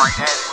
right at it.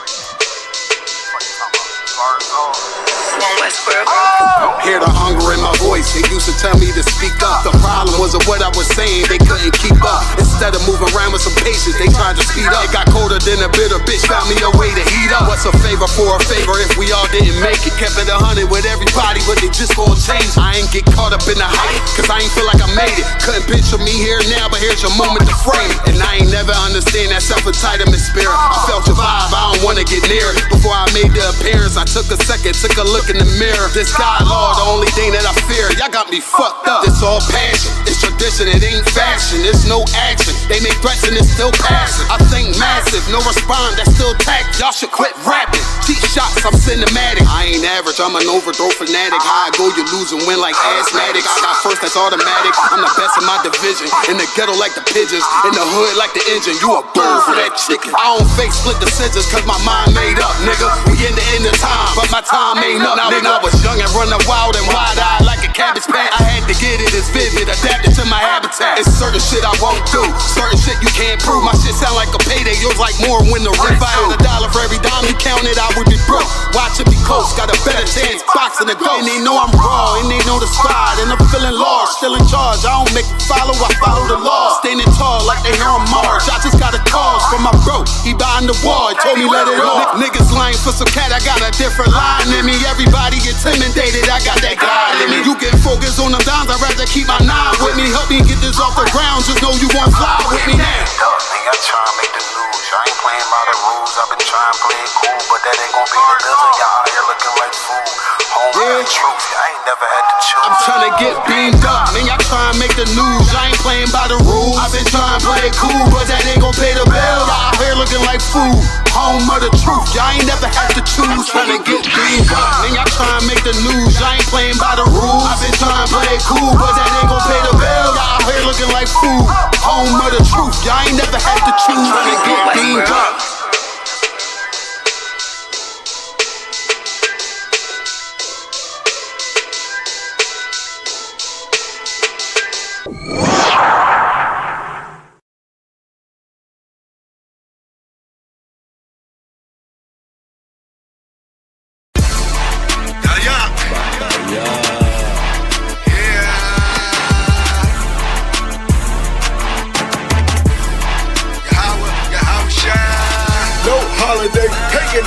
Hear the hunger in my voice, they used to tell me to speak up. The problem was of what I was saying, they couldn't keep up. Instead of moving around with some patience, they tried to speed up. It got colder than a bitter bitch, found me a way to heat up. What's a favor for a favor if we all didn't make it? Kept it 100 with everybody, but they just gon' change. I ain't get caught up in the hype, cause I ain't feel like I made it. Couldn't picture me here now, but here's your moment to frame it. And I ain't never understand that self-entitlement spirit. I felt your vibe, I don't wanna get near it. Before I made the appearance, I took a second, took a look in the mirror. This God, Lord, the only thing that I fear. Y'all got me fucked up. It's all passion, it's tradition, it ain't fashion. It's no action, they make threats and it's still passing. I think massive, no respond, that's still tact. Y'all should quit rapping. Cheap shots, I'm cinematic. I ain't average, I'm an overthrow fanatic. How I go, you lose and win like asthmatic. I got first, that's automatic. I'm the best in my division. In the ghetto like the pigeons, in the hood like the engine. You a bird for that chicken. I don't fake split decisions cause my mind made up, nigga. We in the end of time, but my time ain't up. Now when I was young and running wild and wide-eyed like a cabbage patch, I had to get it as vivid, adapted to my habitat. It's certain shit I won't do, certain shit you can't prove. My shit sound like a payday, yours like more when the rent. If I had $1 for every dime you counted, I would be broke. Watch it be close, got a better chance, boxing the goal. And they know I'm raw, and they know the squad, and I'm feeling large, still in charge. I don't make it follow, I follow the law. Standing tall like they here on Mars. I just got a call from my bro, he behind the wall, he told me let it all. Niggas lying for some cat, I got a different line in me. Everybody intimidated, I got that God in me. You get focused on them dimes, I'd rather keep my nine with me. Help me get this off the ground, just know you won't fly with me now. I try to make the news, I ain't playing by the rules. I've been trying to play it cool, but that ain't gon' be the deal. Y'all out here looking like fool. Home the truth, I ain't never had to choose. I'm trying to get beamed up, man, y'all trying to make the news. I ain't playing by the rules. I've been trying to play it cool, but that ain't gon' pay the bill. Y'all out here looking like fool. Home of the truth, y'all ain't never had to choose. Trying to get beamed up, man, y'all trying to make the news. I ain't playing by the rules. I've been trying to play it cool, but that ain't gon' pay the bill. Y'all out here looking like fool. Home of the truth, y'all ain't never had to choose. Trying to get beamed up.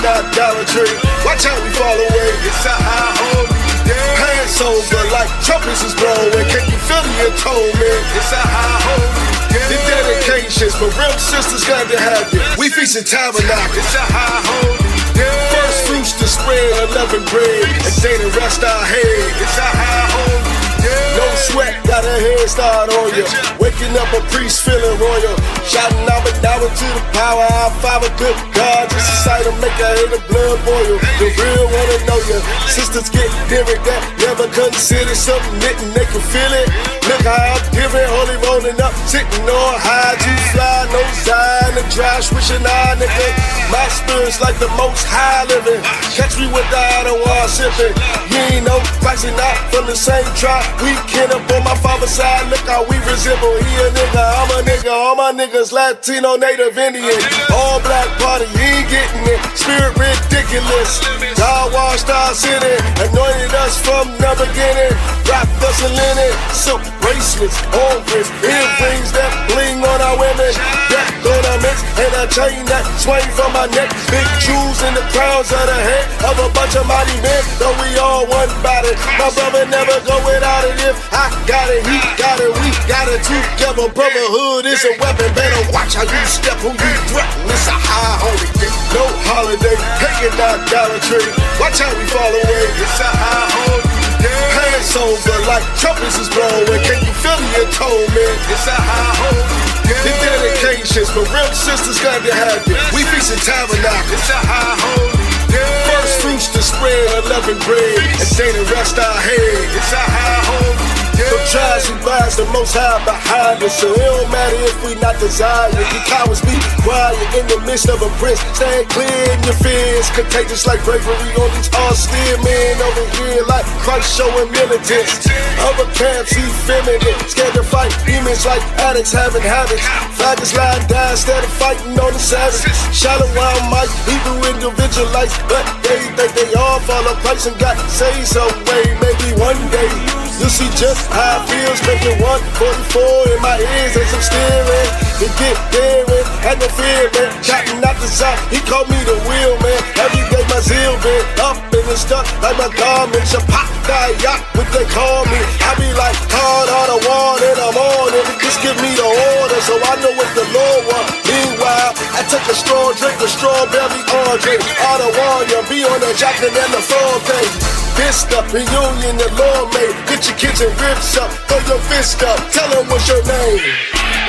Idolatry. Watch how we fall away. It's a high holy day. Hands over like trumpets is blowing. Can you feel the atonement? It's a high holy day. The dedications, but real sisters glad to have you. We feasting tabernacle. It's a high holy day. First fruits to spread unleavened bread, and day to rest our head. It's a high holy day. No sweat, got a head start on you. Waking up a priest feeling royal. Shouting out but now to the power. Our Father, good God. Just a sight of make a hate of blood boil. The real wanna know you. Sisters get lyric that never considered something knitting. They can feel it. Look how I'm giving, holy rolling up, sitting on high. You fly, no Zion, and dry swishing eye, nigga. My spirit's like the most high living. Catch me with the Ottawa sipping. You ain't no pricing out from the same tribe. We kin up on my father's side. Look how we resemble. He a nigga, I'm a nigga. All my niggas Latino, Native, Indian. All black party, you ain't getting it. Spirit ridiculous. God washed our city, anointed us from the beginning. Wrapped us in linen, silk bracelets, ornaments, earrings that bling on our women. Death ornaments and a chain that swing from my neck. Big jewels in the crowns of the head of a bunch of mighty men. Though we all one body, my brother never go without it. If I got it, he got it, we got it together. Brotherhood is a weapon. Better watch how you step, who you threaten. It's a high holy day. No holiday, pagan idolatry. Watch how we fall away. It's a high holy day. Hands over like trumpets is blowing. Can you feel the atonement? It's a high holy day. The dedications, but real sisters glad to have you. We feasting tabernacle. It's a high holy day. First fruits to spread unleavened bread, and day to rest our head. It's a high holy day. So try some by God's the most high behind us, so it don't matter if we not desired. You cowards be quiet in the midst of a prince. Stand clear in your fears, contagious like bravery on these austere men over here, like Christ showing militants. Other camps effeminate, scared to fight demons like addicts having habits. Faggots lying down instead of fighting on the savage. Shalom, Mike, Hebrew individualites, but they think they all follow Christ and got saved some way. Maybe one day you'll see just how it feels. Making 144 in my ears as I'm steering. To get daring, had no fear, man. Cotton out the south, he called me the wheel, man. Every day my zeal been up and stuck like my garment. Shapak, die yacht, what they call me. I be like hard on the wall and I'm on it. Just give me the order so I know what the Lord wants. Meanwhile, I take a straw, drink a strawberry orange. All the warrior, be on the chocolate and the phone page. Fist up, reunion the Lord made. Get your kids and ribs up, throw your fist up. Tell them what's your name.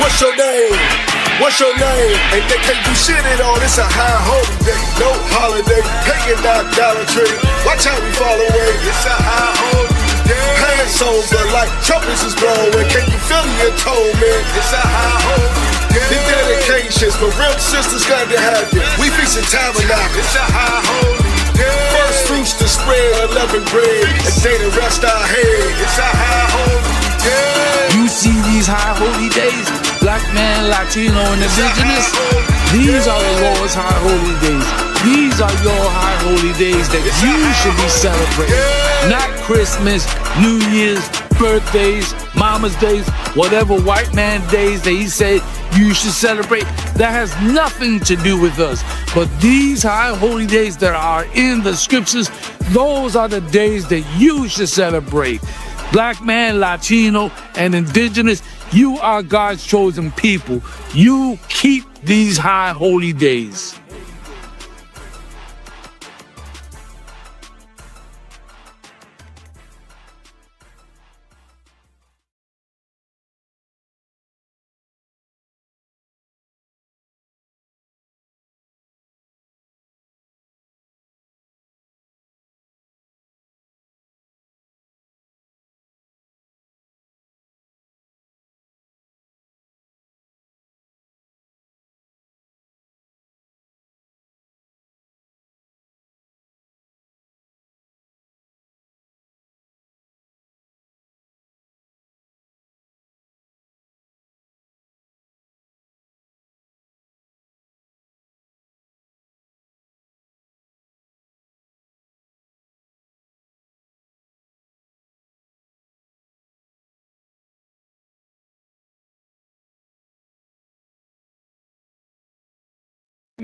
What's your name? What's your name? And they can't do shit at all. It's a high holy day, no holiday. Pagan idolatry. Watch how we fall away. It's a high holy day. Hands over like trumpets is blowing. Can you feel your toe, man? It's a high holy day. The dedications for real sisters, glad to have you. We feasting tabernacle. It's a high holy day. First fruits to spread 11 bread. And day to rest our head. It's a high holy day. You see these high holy days, black man, Latino, and indigenous. These are the Lord's high holy days. These are your high holy days that you should be celebrating. Not Christmas, New Year's, birthdays, Mama's days, whatever white man days that he said you should celebrate. That has nothing to do with us. But these high holy days that are in the scriptures, those are the days that you should celebrate. Black man, Latino, and indigenous, you are God's chosen people. You keep these high holy days.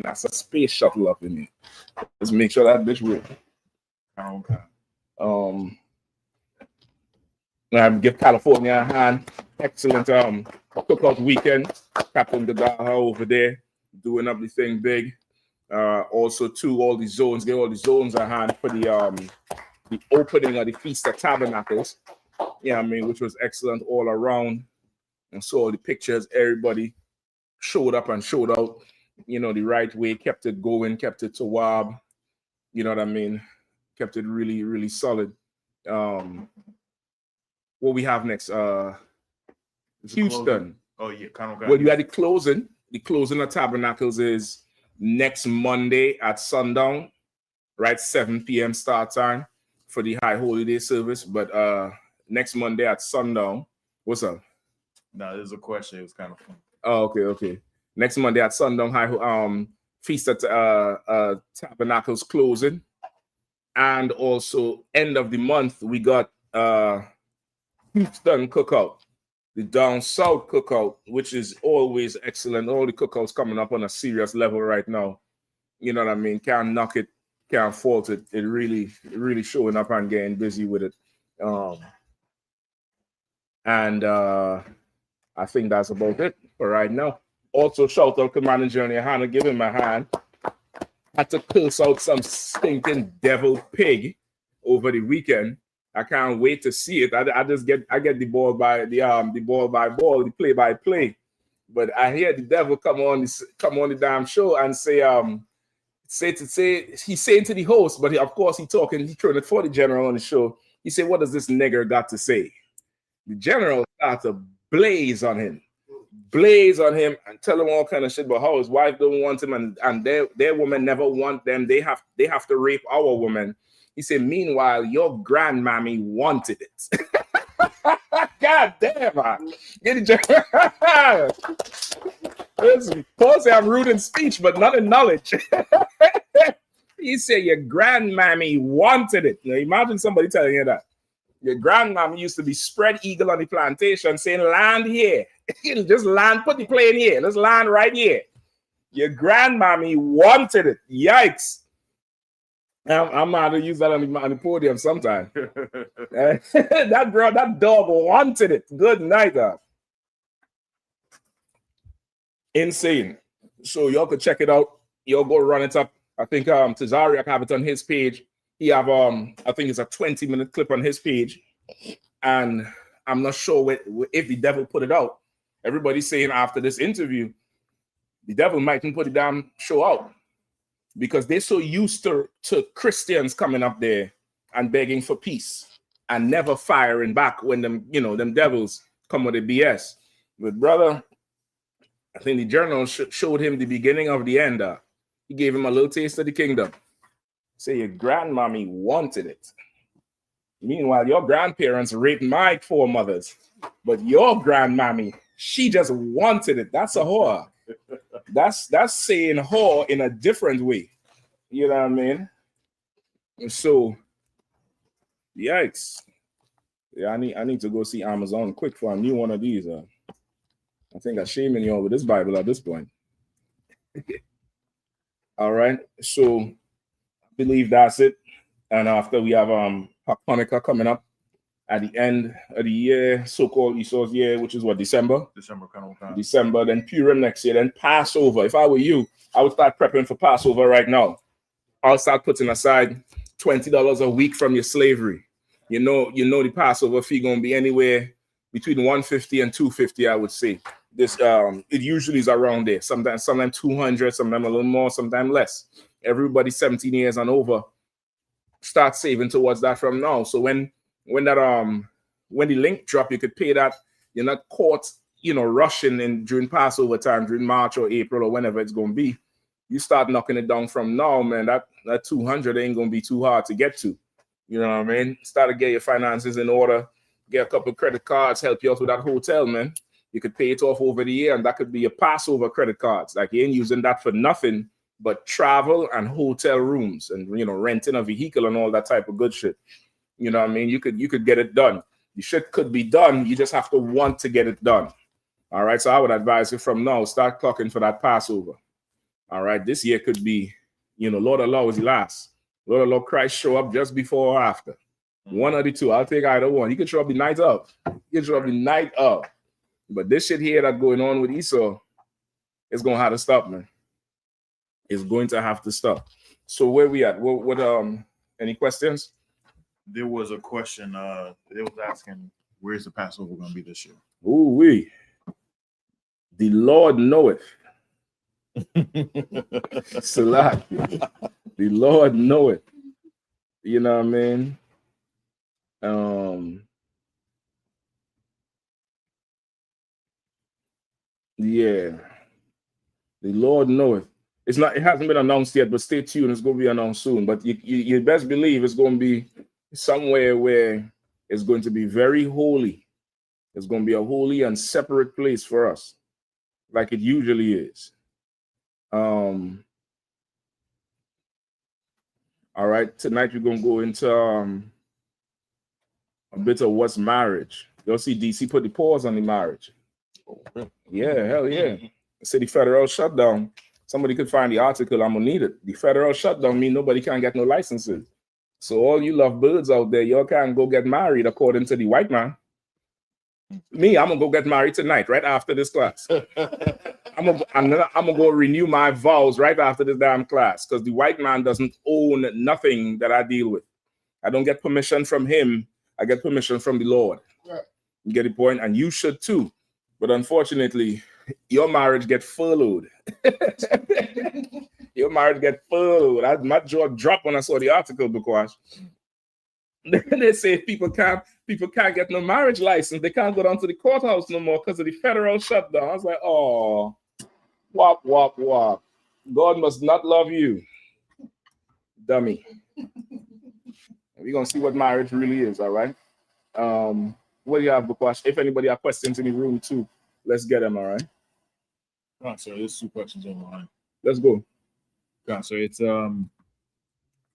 That's a space shuttle up in here. Let's make sure that bitch works. I give California a hand. Excellent cookout weekend. Captain Gadaha over there doing up the thing big. Also too, all the zones, give all the zones a hand for the opening of the Feast of Tabernacles. Yeah, I mean, which was excellent all around. And so all the pictures, everybody showed up and showed out, you know, the right way, kept it going, kept it tawab, you know what I mean? Kept it really, really solid. What we have next? Houston. Oh yeah, well, you had the closing. The closing of Tabernacles is next Monday at sundown, right? 7 p.m. start time for the high holiday service. But next Monday at sundown. What's up? No, there's a question. It was kind of fun. Oh, okay. Next Monday at sundown, high Feast at Tabernacles closing. And also end of the month, we got Houston cookout, the down south cookout, which is always excellent. All the cookouts coming up on a serious level right now. You know what I mean? Can't knock it, can't fault it. It really showing up and getting busy with it. I think that's about it for right now. Also, shout out to Manager Yahanna, give him a hand. Had to curse out some stinking devil pig over the weekend. I can't wait to see it. I get the ball by ball, the play by play. But I hear the devil come on the damn show and say he's saying to the host, but of course he throwing it for the general on the show. He said, "What does this nigger got to say?" The general starts to blaze on him and tell him all kind of shit about how his wife don't want him and their women never want them. They have to rape our woman. He said, meanwhile, your grandmammy wanted it. God damn, man. Paul said I'm rude in speech, but not in knowledge. He said your grandmammy wanted it. Now imagine somebody telling you that. Your grandmammy used to be spread eagle on the plantation saying, land here. Just land, put the plane here. Let's land right here. Your grandmammy wanted it. Yikes. I'm going to use that on the podium sometime. That dog wanted it. Good night, dog. Insane. So y'all could check it out. Y'all go run it up. I think Tazariak have it on his page. He have I think it's a 20-minute clip on his page, and I'm not sure if the devil put it out. Everybody's saying after this interview, the devil mightn't put the damn show out because they're so used to Christians coming up there and begging for peace and never firing back when them devils come with the BS. But brother, I think the journal showed him the beginning of the end. He gave him a little taste of the kingdom. Say your grandmommy wanted it. Meanwhile, your grandparents raped my foremothers, but your grandmommy, she just wanted it. That's a whore. That's saying whore in a different way. You know what I mean? And so, yikes. Yeah, I need to go see Amazon quick for a new one of these. I think I'm shaming you over this Bible at this point. All right, so I believe that's it. And after we have Hanukkah coming up at the end of the year, so-called Esau's year, which is what, December, then Purim next year, then Passover. If I were you, I would start prepping for Passover right now. I'll start putting aside $20 a week from your slavery. You know the Passover fee gonna be anywhere between $150 and $250, I would say. This it usually is around there. Sometimes 200, sometimes a little more, sometimes less. Everybody 17 years and over start saving towards that from now. So when the link drop, you could pay that. You're not caught, rushing during Passover time, during March or April or whenever it's gonna be. You start knocking it down from now, man. That 200 ain't gonna be too hard to get to. You know what I mean? Start to get your finances in order. Get a couple of credit cards, help you out with that hotel, man. You could pay it off over the year, and that could be your Passover credit cards. Like you ain't using that for nothing but travel and hotel rooms and renting a vehicle and all that type of good shit. You know what I mean? You could get it done. The shit could be done. You just have to want to get it done. All right. So I would advise you from now, start clocking for that Passover. All right. This year could be, Lord Allah is the last. Lord Allah Christ show up just before or after. One or the two. I'll take either one. He can show up the night of. But this shit here that's going on with Esau, it's going to have to stop, man. It's going to have to stop. So where we at? What any questions? There was a question. It was asking, where's the Passover going to be this year? Ooh wee. The Lord knoweth. Salah. The Lord knoweth. You know what I mean? Yeah. The Lord knoweth. It hasn't been announced yet, but stay tuned. It's going to be announced soon. But you best believe it's going to be somewhere where it's going to be very holy. It's going to be a holy and separate place for us, like it usually is. All right, tonight we're going to go into a bit of what's marriage. You'll see DC put the pause on the marriage. Yeah, hell yeah. Say the federal shutdown. Somebody could find the article. I'm gonna need it. The federal shutdown means nobody can get no licenses. So all you lovebirds out there, y'all can't go get married according to the white man. Me, I'm gonna go get married tonight, right after this class. I'm gonna go renew my vows right after this damn class because the white man doesn't own nothing that I deal with. I don't get permission from him. I get permission from the Lord. Right. You get the point? And you should too. But unfortunately, your marriage get furloughed. Your marriage get furloughed. My jaw dropped when I saw the article because They say people can't get no marriage license. They can't go down to the courthouse no more because of the federal shutdown. I was like, oh, wop, wop, wop. God must not love you, dummy. We're going to see what marriage really is, all right? What do you have, Bukash? If anybody have questions in the room too, let's get them, all right? All right, so there's 2 questions online. Let's go. Okay, so it's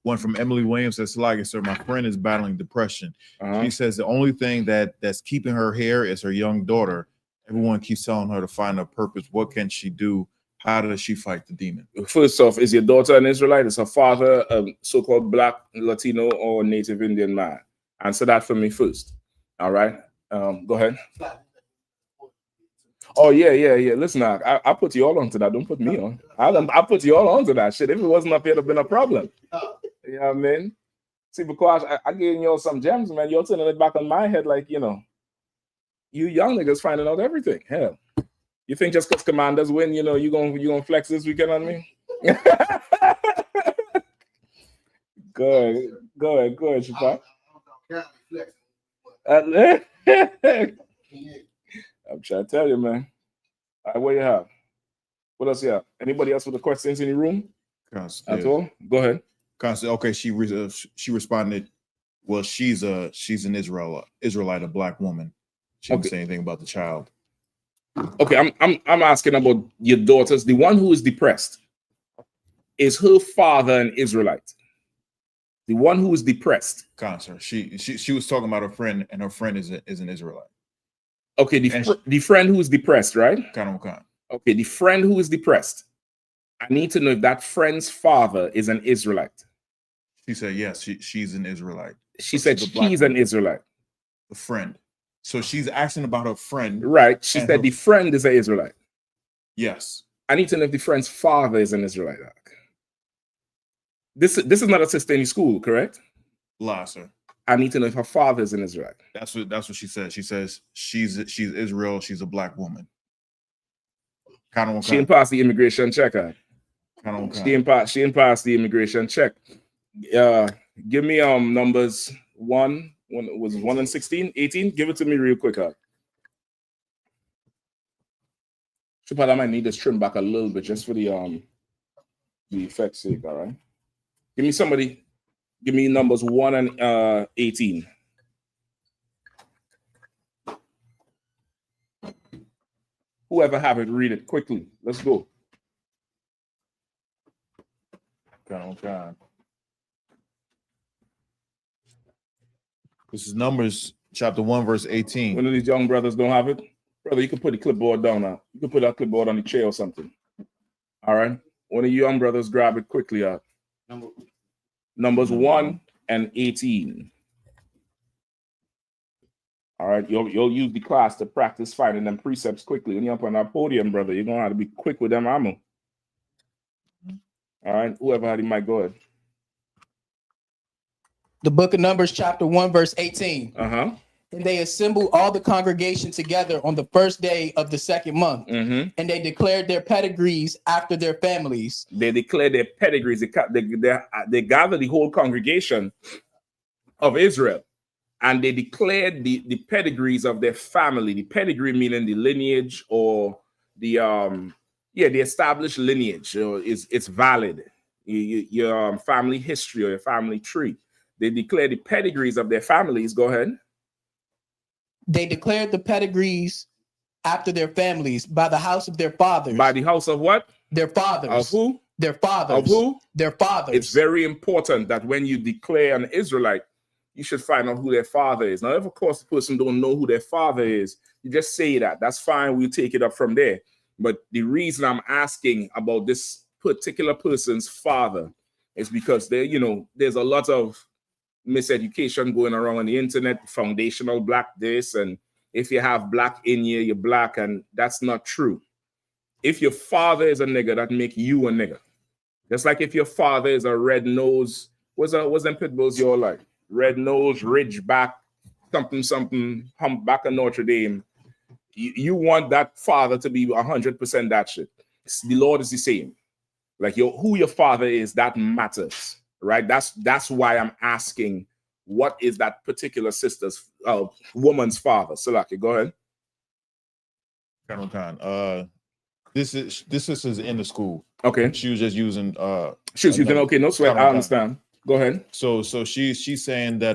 one from Emily Williams. Says, like, sir, my friend is battling depression. She says the only thing that's keeping her here is her young daughter. Everyone keeps telling her to find a purpose. What can she do? How does she fight the demon? First off, is your daughter an Israelite? Is her father a so-called Black, Latino, or Native Indian man? Answer that for me first. All right. Go ahead. Oh, yeah. Listen, I put you all onto that. Don't put me on. I put you all onto that shit. If it wasn't up here, it'd have been a problem. You know what I mean? See, because I gave you all some gems, man. You're turning it back on my head like, you know, you young niggas finding out everything. Hell. You think just because Commanders win, you know, you gonna flex this weekend on me? Good, Shapak. I'm trying to tell you, man. All right, what you have? What else you have? Anybody else with the questions in the room? At all? Go ahead. Okay, she responded, well, she's an Israelite, a Black woman. She didn't say anything about the child. Okay, I'm asking about your daughters. The one who is depressed, is her father an Israelite? The one who is depressed. Sir, she was talking about her friend, and her friend is an Israelite. Okay, the friend who is depressed, right? Okay, the friend who is depressed. I need to know if that friend's father is an Israelite. She said yes. She's an Israelite. She said she's an Israelite. The friend. So she's asking about her friend. Right. She said the friend is an Israelite. Yes. I need to know if the friend's father is an Israelite. This is not a sister in school, correct? Lie, sir. I need to know if her father is an Israelite. That's what she said. She says she's Israel. She's a Black woman. She didn't pass the immigration check. She didn't pass the immigration check. Give me numbers 1 was 1 and 16, 18. Give it to me real quick. I might need this trim back a little bit just for the effect's sake. All right. Give me numbers 1 and 18. Whoever have it, read it quickly. Let's go. Okay. This is Numbers chapter 1, verse 18. One of these young brothers don't have it, brother, you can put the clipboard down now. You can put that clipboard on the chair or something. All right. One of you young brothers grab it quickly out. Numbers 1 and 18. All right, you'll use the class to practice finding them precepts quickly. When you're up on that podium, brother, you're gonna have to be quick with them ammo. All right, whoever had it might go ahead. The book of Numbers, chapter 1, verse 18. And they assembled all the congregation together on the first day of the second month, and they declared their pedigrees after their families. They declared their pedigrees. They gathered the whole congregation of Israel, and they declared the pedigrees of their family. The pedigree meaning the lineage or the established lineage. It's valid. Your family history or your family tree. They declared the pedigrees of their families. Go ahead. They declared the pedigrees after their families by the house of their fathers. By the house of what? Their fathers. Of who? Their fathers. Of who? Their fathers. It's very important that when you declare an Israelite, you should find out who their father is. Now, if of course the person don't know who their father is, you just say that. That's fine. We'll take it up from there. But the reason I'm asking about this particular person's father is because there's a lot of miseducation going around on the internet, foundational black this, and if you have black in you, you're black, and that's not true. If your father is a nigga, that make you a nigga. Just like if your father is a red nose, what's them pit bulls you're like? Red nose, ridge back, something, hump back of Notre Dame. You want that father to be 100% that shit. The Lord is the same. Like who your father is, that matters. Right? That's why I'm asking what is that particular sister's woman's father. Salaki, go ahead. Colonel Khan. This is in the school. Okay. She was just using she was using, okay, no sweat. I understand. Go ahead. So she's saying that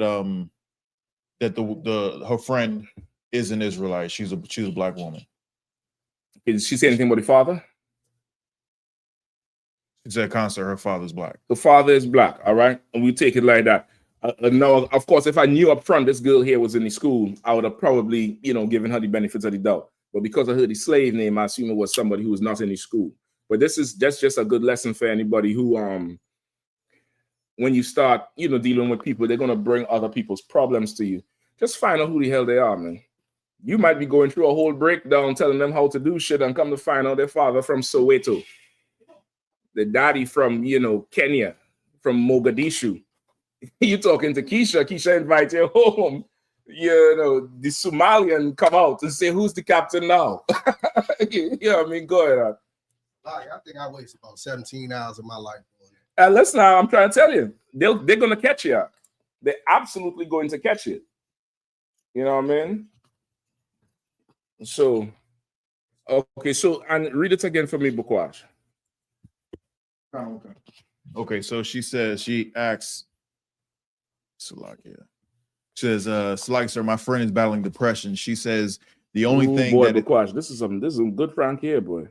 that her friend is an Israelite. She's a black woman. Did she say anything about the father? She said, "Concert, her father's black." The father is black. All right, and we take it like that. Now, of course, if I knew up front this girl here was in the school, I would have probably, given her the benefits of the doubt. But because I heard the slave name, I assume it was somebody who was not in the school. But that's just a good lesson for anybody who, when you start, dealing with people, they're gonna bring other people's problems to you. Just find out who the hell they are, man. You might be going through a whole breakdown telling them how to do shit, and come to find out their father from Soweto, the daddy from, Kenya, from Mogadishu. You talking to Keisha invites you home. The Somalian come out and say, "Who's the captain now?" Go ahead. I think I wasted about 17 hours of my life doing it. And listen, I'm trying to tell you, they're gonna catch you. They're absolutely going to catch you. You know what I mean? So, okay, and read it again for me, Bukwash. Okay, so she says, she asks, Salakia. She says, Salakia, sir, my friend is battling depression. She says the only thing boy, that Bukwash, this is some good Frank here, boy.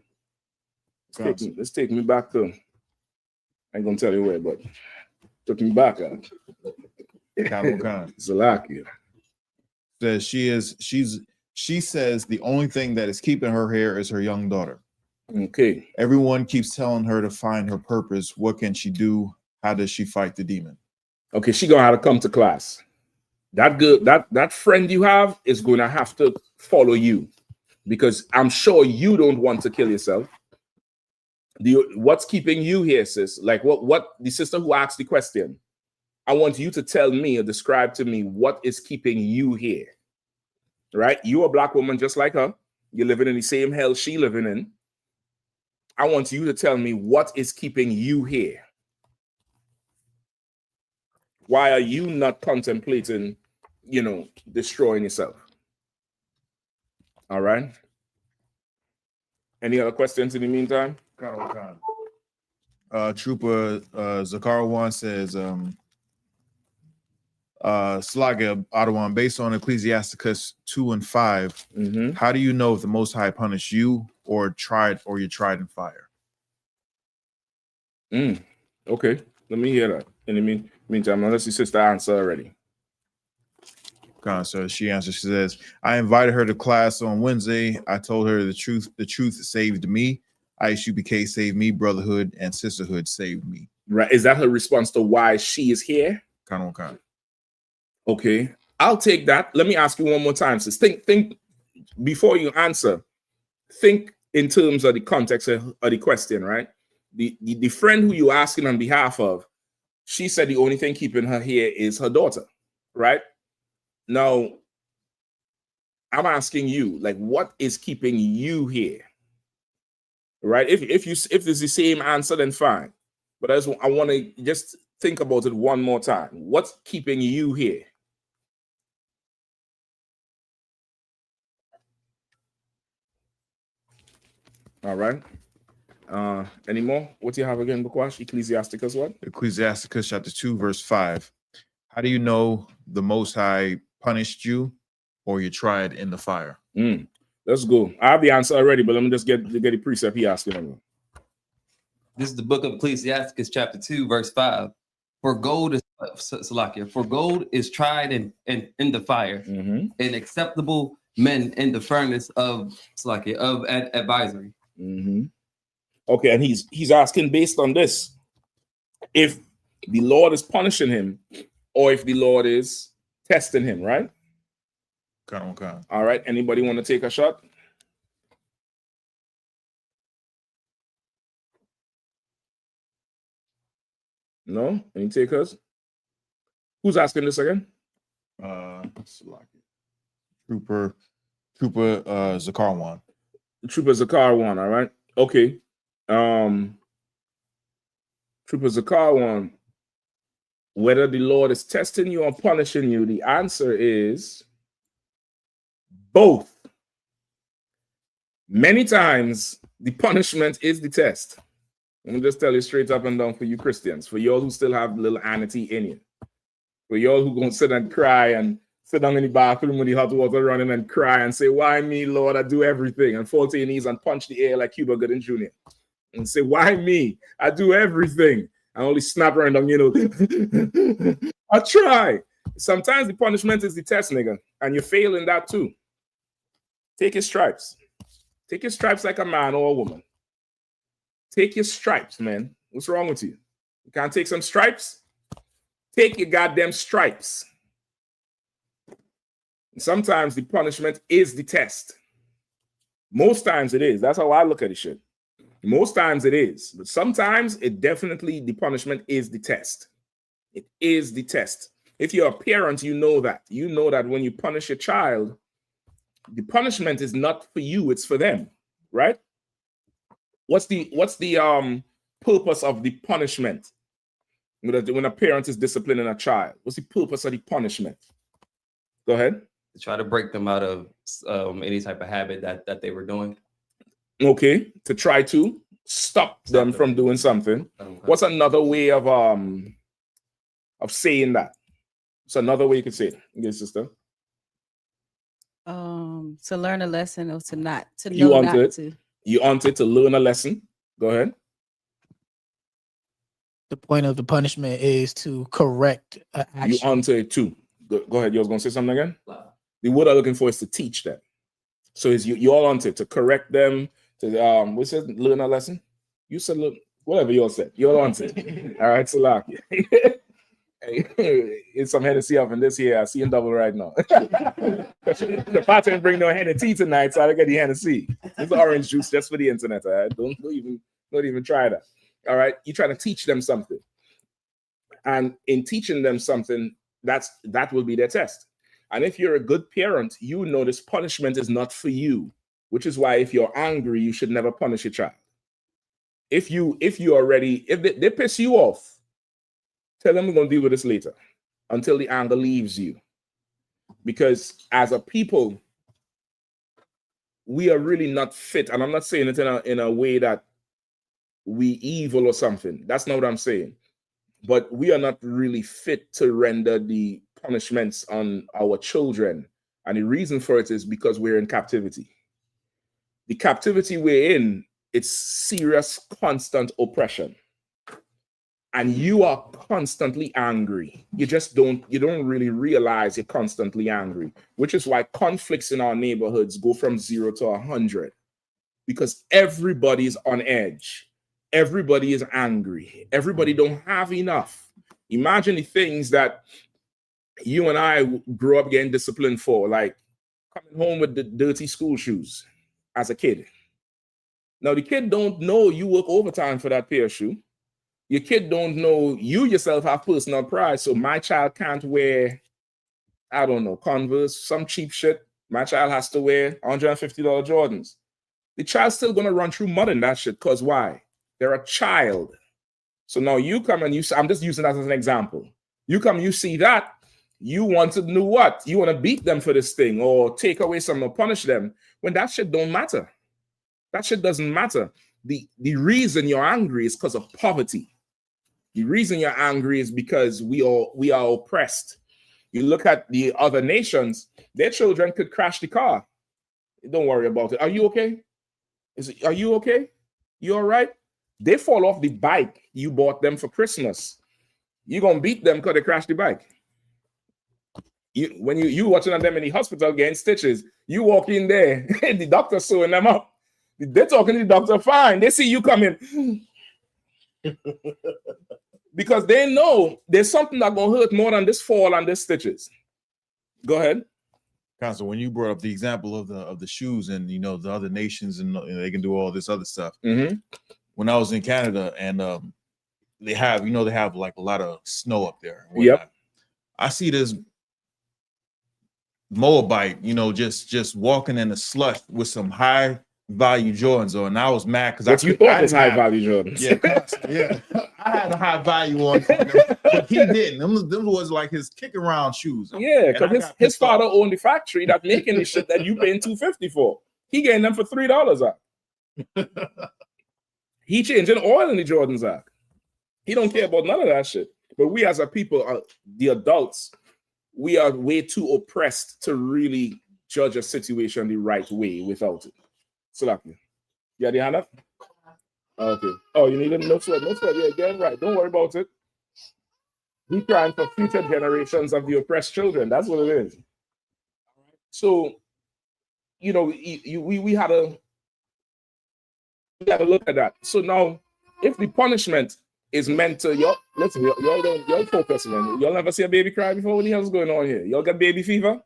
Let's take me back to, I ain't gonna tell you where, but took me back. Salakia says she says the only thing that is keeping her here is her young daughter. Okay. Everyone keeps telling her to find her purpose. What can she do? How does she fight the demon? Okay, she gonna have to come to class. That good, that friend you have is gonna have to follow you, because I'm sure you don't want to kill yourself. What's keeping you here, sis? Like what the sister who asked the question, I want you to tell me or describe to me what is keeping you here. Right? You're a black woman just like her. You're living in the same hell she living in. I want you to tell me what is keeping you here. Why are you not contemplating, destroying yourself? All right. Any other questions in the meantime? Trooper Zakarawan says, Slaga Adawan, based on Ecclesiasticus 2:5, how do you know if the Most High punished you or you're tried in fire? Okay, let me hear that. In the meantime, unless your sister answer already. So she answers. She says, "I invited her to class on Wednesday. I told her the truth. The truth saved me. I.S.U.P.K saved me. Brotherhood and sisterhood saved me." Right? Is that her response to why she is here? Kind. Okay, I'll take that. Let me ask you one more time. So think before you answer. Think in terms of the context of the question, right? The friend who you're asking on behalf of, she said the only thing keeping her here is her daughter, right? Now, I'm asking you, like, what is keeping you here, right? If there's the same answer, then fine. But I want to just think about it one more time. What's keeping you here? All right. Any more? What do you have again, Bukwash? Ecclesiasticus what? Ecclesiasticus chapter 2:5. How do you know the Most High punished you or you tried in the fire? Let's go. I have the answer already, but let me just get the precept he asked me. This is the book of Ecclesiasticus chapter 2:5. For gold is tried in the fire, and acceptable men in the furnace of advisory. Okay, and he's asking based on this, if the Lord is punishing him or if the Lord is testing him, right? Okay. All right. Anybody want to take a shot? No? Any takers? Who's asking this again? Trooper Zakarawan. Trooper Zakarawan, all right. Okay. Trooper Zakarawan, whether the Lord is testing you or punishing you, the answer is both. Many times, the punishment is the test. Let me just tell you straight up and down for you Christians, for y'all who still have a little anity in you, for y'all who gonna sit and cry and sit down in the bathroom with the hot water running and cry and say, why me, Lord, I do everything, and fall to your knees and punch the air like Cuba Gooding Jr. and say, why me? I do everything. I only snap around them, I try. Sometimes the punishment is the test, nigga, and you fail in that too. Take your stripes. Take your stripes like a man or a woman. Take your stripes, man. What's wrong with you? You can't take some stripes? Take your goddamn stripes. And sometimes the punishment is the test. Most times it is. That's how I look at it, shit. Most times it is. But sometimes it definitely, the punishment is the test. It is the test. If you're a parent, you know that. You know that when you punish your child, the punishment is not for you, it's for them, right? What's the purpose of the punishment? When a parent is disciplining a child, what's the purpose of the punishment? Go ahead. To try to break them out of any type of habit that they were doing. Okay, to try to stop them from doing something. Okay. What's another way of saying that? It's another way you could say it. Okay, sister. To learn a lesson or to not to know you want not it. to. You want it to learn a lesson. Go ahead. The point of the punishment is to correct an action. You answer it too. Go ahead. You was going to say something again? The word I'm looking for is to teach them. So is you all want it to correct them, to what's it, learn a lesson? You said whatever you all said. You all want it. All right, Salaki. It's some Hennessy up in this here. I see in double right now. The pot didn't bring no Hennessy tonight, so I get the Hennessy. It's orange juice just for the internet. All right, don't even try that. All right, you're trying to teach them something, and in teaching them something, that will be their test. And if you're a good parent, you know this punishment is not for you, which is why if you're angry, you should never punish your child. If they piss you off, tell them we're going to deal with this later until the anger leaves you. Because as a people, we are really not fit. And I'm not saying it in a way that we evil or something. That's not what I'm saying. But we are not really fit to render the punishments on our children. And the reason for it is because we're in captivity. The captivity we're in, it's serious, constant oppression. And you are constantly angry. You don't really realize you're constantly angry, which is why conflicts in our neighborhoods go from 0 to 100, because everybody's on edge. Everybody is angry. Everybody don't have enough. Imagine the things that you and I grew up getting disciplined for, like coming home with the dirty school shoes as a kid. Now, the kid don't know you work overtime for that pair of shoe. Your kid don't know you yourself have personal pride. So my child can't wear, I don't know, Converse, some cheap shit. My child has to wear $150 Jordans. The child's still going to run through mud in that shit. Because why? They're a child. So now you come and I'm just using that as an example. You come, you see that, you want to know what? You want to beat them for this thing or take away something or punish them when that shit don't matter. That shit doesn't matter. The reason you're angry is because of poverty. The reason you're angry is because we are oppressed. You look at the other nations, their children could crash the car. Don't worry about it. Are you okay? Are you okay? You all right? They fall off the bike you bought them for Christmas. You're going to beat them because they crashed the bike. When you watching them in the hospital getting stitches, you walk in there, the doctor's sewing them up. They're talking to the doctor, fine. They see you coming. Because they know there's something that's going to hurt more than this fall and this stitches. Go ahead. Counsel, when you brought up the example of the shoes and, the other nations and they can do all this other stuff. Mm-hmm. When I was in Canada and they have like a lot of snow up there. Yep. I see this Moabite, just walking in the slush with some high value Jordans on, and I was mad because What you thought was high value Jordans. Yeah, I had a high value on them, but he didn't. Them was like his kick around shoes. Yeah, because his father owned the factory that making the shit that you paying $250 for. He getting them for $3 out. He changing oil in the Jordans out. He don't care about none of that shit. But we as a people, the adults, we are way too oppressed to really judge a situation the right way without it. Salakia. Yeah, Yahanna? Okay. Oh, you need no sweat. Yeah, get it right. Don't worry about it. We trying for future generations of the oppressed children. That's what it is. So, you know, we had to look at that. So now, if the punishment is meant to y'all, listen, y'all focus, man. Y'all never see a baby cry before? What the hell's going on here? Y'all got baby fever?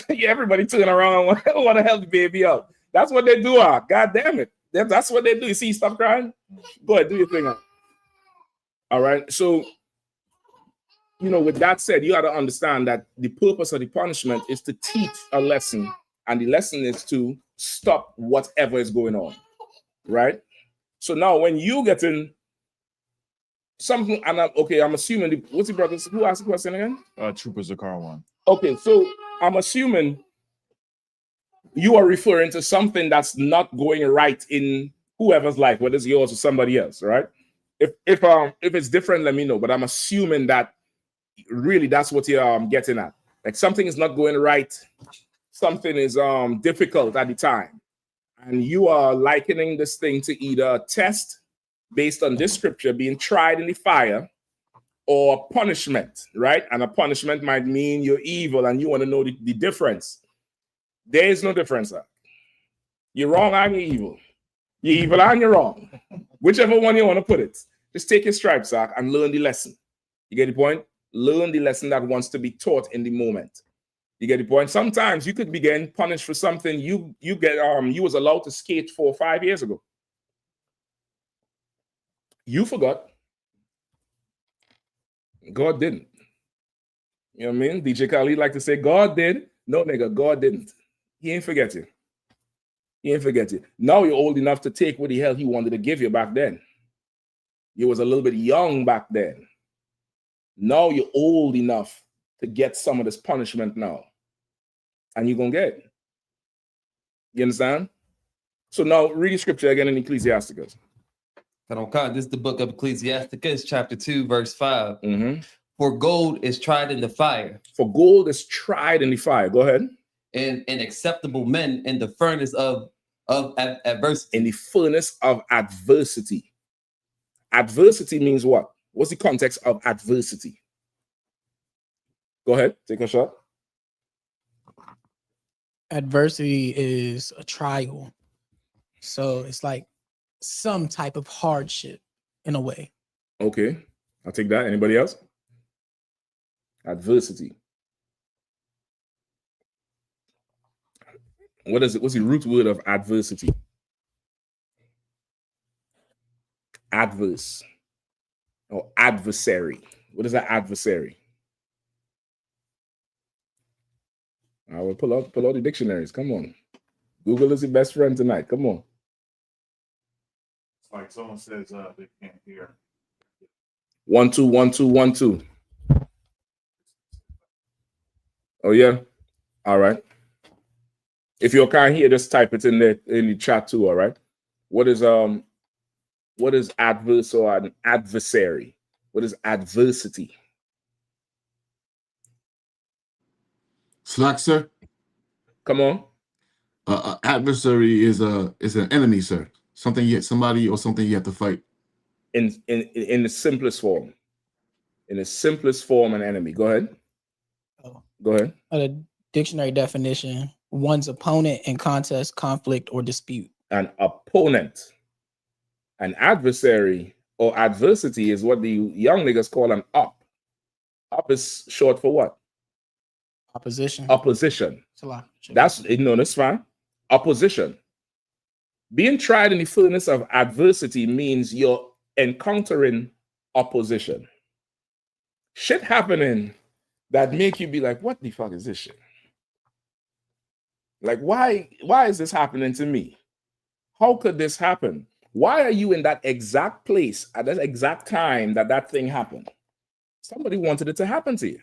Everybody turn around and want to help the baby out. That's what they do. God damn it. That's what they do. You see, stop crying. Go ahead, do your thing. All right. So, you know, with that said, you got to understand that the purpose of the punishment is to teach a lesson, and the lesson is to stop whatever is going on. Right. So now, when you get in something, and I'm assuming what's the brother? Who asked the question again? Trooper Zakar one. Okay, so I'm assuming you are referring to something that's not going right in whoever's life, whether it's yours or somebody else, right? If it's different, let me know. But I'm assuming that really that's what you're getting at. Like something is not going right, something is difficult at the time, and you are likening this thing to either a test based on this scripture being tried in the fire, or punishment, right? And a punishment might mean you're evil and you want to know the difference. There is no difference. You're wrong and you're evil. You're evil and you're wrong. Whichever one you want to put it. Just take your stripes, and learn the lesson. You get the point? Learn the lesson that wants to be taught in the moment. You get the point? Sometimes you could be getting punished for something you was allowed to skate 4 or 5 years ago. You forgot. God didn't. You know what I mean? DJ Khaled like to say, God did. No, nigga, God didn't. He ain't forget you. He ain't forget you. Now you're old enough to take what the hell he wanted to give you back then. You was a little bit young back then. Now you're old enough to get some of this punishment now. And you're going to get it. You understand? So now read scripture again in Ecclesiasticus. This is the book of Ecclesiasticus, chapter 2, verse 5. For gold is tried in the fire. For gold is tried in the fire. Go ahead. And acceptable men in the furnace of adversity. In the furnace of adversity. Adversity means what? What's the context of adversity? Go ahead. Take a shot. Adversity is a trial. So it's like some type of hardship in a way. Okay. I'll take that. Anybody else? Adversity. What's the root word of adversity? Adverse or adversary. What is that adversary? I will pull out the dictionaries. Come on. Google is the best friend tonight. Come on. It's like someone says they can't hear. 1 2 1 2 1 2. Oh yeah. All right. If you can't hear, just type it in the chat too. All right. What is adverse or an adversary? What is adversity? Slack, sir. Come on. Adversary is an enemy, sir. Somebody or something you have to fight. In the simplest form. In the simplest form, an enemy. Go ahead. Go ahead. A dictionary definition: one's opponent in contest, conflict, or dispute. An opponent. An adversary or adversity is what the young niggas call an op. Op is short for what? Opposition. Opposition. That's fine. Opposition. Being tried in the furnace of adversity means you're encountering opposition. Shit happening that make you be like, what the fuck is this shit? Like, why is this happening to me? How could this happen? Why are you in that exact place at that exact time that thing happened? Somebody wanted it to happen to you.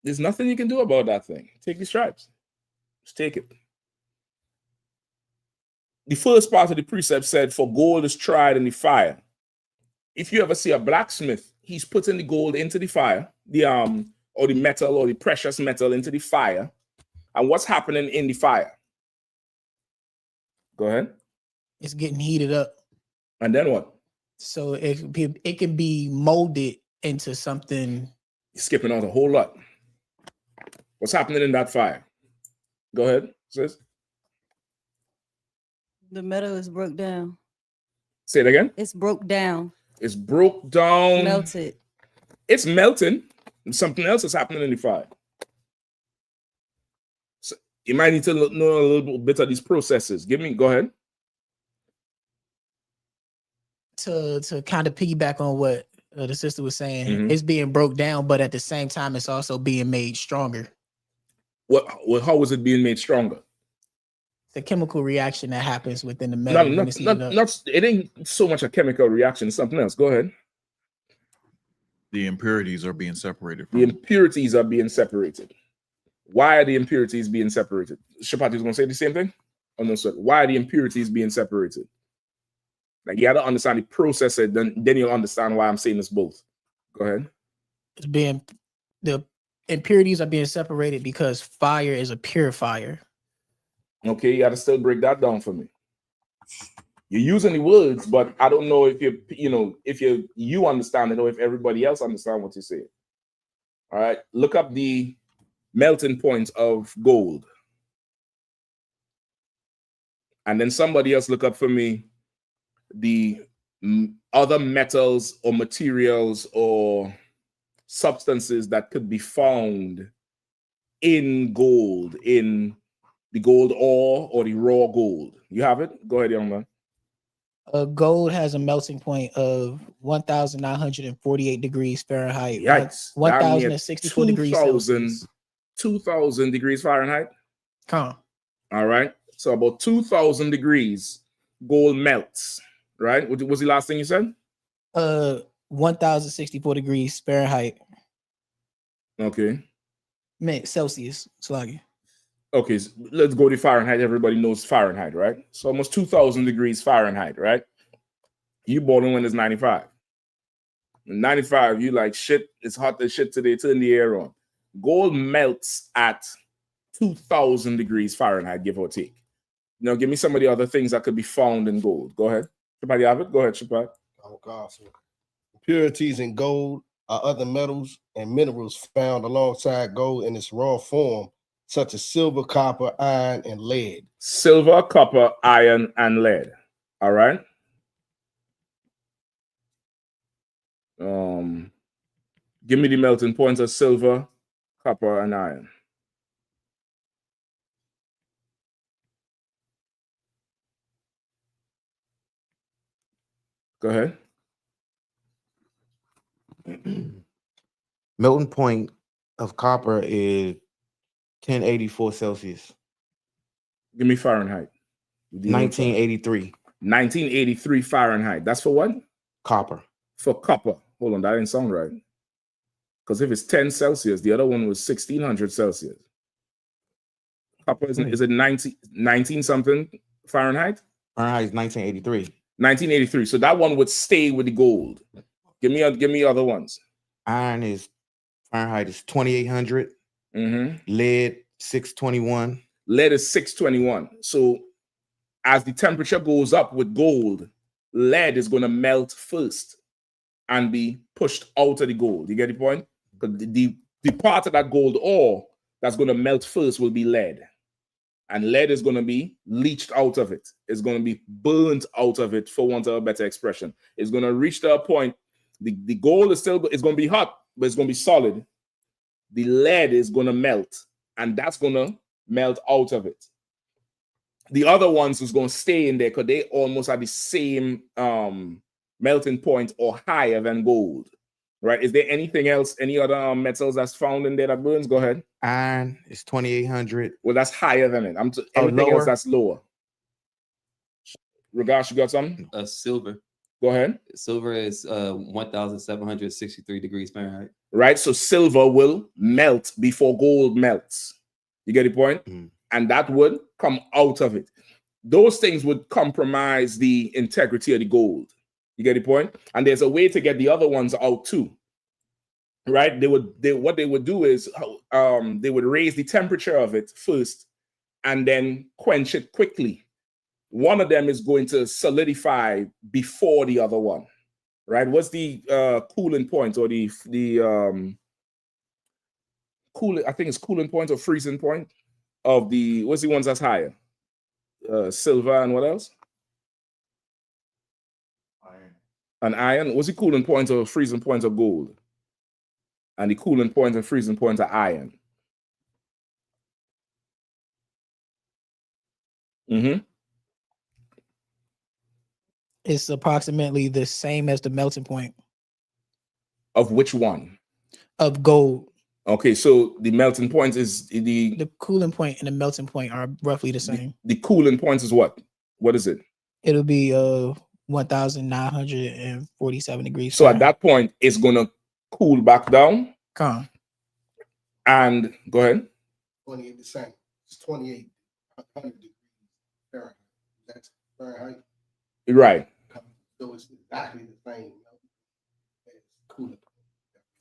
There's nothing you can do about that thing. Take the stripes. Just take it. The first part of the precept said, for gold is tried in the fire. If you ever see a blacksmith, he's putting the gold into the fire, or the metal or the precious metal into the fire. And what's happening in the fire? Go ahead. It's getting heated up. And then what? So it can be molded into something. You're skipping out a whole lot. What's happening in that fire? Go ahead, sis. The metal is broke down. Say it again. It's broke down. It's broke down. Melted. It's melting. And something else is happening in the fire. So you might need to know a little bit of these processes. Go ahead. To kind of piggyback on what the sister was saying, it's being broke down, but at the same time, it's also being made stronger. How is it being made stronger? It's a chemical reaction that happens within the metal. It ain't so much a chemical reaction, it's something else. Go ahead. The impurities are being separated. The impurities are being separated. Why are the impurities being separated? Shapati is going to say the same thing? Oh, no, sir. Why are the impurities being separated? Like, you got to understand the process, then you'll understand why I'm saying this both. Go ahead. The impurities are being separated because fire is a purifier. Okay, you got to still break that down for me. You're using the words, but I don't know if you understand it or if everybody else understands what you say. All right, look up the melting point of gold. And then somebody else look up for me the other metals or materials or substances that could be found in gold, in the gold ore or the raw gold. You have it? Go ahead, young man. Gold has a melting point of 1,948 degrees Fahrenheit. Yikes. 1,064 degrees Celsius. 2,000 degrees Fahrenheit. All right. So about 2,000 degrees, gold melts. Right? What was the last thing you said? 1,064 degrees Fahrenheit. Okay. Celsius. Sluggy. Okay, so let's go to Fahrenheit. Everybody knows Fahrenheit, right? So almost 2,000 degrees Fahrenheit, right? You born when it's 95. 95, you like, shit, it's hot as shit today, turn the air on. Gold melts at 2,000 degrees Fahrenheit, give or take. Now, give me some of the other things that could be found in gold. Go ahead. Somebody have it? Go ahead, Shapat. Oh, God. Impurities in gold are other metals and minerals found alongside gold in its raw form, such as silver, copper, iron, and lead. Silver, copper, iron, and lead. All right. Give me the melting points of silver, copper, and iron. Go ahead. Melting point of copper is 1084 Celsius. Give me Fahrenheit. 1983. 1983 Fahrenheit. That's for what? Copper. For copper. Hold on, that didn't sound right. Because if it's 10 Celsius, the other one was 1600 Celsius. Copper is it 19 something Fahrenheit? Fahrenheit is 1983. 1983. So that one would stay with the gold. Give me other ones. Iron is Fahrenheit is 2800. Lead 621. Lead is 621. So as the temperature goes up with gold, lead is going to melt first and be pushed out of the gold. You get the point? Because the part of that gold ore that's going to melt first will be lead. And lead is going to be leached out of it. It's going to be burnt out of it, for want of a better expression. It's going to reach to a point. The gold is going to be hot, but it's going to be solid. The lead is going to melt, and that's going to melt out of it. The other ones is going to stay in there because they almost are the same melting point or higher than gold. Right? Is there anything else, any other metals that's found in there that burns? Go ahead. Iron is 2,800. Well, that's higher than it. Anything else lower? that's lower. Regards, you got something? Silver. Go ahead. Silver is 1,763 degrees Fahrenheit. Right? So silver will melt before gold melts. You get the point? And that would come out of it. Those things would compromise the integrity of the gold. You get the point? And there's a way to get the other ones out too. Right? What they would do is they would raise the temperature of it first and then quench it quickly. One of them is going to solidify before the other one. Right? What's the cooling point or the cooling? I think it's cooling point or freezing point of the, what's the ones that's higher? Silver and what else? An iron. What's the cooling point or freezing point of gold? And the cooling point and freezing point of iron. It's approximately the same as the melting point. Of which one? Of gold. Okay, so the melting point is the cooling point and the melting point are roughly the same. The cooling point is what? What is it? It'll be 1,947 degrees. So at that point, it's gonna cool back down. Come. And go ahead. 28 the same. It's 2,800 degrees Fahrenheit. That's Fahrenheit. Right. So it's exactly the same. It's cooling.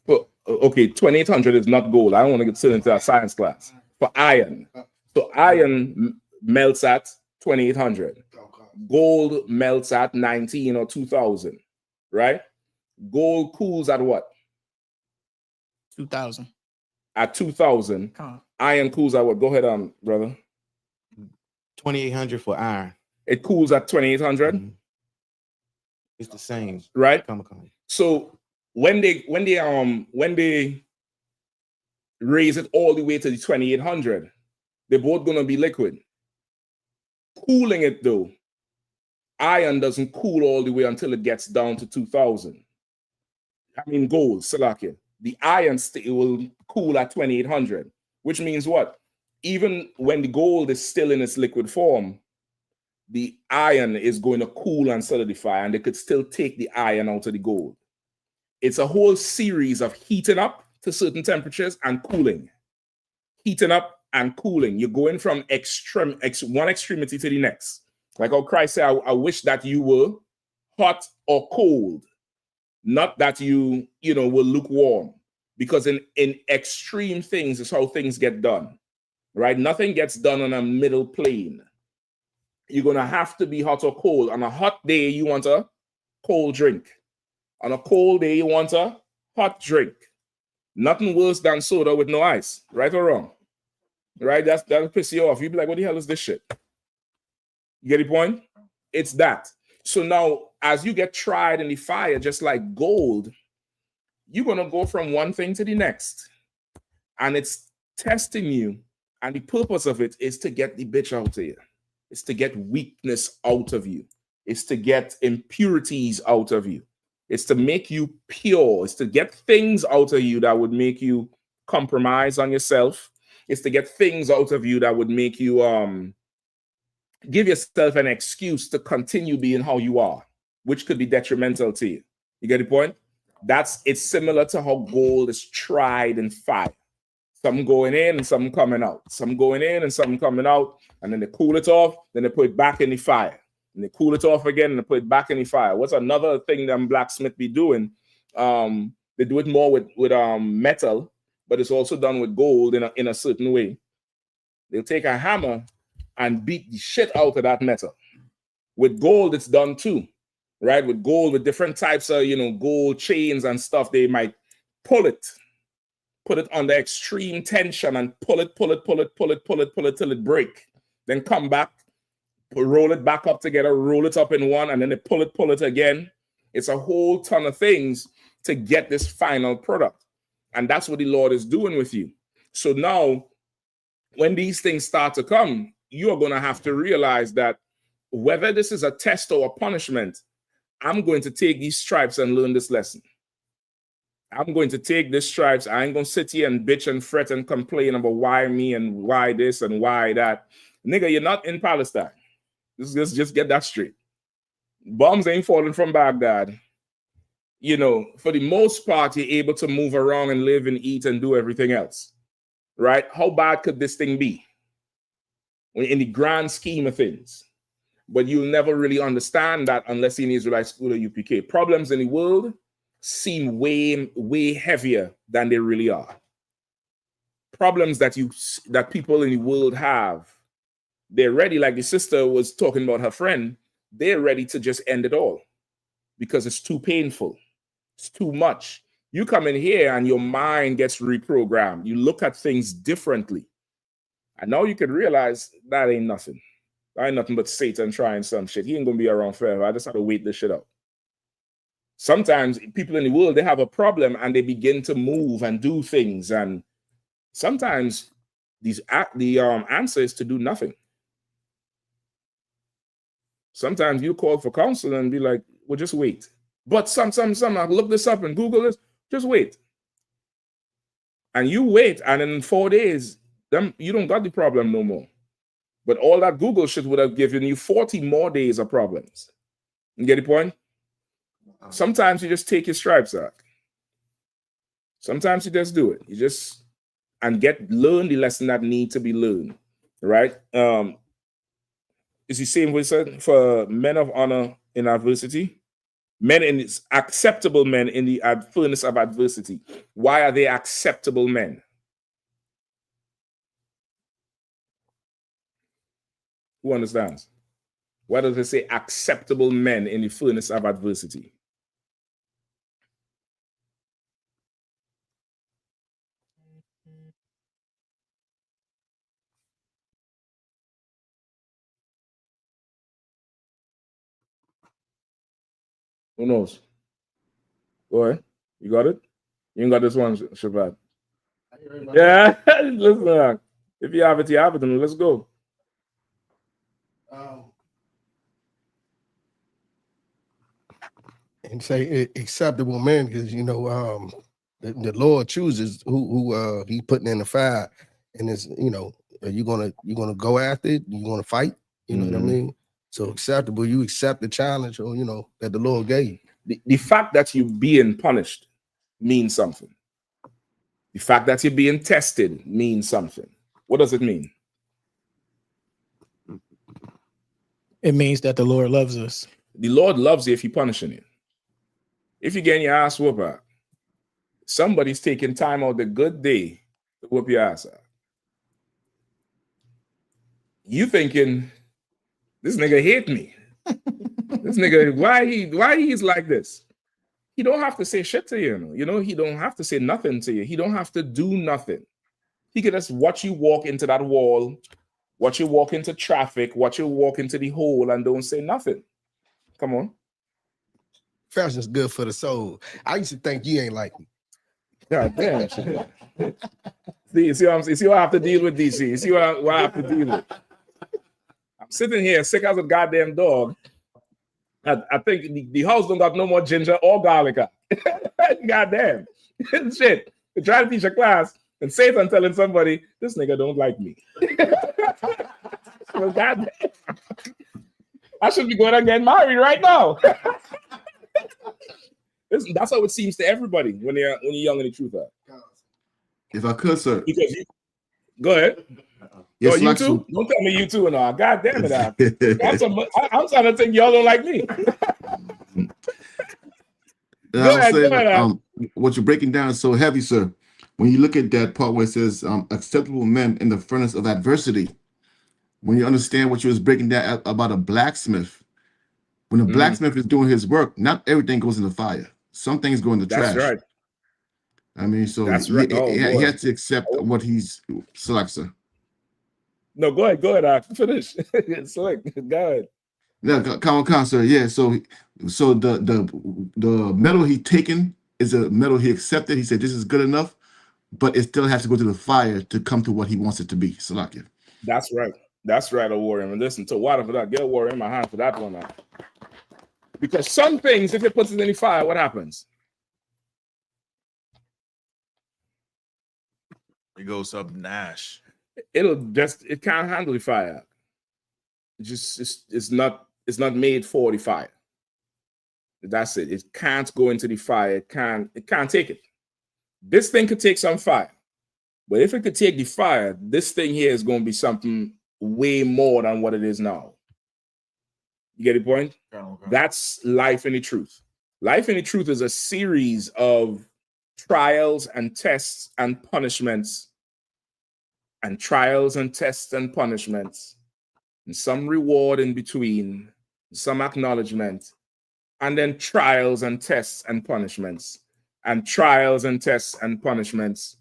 Well, okay, 2,800 is not gold. I don't want to get into a science class. For iron. So iron melts at 2,800. Gold melts at 19 or 2,000. Right? Gold cools at what? 2,000. At 2,000. Iron cools at what? Go ahead, brother. 2,800 for iron. It cools at 2,800. It's the same. Right? So when they raise it all the way to the 2,800, they're both gonna be liquid. Cooling it though, iron doesn't cool all the way until it gets down to 2,000. I mean gold, Salakia. The iron will cool at 2,800, which means what? Even when the gold is still in its liquid form, the iron is going to cool and solidify, and they could still take the iron out of the gold. It's a whole series of heating up to certain temperatures and cooling. Heating up and cooling. You're going from one extremity to the next. Like how Christ said, I wish that you were hot or cold, not that you were lukewarm. Because in extreme things is how things get done, right? Nothing gets done on a middle plane. You're going to have to be hot or cold. On a hot day, you want a cold drink. On a cold day, you want a hot drink. Nothing worse than soda with no ice, right or wrong? Right? That'll piss you off. You'll be like, what the hell is this shit? You get the point? It's that. So now, as you get tried in the fire, just like gold, you're going to go from one thing to the next. And it's testing you. And the purpose of it is to get the bitch out of you. It's to get weakness out of you. It's to get impurities out of you. It's to make you pure. It's to get things out of you that would make you compromise on yourself. It's to get things out of you that would make you give yourself an excuse to continue being how you are, which could be detrimental to you. You get the point? It's similar to how gold is tried in fire. Some going in and some coming out. Some going in and some coming out. And then they cool it off. Then they put it back in the fire. And they cool it off again and they put it back in the fire. What's another thing them blacksmith be doing? They do it more with metal, but it's also done with gold in a certain way. They'll take a hammer and beat the shit out of that metal. With gold, it's done too. Right? With gold, with different types of, gold chains and stuff, they might put it under extreme tension and pull it till it break. Then come back, roll it back up together, roll it up in one, and then they pull it again. It's a whole ton of things to get this final product. And that's what the Lord is doing with you. So now, when these things start to come, you're going to have to realize that whether this is a test or a punishment, I'm going to take these stripes and learn this lesson. I'm going to take these stripes. I ain't going to sit here and bitch and fret and complain about why me and why this and why that. Nigga, you're not in Palestine. Just get that straight. Bombs ain't falling from Baghdad. You know, for the most part, you're able to move around and live and eat and do everything else. Right? How bad could this thing be? In the grand scheme of things. But you'll never really understand that unless you're in Israelite school or UPK. Problems in the world seem way heavier than they really are. Problems that people in the world have, they're ready, like the sister was talking about her friend, they're ready to just end it all because it's too painful. It's too much. You come in here and your mind gets reprogrammed. You look at things differently. And now you can realize that ain't nothing. That ain't nothing but Satan trying some shit. He ain't going to be around forever. I just have to wait this shit out. Sometimes people in the world, they have a problem and they begin to move and do things. And sometimes the answer is to do nothing. Sometimes you call for counsel and be like, well, just wait. But some, I look this up and Google this, just wait. And you wait, and in 4 days, you don't got the problem no more. But all that Google shit would have given you 40 more days of problems. You get the point? Sometimes you just take your stripes out. Sometimes you just do it. You just learn the lesson that need to be learned. Right? It's the same way said for men of honor in adversity. Acceptable men in the furnace of adversity. Why are they acceptable men? Who understands? Why does it say acceptable men in the furnace of adversity? Who knows? Go ahead. You got it? You ain't got this one, Shabbat. Yeah, listen. If you have it, you have it. Then let's go. And say acceptable men, because the Lord chooses who he putting in the fire, and it's are you gonna go after it? You gonna fight? You know what I mean? So acceptable, you accept the challenge, or that the Lord gave you. The fact that you're being punished means something. The fact that you're being tested means something. What does it mean? It means that the Lord loves us. The Lord loves you if you're punishing you. If you're getting your ass whooped out, somebody's taking time out the good day to whoop your ass out. You thinking, this nigga hate me. This nigga, why he's like this? He don't have to say shit to you. He don't have to say nothing to you. He don't have to do nothing. He can just watch you walk into that wall, watch you walk into traffic, watch you walk into the hole and don't say nothing. Come on. Fashion's good for the soul. I used to think you ain't like me. God damn. See what I have to deal with, DC. You see what I have to deal with. I'm sitting here sick as a goddamn dog. I think the house don't got no more ginger or garlic. Goddamn. Shit. They try to teach a class and Satan telling somebody, this nigga don't like me. Well, goddamn. I should be going and getting married right now. That's how it seems to everybody when you're young in the truth. If I could, sir. Go ahead. Yes, you too? Don't tell me you too. No, God damn it. I'm trying to think y'all don't like me. Go ahead. What you're breaking down is so heavy, sir. When you look at that part where it says acceptable men in the furnace of adversity, when you understand what you was breaking down about a blacksmith, when a blacksmith is doing his work, not everything goes in the fire. Some things go in the trash. That's right. I mean, so that's right. He has to accept what he's select, sir. No, go ahead. I finish. Select. Go ahead. Yeah, come on, sir. Yeah. So the medal he taken is a medal he accepted. He said this is good enough, but it still has to go to the fire to come to what he wants it to be. Salakia. That's right. That's right, a warrior. And listen to water for that. Get a warrior in my hand for that one now. Because some things, if it puts it in the fire, what happens? It goes up Nash. It can't handle the fire. It's not made for the fire. That's it. It can't go into the fire. It can't take it. This thing could take some fire. But if it could take the fire, this thing here is going to be something way more than what it is now. You get the point? Okay. That's life in the truth. Life in the truth is a series of trials and tests and punishments, and trials and tests and punishments, and some reward in between, some acknowledgement, and then trials and tests and punishments, and trials and tests and punishments,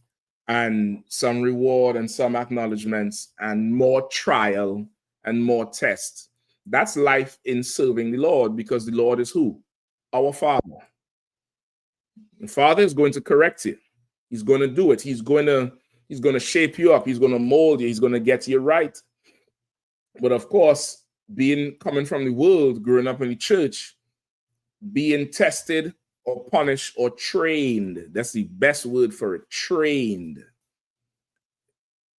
and some reward and some acknowledgements, and more trial and more tests. That's life in serving the Lord, because the Lord is who? Our Father. The Father is going to correct you. He's going to do it. He's going to shape you up. He's going to mold you. He's going to get you right. But of course, coming from the world, growing up in the church, being tested or punished or trained, that's the best word for it, trained.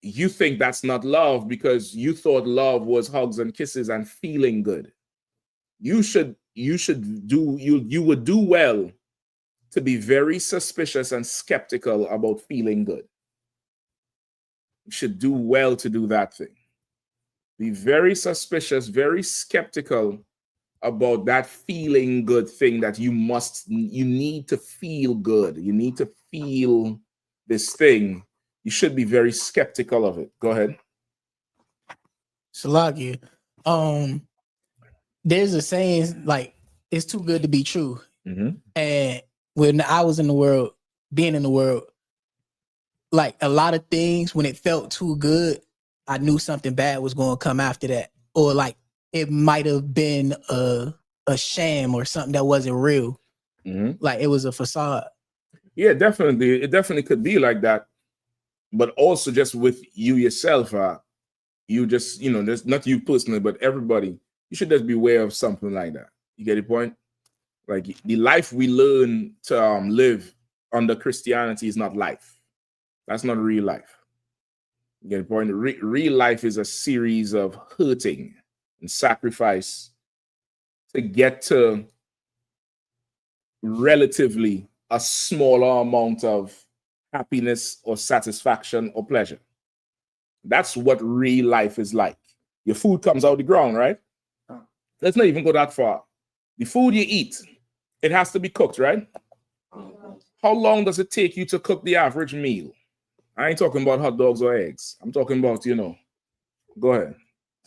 You think that's not love because you thought love was hugs and kisses and feeling good. You would do well to be very suspicious and skeptical about feeling good. You should do well to do that thing. Be very suspicious, very skeptical about that feeling good thing that you need to feel good. You need to feel this thing. You should be very skeptical of it. Go ahead. Salaki. There's a saying like, it's too good to be true. Mm-hmm. And when I was in the world, being in the world, like a lot of things, when it felt too good, I knew something bad was going to come after that. Or like it might have been a sham or something that wasn't real. Mm-hmm. Like it was a facade. Yeah, definitely. It definitely could be like that. But also just with you yourself, you just, there's not you personally, but everybody, you should just be aware of something like that. You get the point? Like the life we learn to live under Christianity is not life. That's not real life. You get the point? Real life is a series of hurting and sacrifice to get to relatively a smaller amount of happiness or satisfaction or pleasure. That's what real life is like. Your food comes out of the ground, right? Let's not even go that far. The food you eat, it has to be cooked, right? How long does it take you to cook the average meal? I ain't talking about hot dogs or eggs. I'm talking about, go ahead.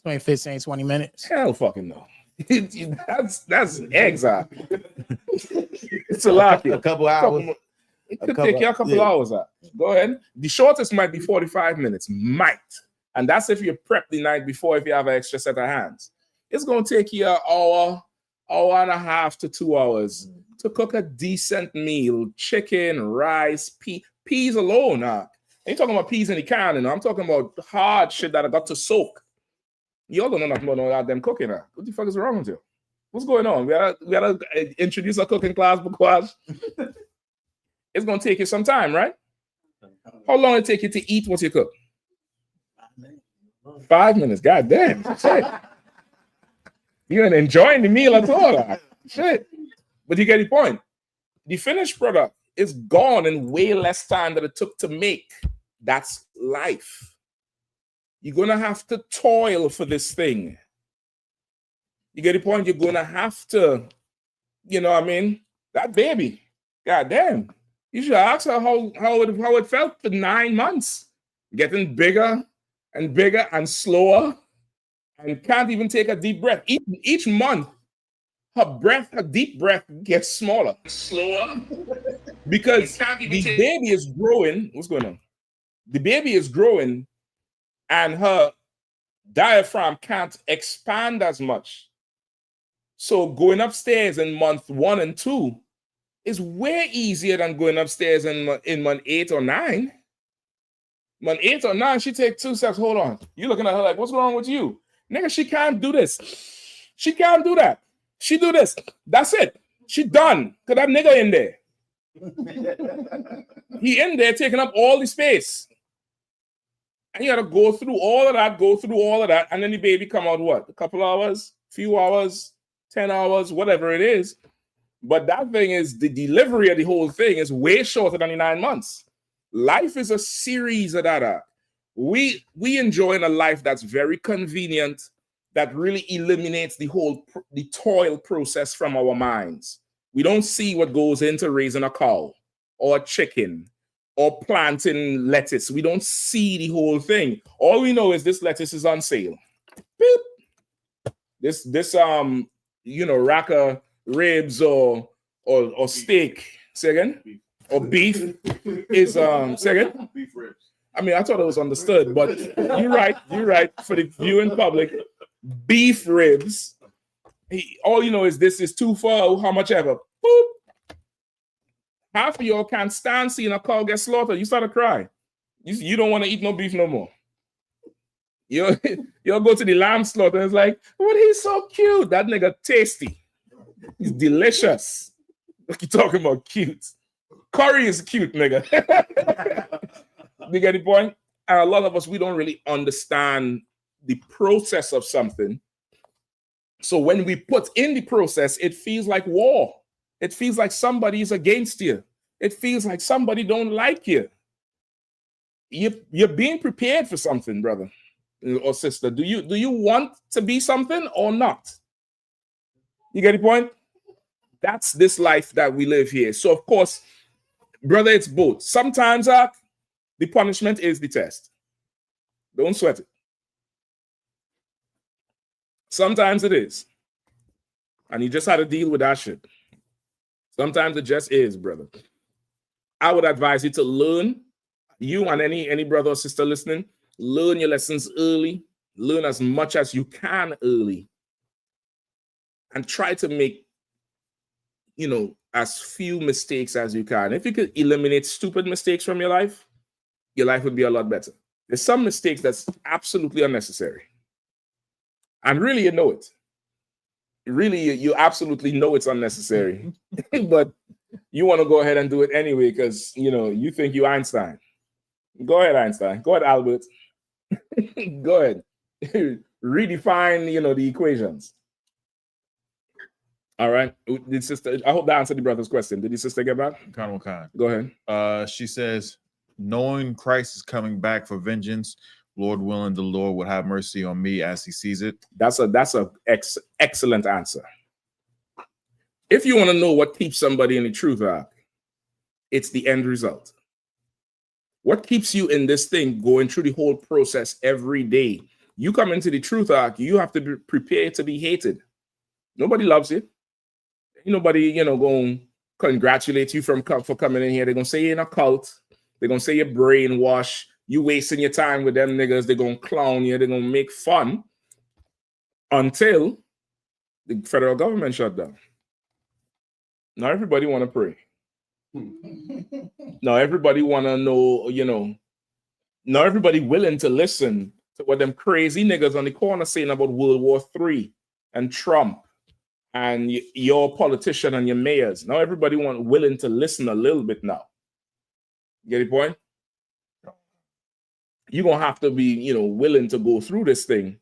15, 20 minutes. Hell fucking no. That's eggs. It's a lot. A couple hours. It could take you a couple hours. Go ahead. The shortest might be 45 minutes. Might. And that's if you prep the night before, if you have an extra set of hands. It's going to take you an hour and a half to 2 hours to cook a decent meal. Chicken, rice, peas alone. I ain't talking about peas in the can. I'm talking about hard shit that I got to soak. Y'all don't know nothing about all them cooking. What the fuck is wrong with you? What's going on? We gotta introduce a cooking class because it's gonna take you some time, right? How long it take you to eat what you cook? 5 minutes. God damn. Shit. You ain't enjoying the meal at all. Shit. But you get the point. The finished product is gone in way less time than it took to make. That's life. You're going to have to toil for this thing. You get the point? You're going to have to, that baby, goddamn. You should ask her how it felt for 9 months. Getting bigger and bigger and slower and can't even take a deep breath. Each month, her deep breath gets smaller. Slower. Because the baby is growing. What's going on? The baby is growing and her diaphragm can't expand as much. So going upstairs in month 1 and 2 is way easier than going upstairs in month 8 or 9. Month 8 or 9, she take 2 steps. Hold on. You looking at her like, what's wrong with you? Nigga, she can't do this. She can't do that. She do this. That's it. She done. Cause that nigga in there. He in there taking up all the space. And you got to go through all of that, and then the baby come out what? A couple hours, few hours, 10 hours, whatever it is. But that thing is, the delivery of the whole thing is way shorter than the 9 months. Life is a series of that. We enjoying a life that's very convenient, that really eliminates the toil process from our minds. We don't see what goes into raising a cow or a chicken or planting lettuce. We don't see the whole thing. All we know is this lettuce is on sale. Beep. This rack of ribs or steak. Say again? Beef. Or beef is say again? Beef ribs. I mean, I thought it was understood, but you're right. For the viewing public, beef ribs. All you know is this is too far, how much ever. Boop. Half of y'all can't stand seeing a cow get slaughtered. You start to cry. You don't want to eat no beef no more. You'll go to the lamb slaughter and it's like, oh, he's so cute. That nigga tasty. He's delicious. What you talking about cute? Curry is cute, nigga. You get the point? And a lot of us, we don't really understand the process of something. So when we put in the process, it feels like war. It feels like somebody is against you. It feels like somebody don't like you. You're being prepared for something, brother or sister. Do you want to be something or not? You get the point? That's this life that we live here. So of course, brother, it's both. Sometimes the punishment is the test. Don't sweat it. Sometimes it is. And you just had to deal with that shit. Sometimes it just is, brother. I would advise you to learn, you and any brother or sister listening, learn your lessons early, learn as much as you can early, and try to make, as few mistakes as you can. If you could eliminate stupid mistakes from your life would be a lot better. There's some mistakes that's absolutely unnecessary. And really, you know it. Really, you absolutely know it's unnecessary. But you want to go ahead and do it anyway because, you think you Einstein. Go ahead, Einstein. Go ahead, Albert. Go ahead. Redefine, the equations. All right. Did sister? I hope that answered the brother's question. Did the sister get back? Kind. Go ahead. She says, knowing Christ is coming back for vengeance, Lord willing, the Lord would have mercy on me as he sees it. That's a excellent answer. If you want to know what keeps somebody in the truth arc, it's the end result. What keeps you in this thing going through the whole process every day? You come into the truth arc, you have to be prepared to be hated. Nobody loves you. Nobody, going to congratulate you for coming in here. They're going to say you're in a cult. They're going to say you're brainwashed. You wasting your time with them niggas. They're going to clown you. They're going to make fun until the federal government shut down. Now everybody want to pray. Now everybody want to know, now everybody willing to listen to what them crazy niggas on the corner saying about World War III and Trump and your politician and your mayors. Now everybody willing to listen a little bit now. Get the point? You're going to have to be, willing to go through this thing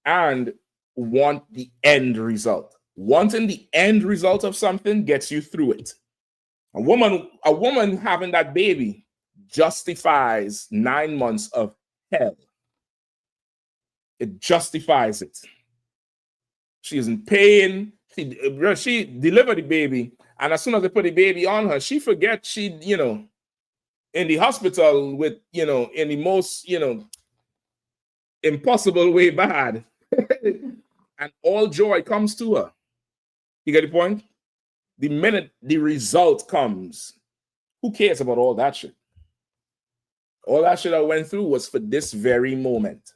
and want the end result. Wanting the end result of something gets you through it. A woman having that baby justifies 9 months of hell. It justifies it. She is in pain. She delivered the baby, and as soon as they put the baby on her, she forgets she, in the hospital with, in the most, impossible way bad. And all joy comes to her. You get the point? The minute the result comes, who cares about all that shit? All that shit I went through was for this very moment.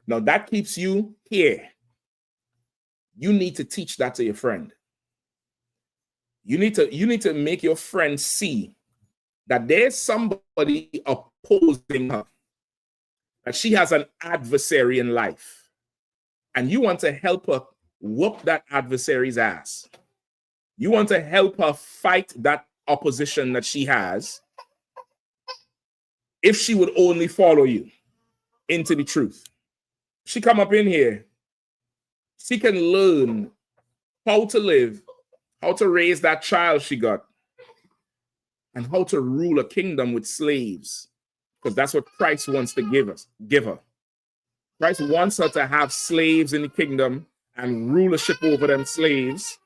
Now that keeps you here. You need to teach that to your friend. You need to make your friend see that there's somebody opposing her, that she has an adversary in life, and you want to help her whoop that adversary's ass. You want to help her fight that opposition that she has if she would only follow you. into the truth. She come up in here. She can learn how to live, how to raise that child she got, and how to rule a kingdom with slaves. Because that's what Christ wants to give her. Christ wants her to have slaves in the kingdom and rulership over them slaves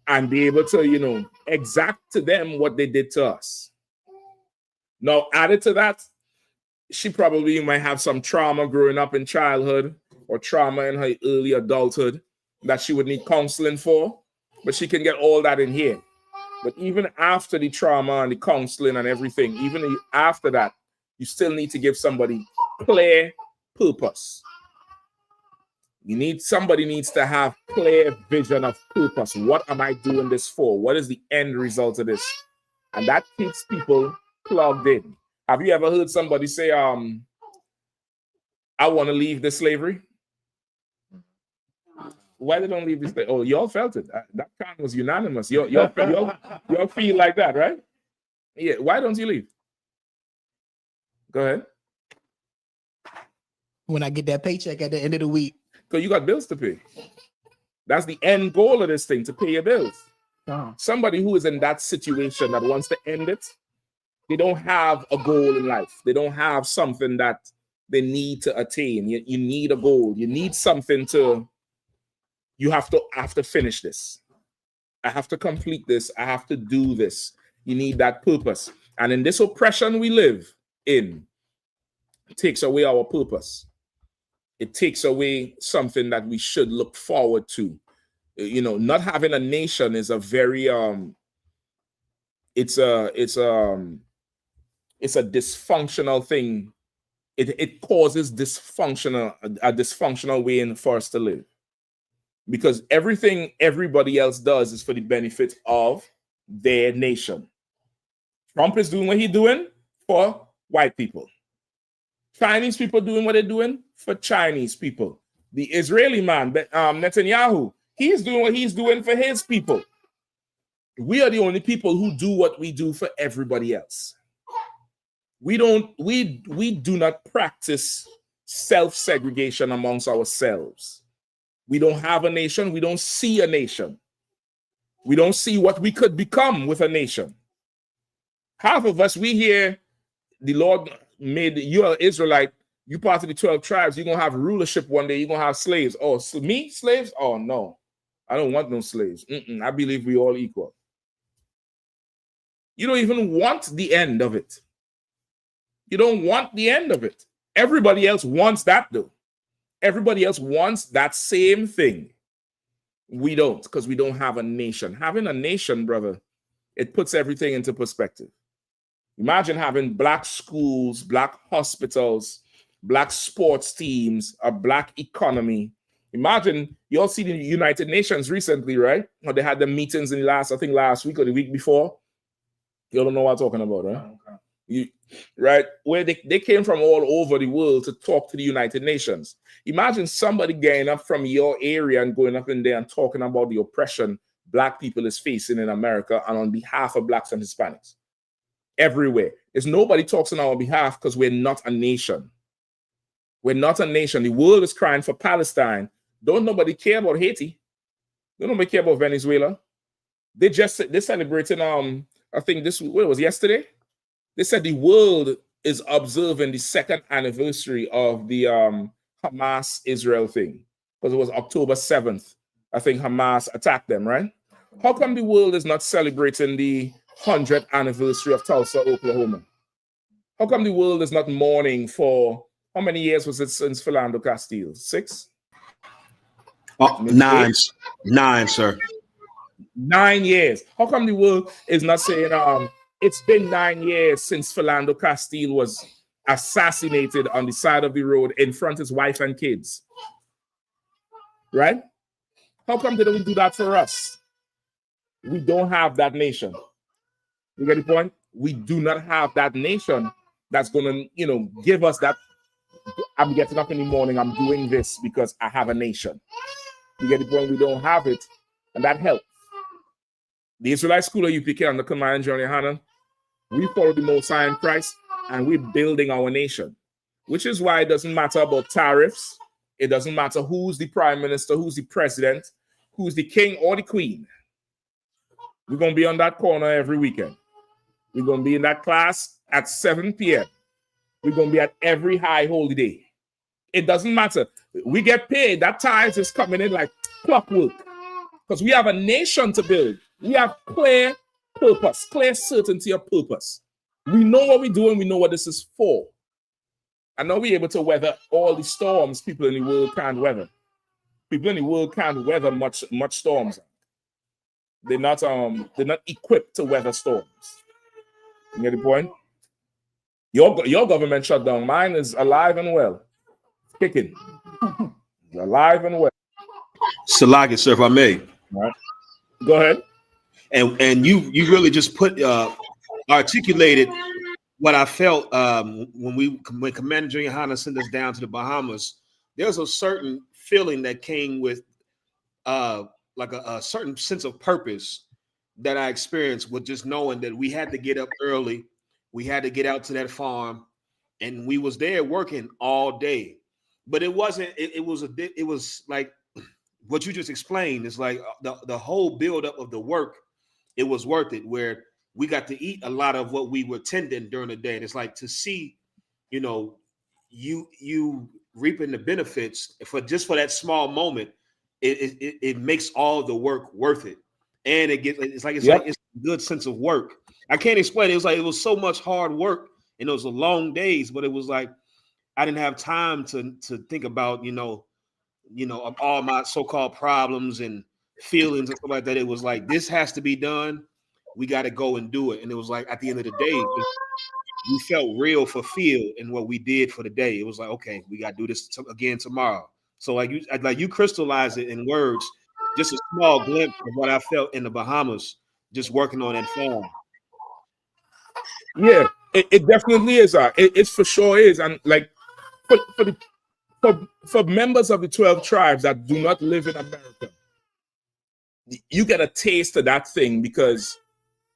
and be able to, exact to them what they did to us. Now, added to that, she probably might have some trauma growing up in childhood or trauma in her early adulthood that she would need counseling for, but she can get all that in here. But even after the trauma and the counseling and everything, even after that, you still need to give somebody clear purpose. Somebody needs to have clear vision of purpose. What am I doing this for? What is the end result of this? And that keeps people plugged in. Have you ever heard somebody say, I want to leave the slavery? Why they don't leave this? Oh, y'all felt it. That count was unanimous. Y'all feel like that, right? Yeah. Why don't you leave? Go ahead. When I get that paycheck at the end of the week. Because you got bills to pay. That's the end goal of this thing, to pay your bills. Somebody who is in that situation that wants to end it, they don't have a goal in life. They don't have something that they need to attain. You need a goal. You need something you have to finish this. I have to complete this. I have to do this. You need that purpose. And in this oppression we live in, it takes away our purpose. It takes away something that we should look forward to. Not having a nation is a very it's a dysfunctional thing. It causes a dysfunctional way for us to live. Because everything everybody else does is for the benefit of their nation. Trump is doing what he's doing for white people. Chinese people doing what they're doing for Chinese people. The Israeli man, Netanyahu, he's doing what he's doing for his people. We are the only people who do what we do for everybody else. We do not practice self-segregation amongst ourselves. We don't have a nation. We don't see a nation. We don't see what we could become with a nation. Half of us, we hear the Lord made you an Israelite, you part of the 12 tribes, you're going to have rulership one day, you're going to have slaves. Oh, so me? Slaves? Oh, no. I don't want no slaves. I believe we all equal. You don't even want the end of it. You don't want the end of it. Everybody else wants that, though. Everybody else wants that same thing. We don't, because we don't have a nation. Having a nation, brother, it puts everything into perspective. Imagine having black schools, black hospitals, black sports teams, a black economy. Imagine, you all see the United Nations recently, right? Or they had the meetings in last week or the week before. You don't know what I'm talking about, right? Right? Where they came from all over the world to talk to the United Nations. Imagine somebody getting up from your area and going up in there and talking about the oppression black people is facing in America and on behalf of blacks and Hispanics. Everywhere. There's nobody talks on our behalf because we're not a nation. We're not a nation. The world is crying for Palestine. Don't nobody care about Haiti. Don't nobody care about Venezuela. They're celebrating, I think what was yesterday? They said the world is observing the second anniversary of the Hamas-Israel thing. Because it was October 7th. I think Hamas attacked them, right? How come the world is not celebrating the 100th anniversary of Tulsa, Oklahoma? How come the world is not mourning for, how many years was it since Philando Castile? 6? Nine, sir. 9 years. How come the world is not saying, it's been 9 years since Philando Castile was assassinated on the side of the road in front of his wife and kids? Right? How come they don't do that for us? We don't have that nation. You get the point? We do not have that nation that's going to, give us that. I'm getting up in the morning, I'm doing this because I have a nation. You get the point? We don't have it, and that helps. The Israelite School of I.S.U.P.K under command John Yahanna, we follow the Most High in Christ, and we're building our nation. which is why it doesn't matter about tariffs. It doesn't matter who's the prime minister, who's the president, who's the king or the queen. We're going to be on that corner every weekend. We're going to be in that class at 7 p.m. We're going to be at every high holy day. It doesn't matter. We get paid. That tithes is coming in like clockwork. Because we have a nation to build. We have clear purpose, clear certainty of purpose. We know what we're doing. We know what this is for. And now we're able to weather all the storms people in the world can't weather. People in the world can't weather much storms. They're not equipped to weather storms. You get the point? Your government shut down. Mine is alive and well. Kicking. It's alive and well. Salaki, sir, if I may. All right. Go ahead. And you really just articulated what I felt when Commander Yahanna sent us down to the Bahamas. There's a certain feeling that came with like a certain sense of purpose that I experienced with just knowing that we had to get up early, we had to get out to that farm, and we was there working all day. But it wasn't. It was like what you just explained. It's like the whole buildup of the work. It was worth it. Where we got to eat a lot of what we were tending during the day. And it's like to see, you reaping the benefits for that small moment. It makes all the work worth it, and it's like it's a good sense of work. I can't explain it. It was like it was so much hard work, and it was a long days, but it was like I didn't have time to think about all my so-called problems and feelings and stuff like that. It was like this has to be done. We got to go and do it. And it was like at the end of the day, we felt real fulfilled in what we did for the day. It was like, okay, we got to do this again tomorrow. So like you crystallize it in words, just a small glimpse of what I felt in the Bahamas, just working on that farm. Yeah, it definitely is. It for sure is. And like for members of the 12 tribes that do not live in America, you get a taste of that thing because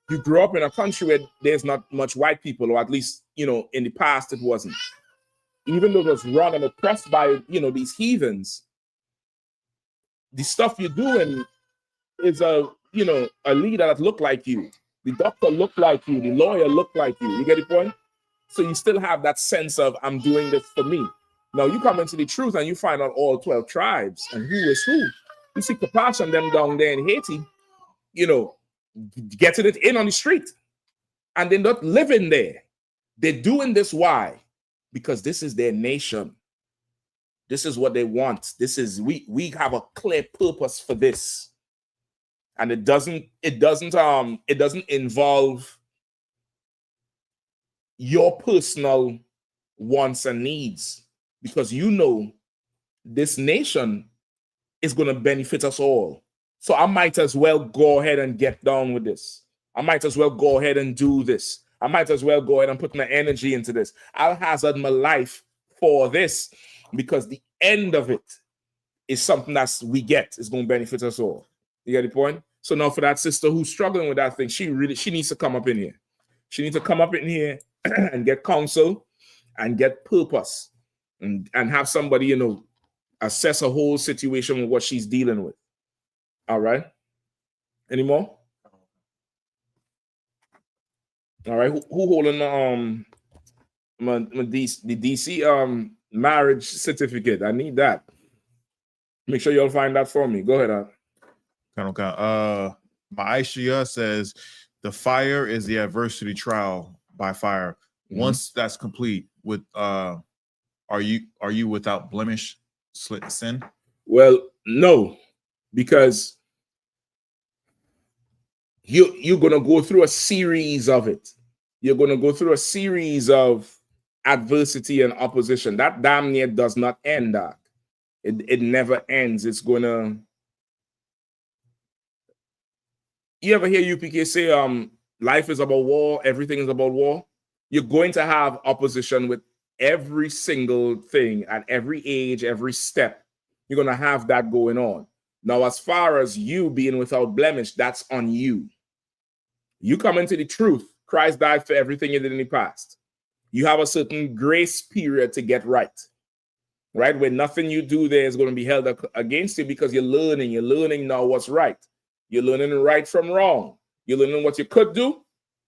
you grew up in a country where there's not much white people, or at least, in the past it wasn't. Even though it was run and oppressed by, these heathens, the stuff you're doing is a leader that look like you. The doctor look like you. The lawyer look like you. You get the point? So you still have that sense of, I'm doing this for me. Now you come into the truth and you find out all 12 tribes and who is who. You see Kapash and them down there in Haiti, getting it in on the street. And they're not living there. They're doing this. Why? Because this is their nation. This is what they want. This is we have a clear purpose for this. And it doesn't involve your personal wants and needs, because this nation is going to benefit us all. So I might as well go ahead and get down with this. I might as well go ahead and do this. I might as well go ahead and put my energy into this. I'll hazard my life for this, because the end of it is something that we get. It's going to benefit us all. You get the point? So now for that sister who's struggling with that thing, she needs to come up in here. She needs to come up in here and get counsel and get purpose and have somebody, assess a whole situation with what she's dealing with. All right. Any more? All right. Who holding the DC marriage certificate? I need that. Make sure you'll find that for me. Go ahead. My I.S.U.P.K says the fire is the adversity trial by fire. Mm-hmm. Once that's complete, are you without blemish, sin? Well, no, because you're gonna go through a series of it. You're gonna go through a series of adversity and opposition. That damn near does not end. That it never ends. It's gonna. You ever hear UPK say, life is about war, everything is about war? You're going to have opposition with every single thing at every age, every step. You're going to have that going on. Now, as far as you being without blemish, that's on you. You come into the truth. Christ died for everything you did in the past. you have a certain grace period to get right. Right? Where nothing you do there is going to be held against you because you're learning now what's right. You're learning right from wrong. You're learning what you could do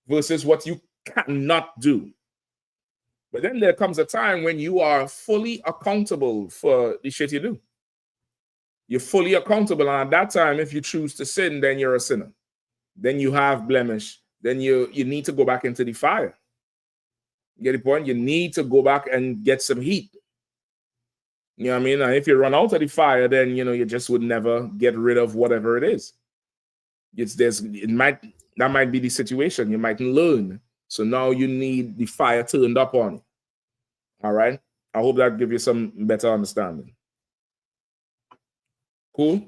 versus what you cannot do. But then there comes a time when you are fully accountable for the shit you do. You're fully accountable. And at that time, if you choose to sin, then you're a sinner. Then you have blemish. Then you need to go back into the fire. You get the point? You need to go back and get some heat. You know what I mean? And if you run out of the fire, then you just would never get rid of whatever it is. That might be the situation. You might learn. So now you need the fire turned up on you. All right. I hope that gives you some better understanding. Cool.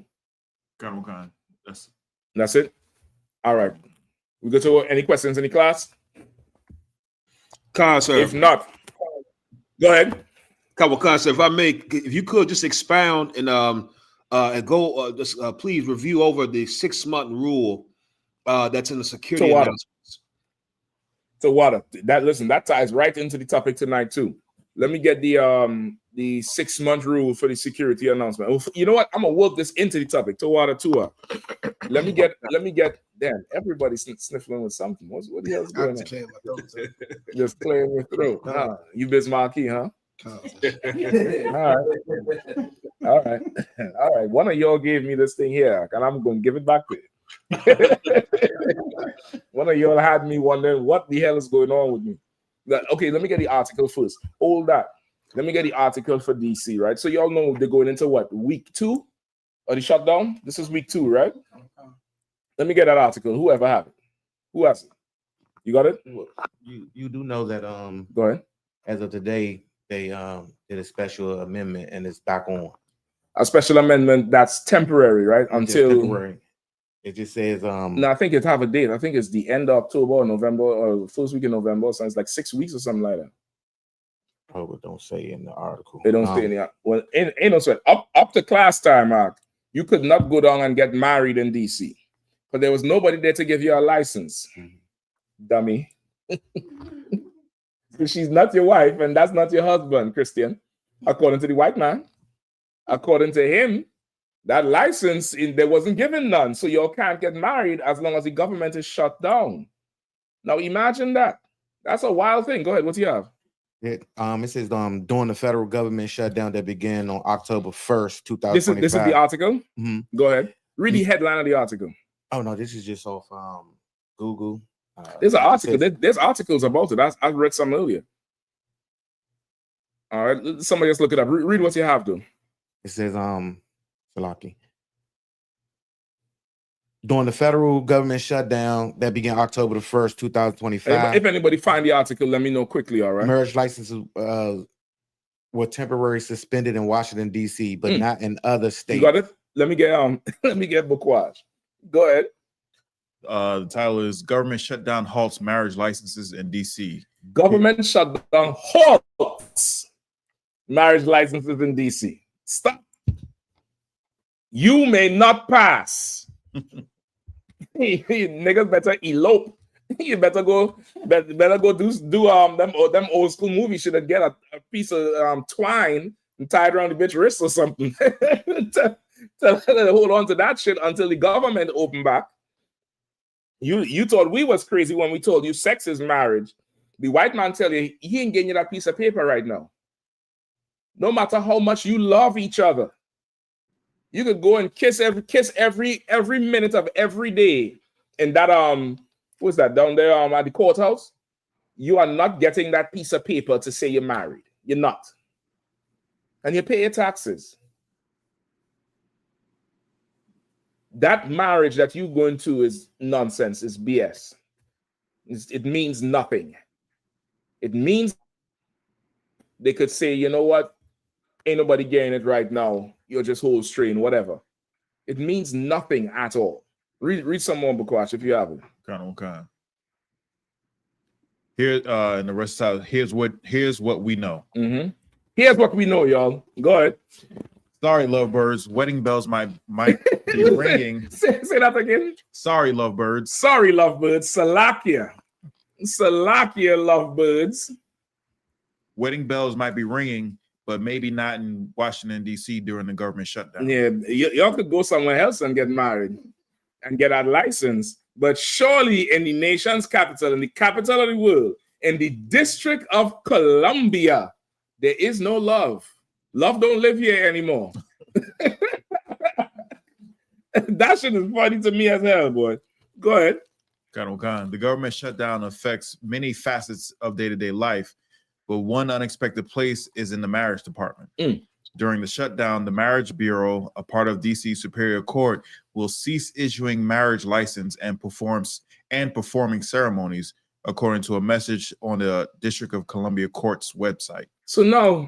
That's it. All right. We go to any questions in the class? Sir. If not, go ahead. Couple concepts. If you could just expound and go, please review over the 6-month rule that's in the security announcements. So what? That ties right into the topic tonight too. Let me get the 6-month rule for the security announcement. You know what? I'm gonna work this into the topic. Tua. Let me get. Damn, everybody's sniffling with something. What the hell's going on? Just clearing your throat. Huh? You Bismarcky, huh? All right. One of y'all gave me this thing here, and I'm gonna give it back to you. One of y'all had me wondering what the hell is going on with me. Okay, let me get the article first. Hold that. Let me get the article for DC, right? So y'all know they're going into what, week 2 of the shutdown? This is week 2, right? Let me get that article. Whoever have it. Who has it? You got it? You do know that go ahead. As of today, they did a special amendment and it's back on. A special amendment that's temporary, right? Until temporary. It just says no, I think it have a date. I think it's the end of October or November or first week in November. So it's like 6 weeks or something like that. Oh, it don't say in the article. They don't say in the well, ain't no sweat. Up to class time, Mark. You could not go down and get married in DC. But there was nobody there to give you a license. Dummy. She's not your wife, and that's not your husband, Christian. According to the white man. According to him, that license, there wasn't given none. So you can't get married as long as the government is shut down. Now imagine that. That's a wild thing. Go ahead. What do you have? It says during the federal government shutdown that began on October 1st, 2025. This is the article? Mm-hmm. Go ahead. Read the headline of the article. Oh, no, this is just off Google. There's an article. There's articles about it. I've read some earlier. All right. Somebody else look it up. Read what you have, though. It says, Salaki. During the federal government shutdown that began October the 1st, 2025. If anybody find the article, let me know quickly, all right? Marriage licenses were temporarily suspended in Washington, D.C., but not in other states. You got it? Let me get Bukwaj. Go ahead. The title is Government Shutdown Halts Marriage Licenses in D.C. Government shutdown halts marriage licenses in D.C. Stop. You may not pass. Niggas better elope. You better go do them old school movies. Should get a piece of twine and tie it around the bitch wrist or something. to hold on to that shit until the government open back. You thought we was crazy when we told you sex is marriage. The white man tell you he ain't getting you that piece of paper right now. No matter how much you love each other, you could go and kiss every minute of every day. And that what's that down there at the courthouse? You are not getting that piece of paper to say you're married. You're not. And you pay your taxes. That marriage that you go into is nonsense. It's BS. It means nothing. It means they could say, you know what? Ain't nobody getting it right now. You're just whole strain, whatever. It means nothing at all. Read some more, Bukwash, if you have it. Okay. Here, and the rest of here's what we know. Mm-hmm. Here's what we know, y'all. Go ahead. Sorry, lovebirds. Wedding bells might be ringing. Say that again. Sorry, lovebirds. Sorry, lovebirds. Salakia, lovebirds. wedding bells might be ringing, but maybe not in Washington, D.C. during the government shutdown. Yeah, y'all could go somewhere else and get married and get a license. But surely in the nation's capital, in the capital of the world, in the District of Columbia, there is no love. Love don't live here anymore. That shit is funny to me as hell, boy. Go ahead. The government shutdown affects many facets of day-to-day life, but one unexpected place is in the marriage department. During the shutdown, the Marriage Bureau, a part of DC Superior Court, will cease issuing marriage license and performing ceremonies, according to a message on the District of Columbia Court's website. So now,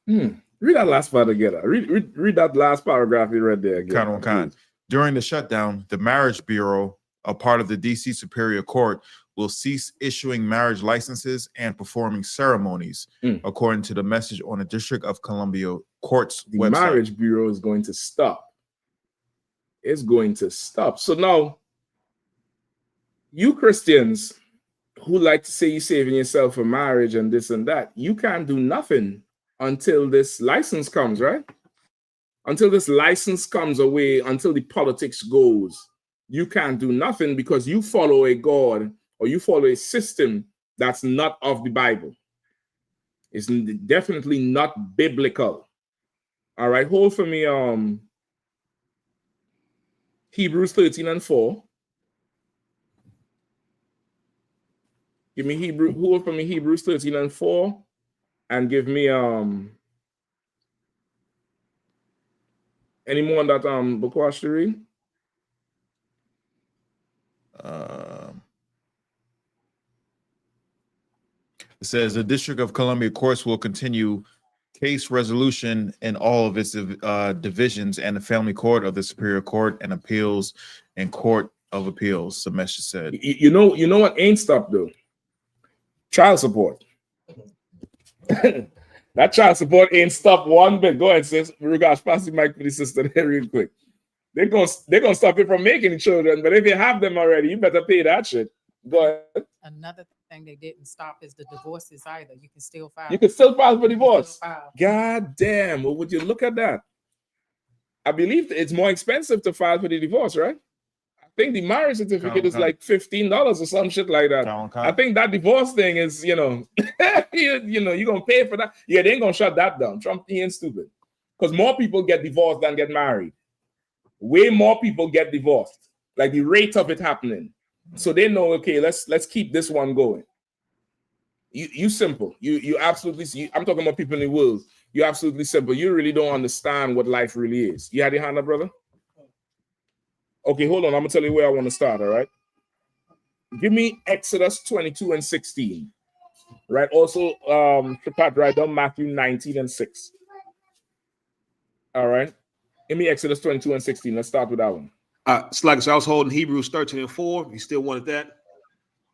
read that last part together. Read that last paragraph you read there again. During the shutdown, the Marriage Bureau, a part of the DC Superior Court, will cease issuing marriage licenses and performing ceremonies, according to the message on the District of Columbia Court's website. The Marriage Bureau is going to stop. It's going to stop. So now, you Christians who like to say you're saving yourself for marriage and this and that, you can't do nothing until this license comes, right? Until this license comes away, until the politics goes, you can't do nothing because you follow a God or you follow a system that's not of the Bible. It's definitely not biblical. All right, hold for me Hebrews 13:4. Give me hold for me Hebrews 13:4 and give me any more on that Bukwash to read? It says the District of Columbia Courts will continue case resolution in all of its divisions and the family court of the Superior Court and appeals and Court of Appeals, the message said. You know what ain't stopped though? Child support. That child support ain't stopped one bit. Go ahead, sis. Regards, pass the mic to the sister there real quick. They're gonna stop it from making children, but if you have them already, you better pay that shit. Go ahead. Another thing they didn't stop is the divorces either. You can still file. You can still file for divorce. God damn! Well, would you look at that? I believe it's more expensive to file for the divorce, right? I think the marriage certificate is like $15 or some shit like that. I think that divorce thing is, you're gonna pay for that. Yeah, they ain't gonna shut that down. Trump ain't stupid, because more people get divorced than get married. Way more people get divorced, like the rate of it happening. So they know, okay, let's keep this one going. You simple. You absolutely. I'm talking about people in the world. You're absolutely simple. You really don't understand what life really is. You had your hand up, brother? Okay, hold on. I'm gonna tell you where I want to start. All right. Give me Exodus 22:16. Right. Also, Shapat, write down Matthew 19:6. All right. Give me Exodus 22:16. Let's start with that one. It's like, so I was holding Hebrews 13:4. You still wanted that?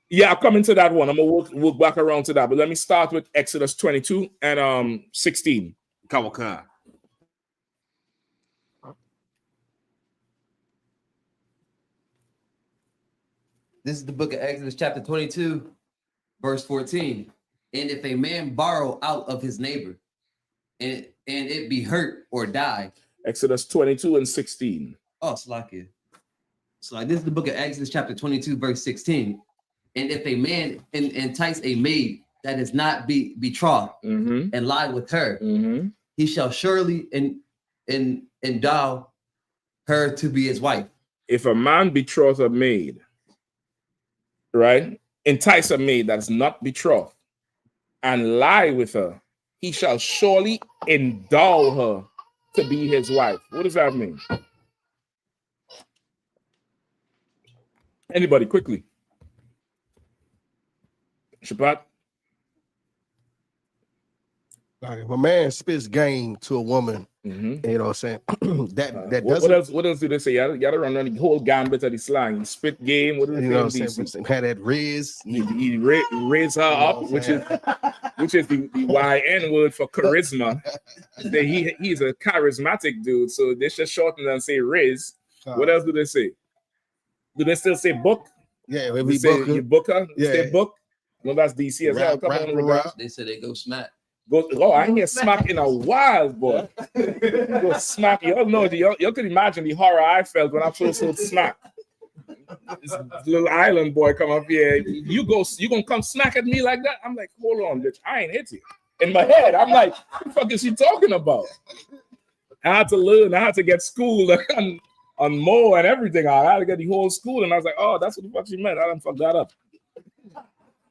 Yeah, I'll come into that one. I'm gonna work back around to that. But let me start with Exodus 22:16. Come on. This is the book of Exodus, chapter 22, verse 14. And if a man borrow out of his neighbor, and it be hurt or die. Exodus 22:16. Oh, Slakia. So like, this is the book of Exodus, chapter 22, verse 16. And if a man entice a maid that is not betrothed and lie with her, he shall surely endow her to be his wife. If a man betroth a maid, right, entice a maid that is not betrothed and lie with her, he shall surely endow her to be his wife. What does that mean? Anybody, quickly. Shapat? Like if a man spits game to a woman, you know what I'm saying? that doesn't. What else do they say? You gotta run the whole gambit of the slang. Spit game. What do they say? Had that riz. He raise her up, which is the YN word for charisma. He's a charismatic dude, so they should shorten and say riz. What else do they say? Do they still say book? Yeah, they say you booker. Yeah. Say book. No, that's DC as well. They say they go smack. Go, oh, I ain't hear smack in a while, boy. Go smack. Y'all know, y'all could imagine the horror I felt when I first heard smack. This little island boy come up here. You gonna come smack at me like that? I'm like, hold on, bitch. I ain't hit you. In my head, I'm like, what the fuck is she talking about? I had to learn. I had to get schooled on more and everything. I had to get the whole school, and I was like, oh, that's what the fuck she meant. I done fucked that up.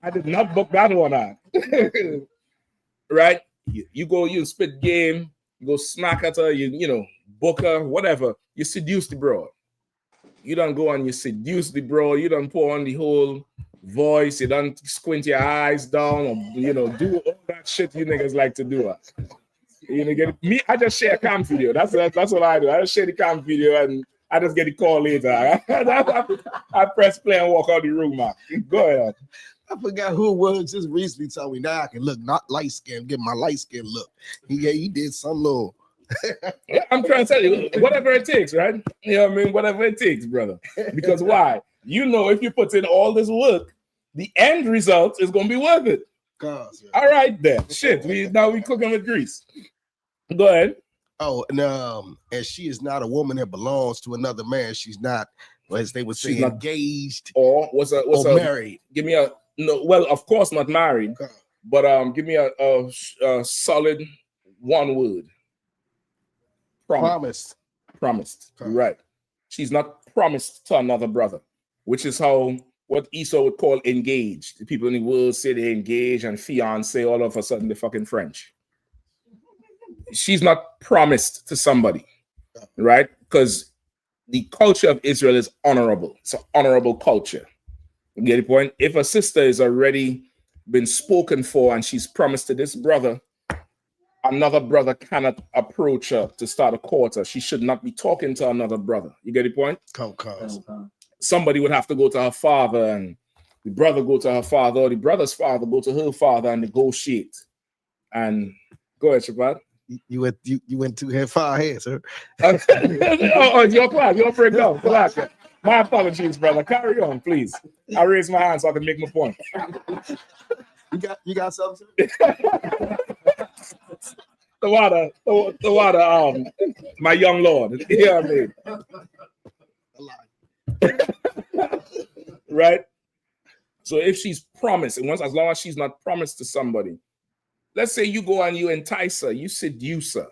I did not book that one out. Right? You spit game, you go smack at her, you know, book her, whatever. You seduce the broad. You don't go and you seduce the broad. You don't pour on the whole voice. You don't squint your eyes down or, you know, do all that shit you niggas like to do. You know, get me. I just share a cam video. That's what I do. I just share the cam video and I just get the call later. I press play and walk out the room, man. Go ahead. I forgot who it was just recently told me now I can look not light skin, get my light skin look. He did some little. Yeah, I'm trying to tell you, whatever it takes, right? You know what I mean? Whatever it takes, brother. Because why? You know, if you put in all this work, the end result is gonna be worth it. All right, then. Shit, we cooking with grease. Go ahead. Oh, and she is not a woman that belongs to another man. She's not, as they would say, She's not engaged or married. Give me a no. Well, of course not married, but give me a solid one word. Promised. Right. She's not promised to another brother, which is what Esau would call engaged. The people in the world say they engage and fiance, all of a sudden they're fucking French. She's not promised to somebody, right? Because the culture of Israel is honorable. It's an honorable culture. You get the point? If a sister is already been spoken for and she's promised to this brother, another brother cannot approach her to start a quarter. She should not be talking to another brother. You get the point? Somebody would have to go to her father, and the brother go to her father, or the brother's father go to her father and negotiate. And go ahead, Shabbat. You went too far ahead, sir. Your class, your breakdown. My apologies, brother. Carry on, please. I raise my hand so I can make my point. You got something? The water, my young lord. You know what I mean? Right? So if she's promised, and as long as she's not promised to somebody, let's say you go and you entice her, you seduce her.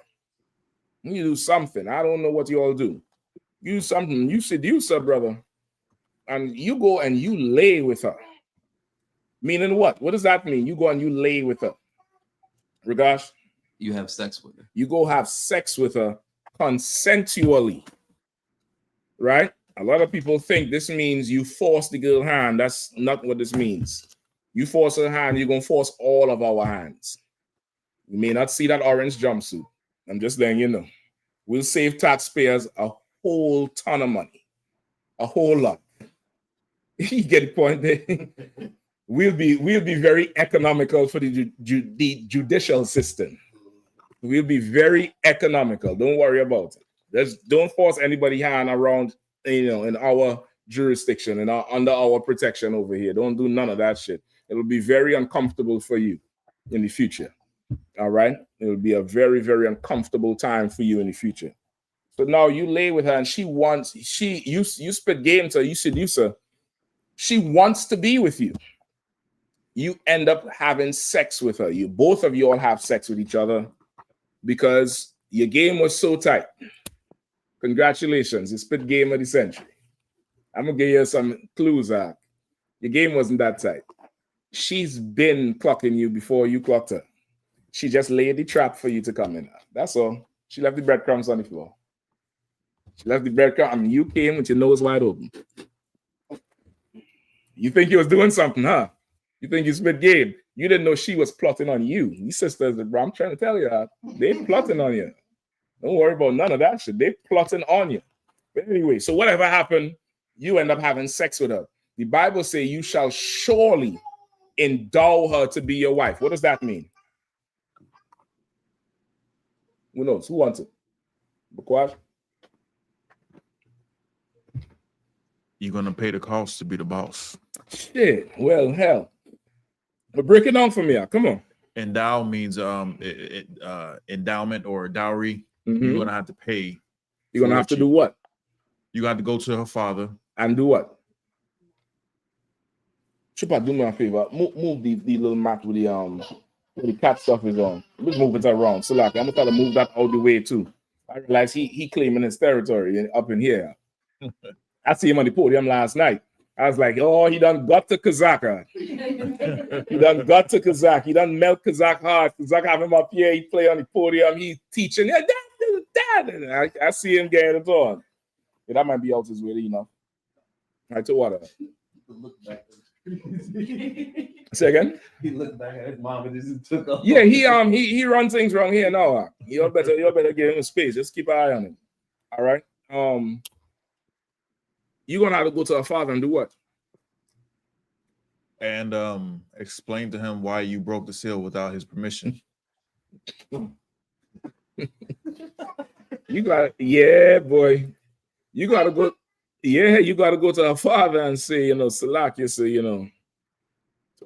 You do something. I don't know what you all do. You do something, you seduce her, brother. And you go and you lay with her. Meaning what? What does that mean? You go and you lay with her. Regash? You have sex with her. You go have sex with her consensually. Right? A lot of people think this means you force the girl hand. That's not what this means. You force her hand, you're going to force all of our hands. You may not see that orange jumpsuit. I'm just letting you know. We'll save taxpayers a whole ton of money. A whole lot. You get the point there? We'll be very economical for the judicial system. We'll be very economical. Don't worry about it. Don't force anybody hand around, in our jurisdiction and under our protection over here. Don't do none of that shit. It will be very uncomfortable for you in the future. All right? It will be a very, very uncomfortable time for you in the future. So now you lay with her and you spit game to her, you seduce her. She wants to be with you. You end up having sex with her. Both of you all have sex with each other because your game was so tight. Congratulations, you spit game of the century. I'm going to give you some clues. Your game wasn't that tight. She's been clocking you before you clocked her. She just laid the trap for you to come in. That's all. She left the breadcrumbs on the floor. She left the breadcrumbs and you came with your nose wide open. You think you was doing something, huh? You think you spit game. You didn't know she was plotting on you. These sisters, bro, I'm trying to tell you, they plotting on you. Don't worry about none of that shit. They plotting on you. But anyway, so whatever happened, you end up having sex with her. The Bible says you shall surely endow her to be your wife. What does that mean? Who knows? Who wants it? Bakwash? You're going to pay the cost to be the boss. Shit. Well, hell. But break it down for me. Come on. Endow means endowment or dowry. Mm-hmm. You're gonna have to pay. You're gonna have to do what? You got to go to her father and do what? Chipper, do me a favor. Move the little mat with the cat stuff is on. Just move it around. So like I'm gonna try to move that out the way too. I realize he claiming his territory up in here. I see him on the podium last night. I was like, oh, he done got to Kazaka. He done got to Kazak. He done melt Kazak hard. Kazak have him up here. He play on the podium. He teaching. Yeah, dad. I see him getting it on. Yeah, that might be out his way, you know. Right to water. Say again? He looked back at his mom and just took off. Yeah, he runs things wrong here now. You better give him space. Just keep an eye on him. All right. You're gonna have to go to her father and do what? And explain to him why you broke the seal without his permission. You got, yeah, boy. You gotta go. Yeah, you gotta go to her father and say, Salak, you say, throw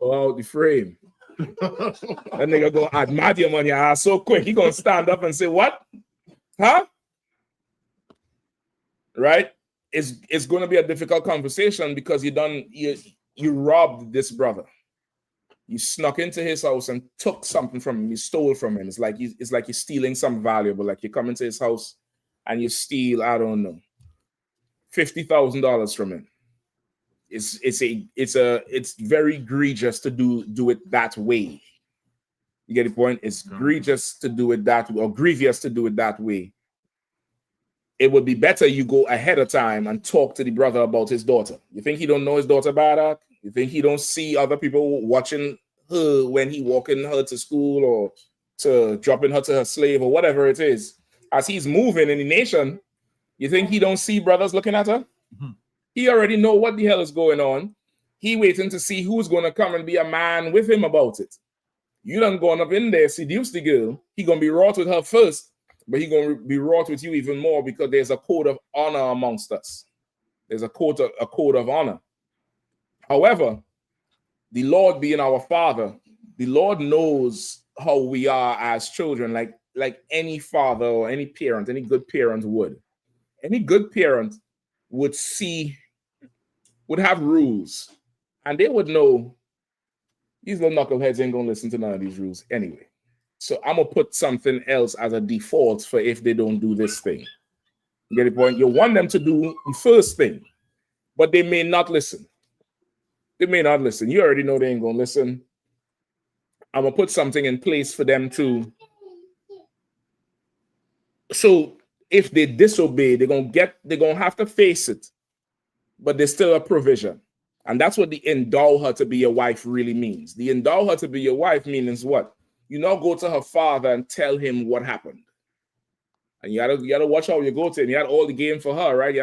out the frame. That nigga go admit your money so quick. He gonna stand up and say, what? Huh? Right? It's gonna be a difficult conversation because you robbed this brother. You snuck into his house and took something from him. You stole from him. It's like you're stealing something valuable. Like you come into his house and you steal, I don't know, $50,000 from him. It's very egregious to do it that way. You get the point? It's egregious to do it that way, or grievous to do it that way. It would be better you go ahead of time and talk to the brother about his daughter. You think he don't know his daughter bad? You think he don't see other people watching her when he walking her to school or to dropping her to her slave or whatever it is? As he's moving in the nation, you think he don't see brothers looking at her? Mm-hmm. He already know what the hell is going on. He waiting to see who's going to come and be a man with him about it. You done gone up in there, seduce the girl. He going to be wrought with her first. But he's going to be wrought with you even more because there's a code of honor amongst us. There's a code of honor. However, the Lord being our Father, the Lord knows how we are as children, like any father or any parent, any good parent would. Any good parent would have rules, and they would know these little knuckleheads ain't going to listen to none of these rules anyway. So I'm going to put something else as a default for if they don't do this thing. You get the point? You want them to do the first thing, but they may not listen. They may not listen. You already know they ain't going to listen. I'm going to put something in place for them to. So if they disobey, they're going to have to face it, but there's still a provision. And that's what the endow her to be your wife really means. The endow her to be your wife means what? You now go to her father and tell him what happened. And you gotta watch how you go to him. You had all the game for her, right? You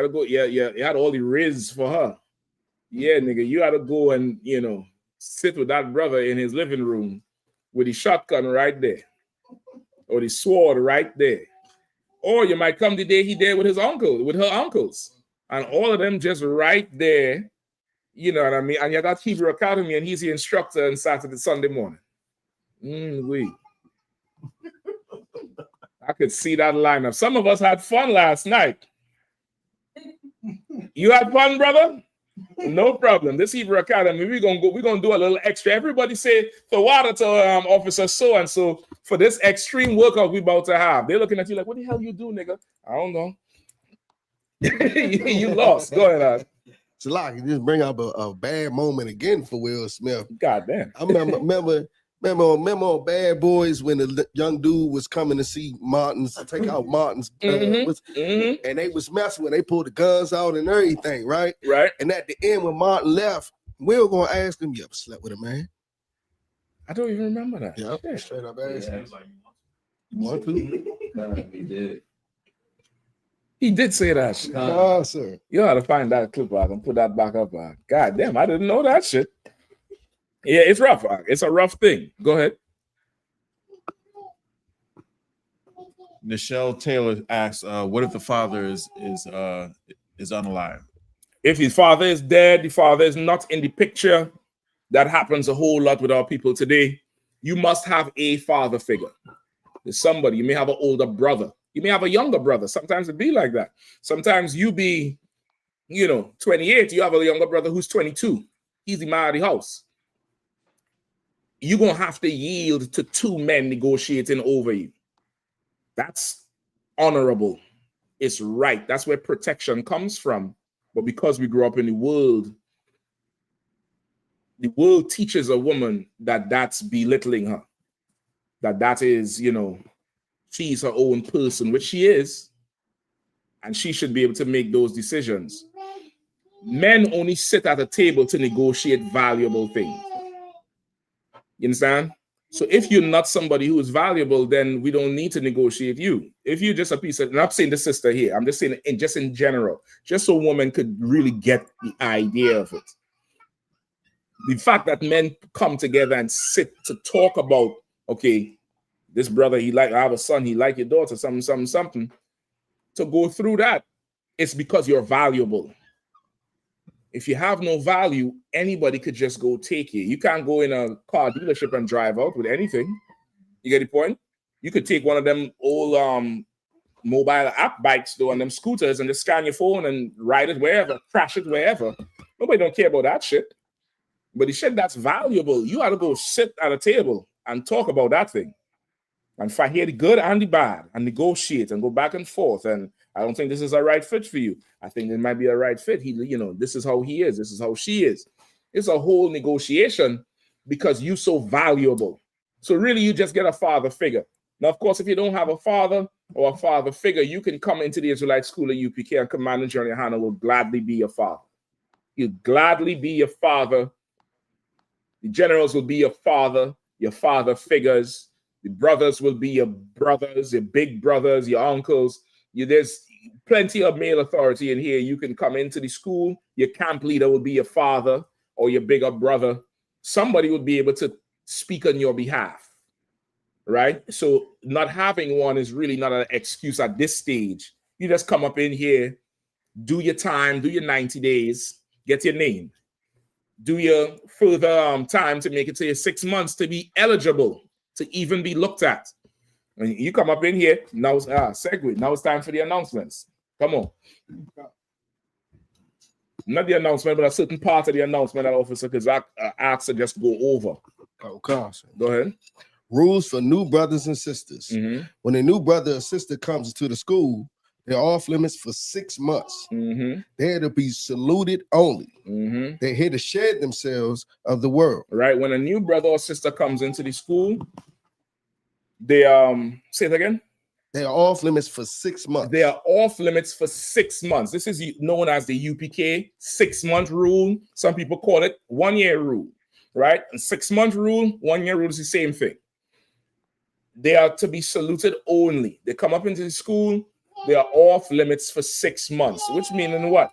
had all the riz for her. Yeah, nigga, you had to go and, sit with that brother in his living room with the shotgun right there. Or the sword right there. Or you might come the day he there with her uncles. And all of them just right there. You know what I mean? And you got Hebrew Academy and he's the instructor on Sunday morning. I could see that lineup. Some of us had fun last night. You had fun, brother? No problem. This Hebrew Academy, we're gonna do a little extra. Everybody say the water to officer so and so for this extreme workout we about to have. They're looking at you like, what the hell you do, nigga? I don't know. You lost. Go ahead. So like you just bring up a bad moment again for Will Smith. God damn. I remember on Bad Boys when the young dude was coming to see Martin's, take out Martin's, and they was messing when they pulled the guns out and everything, right? Right. And at the end when Martin left, we were gonna ask him, you ever slept with a man? I don't even remember that. Yep. Yeah. Straight up asked him. You want to? He did. He did say that shit. No, sir. You ought to find that clip out and put that back up. God damn, I didn't know that shit. Yeah, it's rough. It's a rough thing. Go ahead. Nichelle Taylor asks, "What if the father is unalive? If his father is dead, the father is not in the picture. That happens a whole lot with our people today. you must have a father figure. There's somebody. You may have an older brother. You may have a younger brother. Sometimes it be like that. Sometimes you be, 28. You have a younger brother who's 22. He's the man of the house. You're going to have to yield to two men negotiating over you. That's honorable. It's right. That's where protection comes from. But because we grew up in the world teaches a woman that that's belittling her. That is, she's her own person, which she is. And she should be able to make those decisions. Men only sit at a table to negotiate valuable things. You understand? So if you're not somebody who is valuable, then we don't need to negotiate you. If you're just a piece of, and I'm saying the sister here, I'm just saying in general, just so women could really get the idea of it. The fact that men come together and sit to talk about, okay, this brother, I have a son, he like your daughter, something. To go through that, it's because you're valuable. If you have no value, anybody could just go take you. You can't go in a car dealership and drive out with anything. You get the point? You could take one of them old mobile app bikes though, and them scooters and just scan your phone and ride it wherever, crash it wherever. Nobody don't care about that shit. But the shit that's valuable, you ought to go sit at a table and talk about that thing. And if I hear the good and the bad and negotiate and go back and forth, and I don't think this is a right fit for you. I think it might be a right fit. This is how he is. This is how she is. It's a whole negotiation because you're so valuable. So really, you just get a father figure. Now, of course, if you don't have a father or a father figure, you can come into the Israelite school at UPK, and Commander John Yahanna will gladly be your father. He'll gladly be your father. The generals will be your father figures. The brothers will be your brothers, your big brothers, your uncles. There's plenty of male authority in here. You can come into the school. Your camp leader will be your father or your bigger brother. Somebody will be able to speak on your behalf, right? So not having one is really not an excuse at this stage. You just come up in here, do your time, do your 90 days, get your name. Do your further time to make it to your 6 months to be eligible, to even be looked at. And you come up in here, now it's segue. Now it's time for the announcements. Come on. Not the announcement, but a certain part of the announcement that officer could ask to just go over. Okay. Go ahead. Rules for new brothers and sisters. Mm-hmm. When a new brother or sister comes to the school, they're off limits for 6 months. Mm-hmm. They're to be saluted only. Mm-hmm. They're here to shed themselves of the world. Right. When a new brother or sister comes into the school, they say it again. They are off limits for 6 months. They are off limits for 6 months. This is known as the UPK 6-month rule. Some people call it 1 year rule, right? And 6-month rule, 1 year rule is the same thing. They are to be saluted only. They come up into the school, they are off limits for 6 months, which meaning what?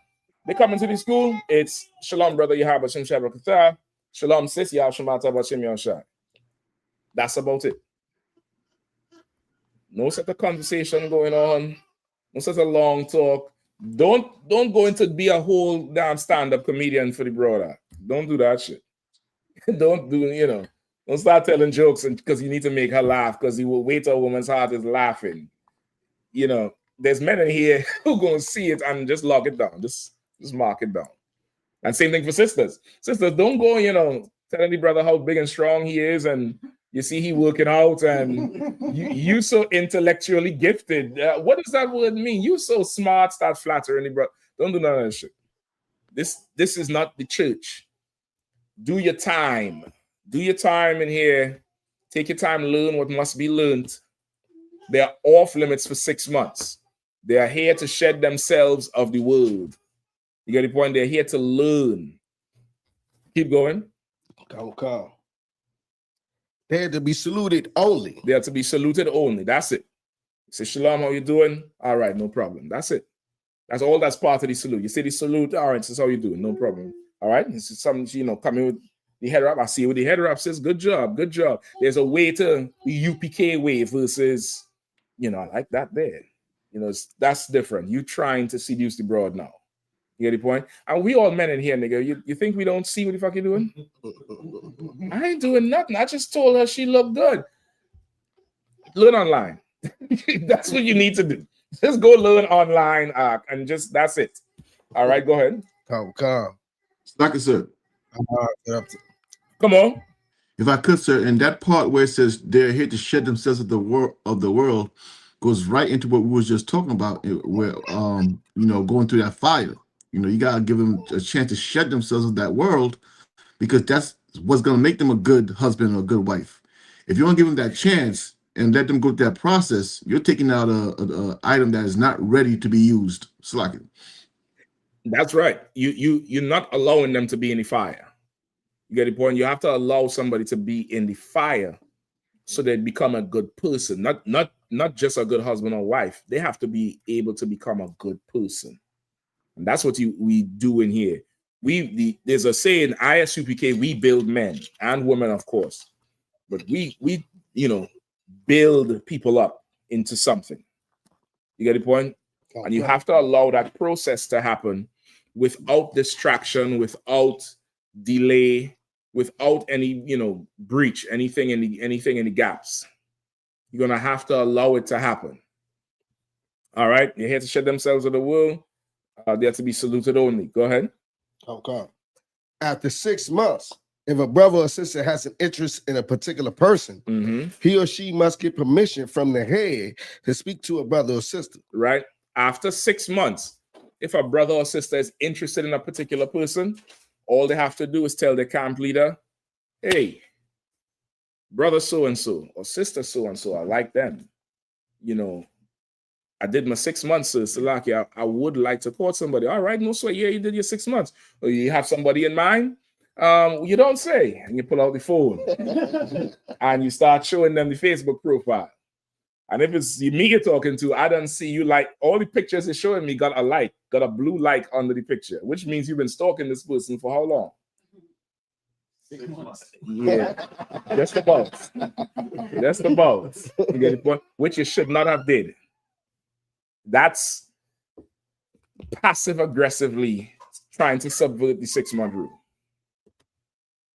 They come into the school, it's Shalom, brother, Yahweh Shem Shabbat. Shalom, sis, Yahweh Shemata Bashem Yahshai. That's about it. No such a conversation going on. No such a long talk. Don't go into be a whole damn stand-up comedian for the brother. Don't do that shit. Don't start telling jokes because you need to make her laugh because you will wait till a woman's heart is laughing. There's men in here who gonna see it and just log it down. Just mark it down. And same thing for sisters. Sisters, don't go, telling the brother how big and strong he is and you see he working out and you so intellectually gifted. What does that word mean? You so smart, start flattering the brother. Don't do none of that shit. This is not the church. Do your time. Do your time in here. Take your time, learn what must be learned. They are off limits for 6 months. They are here to shed themselves of the world. You get the point? They're here to learn. Keep going. Come. They're to be saluted only. They are to be saluted only. That's it. Say, Shalom, how you doing? All right, no problem. That's it. That's all that's part of the salute. You say the salute, all right, this is how you doing, no problem. All right, this is something, coming with the head wrap. I see what the head wrap says, good job. There's a way to the UPK way versus, I like that there. That's different. You trying to seduce the broad now. You get the point? And we all men in here, nigga. You think we don't see what the fuck you doing? I ain't doing nothing. I just told her she looked good. Learn online. That's what you need to do. Just go learn online, and just that's it. All right, go ahead. Calm. Like I said. Come on. If I could, sir, and that part where it says they're here to shed themselves of the world goes right into what we was just talking about, where going through that fire. You gotta give them a chance to shed themselves of that world, because that's what's gonna make them a good husband or a good wife. If you don't give them that chance and let them go through that process, you're taking out a item that is not ready to be used. Slack it. That's right. You're not allowing them to be in the fire. You get the point? You have to allow somebody to be in the fire so they become a good person. Not just a good husband or wife. They have to be able to become a good person. And that's what we do in here. There's a saying, I.S.U.P.K, we build men and women, of course. But we build people up into something. You get the point? And you have to allow that process to happen without distraction, without delay, without any breach, anything in the gaps. You're gonna have to allow it to happen. All right, you're here to shed themselves of the world. They have to be saluted only. Go ahead. Okay. After 6 months, if a brother or sister has an interest in a particular person, he or she must get permission from the head to speak to a brother or sister. Right. After 6 months, if a brother or sister is interested in a particular person, all they have to do is tell the camp leader, hey, brother so-and-so or sister so-and-so, I like them. I did my 6 months, so I would like to court somebody. All right, no sweat. Yeah, you did your 6 months. Or you have somebody in mind? You don't say. And you pull out the phone and you start showing them the Facebook profile. And if it's me you're talking to, I don't see you like all the pictures it's showing me got a blue like under the picture, which means you've been stalking this person for how long? 6 months. Yeah, just about. Just about. You get the point? Which you should not have did. That's passive aggressively trying to subvert the 6 month rule.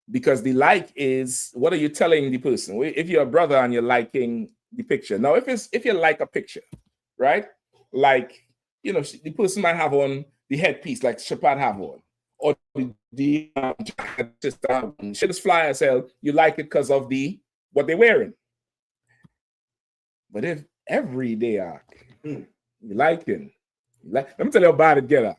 Because the like is, what are you telling the person? If you're a brother and you're liking the picture. Now, if you like a picture, right? Like, the person might have on the headpiece, like Shabbat have on, or the shit is fly as hell. You like it because of what they're wearing. But if every day you like it, let me tell you about it, get up.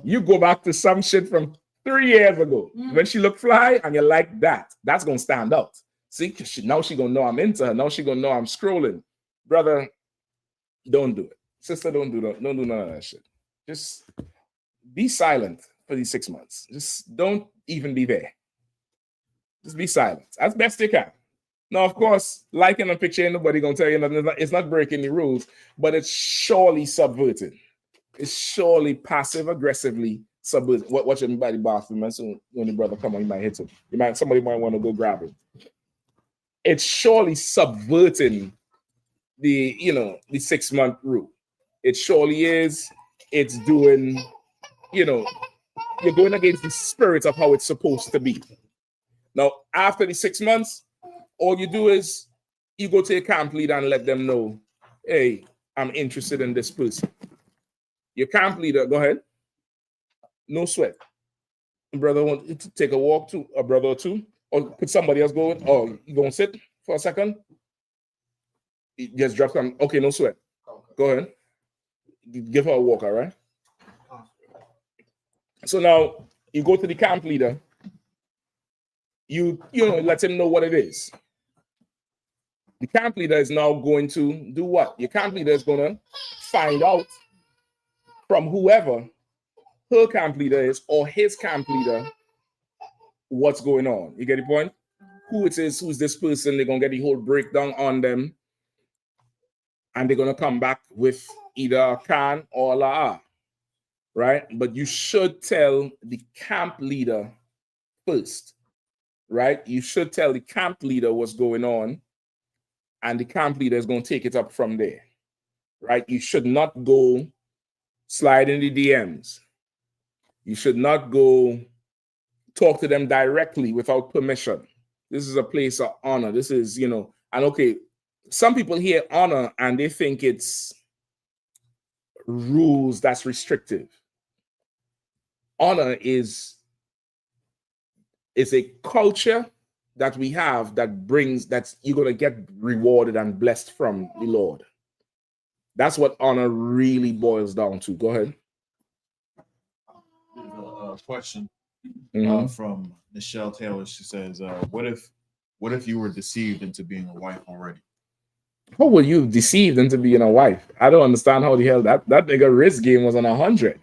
You go back to some shit from 3 years ago when she looked fly and you like that. That's gonna stand out. See, now she gonna know I'm into her. Now she gonna know I'm scrolling. Brother, don't do it. Sister, don't do that. Don't do none of that shit. Just be silent for these 6 months. Just don't even be there. Just be silent as best you can. Now, of course, liking a picture, ain't nobody gonna tell you nothing. It's not breaking the rules, but it's surely subverting. It's surely passive aggressively subverting. Watch him by the bathroom, and so when the brother come on, you might hit him. Somebody might want to go grab him. It's surely subverting the 6 month rule. It surely is. It's doing, you're going against the spirit of how it's supposed to be. Now, after the 6 months, all you do is you go to your camp leader and let them know, hey, I'm interested in this person. Your camp leader, go ahead. No sweat. Brother want to take a walk to a brother or two, or could somebody else go in? Oh, you gonna sit for a second? Just drop some. Okay, no sweat. Go ahead. Give her a walk, all right? So now you go to the camp leader. You let him know what it is. The camp leader is now going to do what? Your camp leader is going to find out from whoever her camp leader is or his camp leader what's going on. You get the point? Who it is, who's this person, they're going to get the whole breakdown on them. And they're going to come back with either a can or a la'a, right? But you should tell the camp leader first, right? You should tell the camp leader what's going on, and the camp leader is going to take it up from there, right? You should not go slide in the DMs. You should not go talk to them directly without permission. This is a place of honor. This is, you know, and okay, some people hear honor and they think it's rules that's restrictive. Honor is a culture that we have that brings, that you're going to get rewarded and blessed from the Lord. That's what honor really boils down to. Go ahead. A question from Michelle Taylor. She says, what if you were deceived into being a wife already? How were you deceived into being a wife? I don't understand how the hell that nigga risk game was on 100.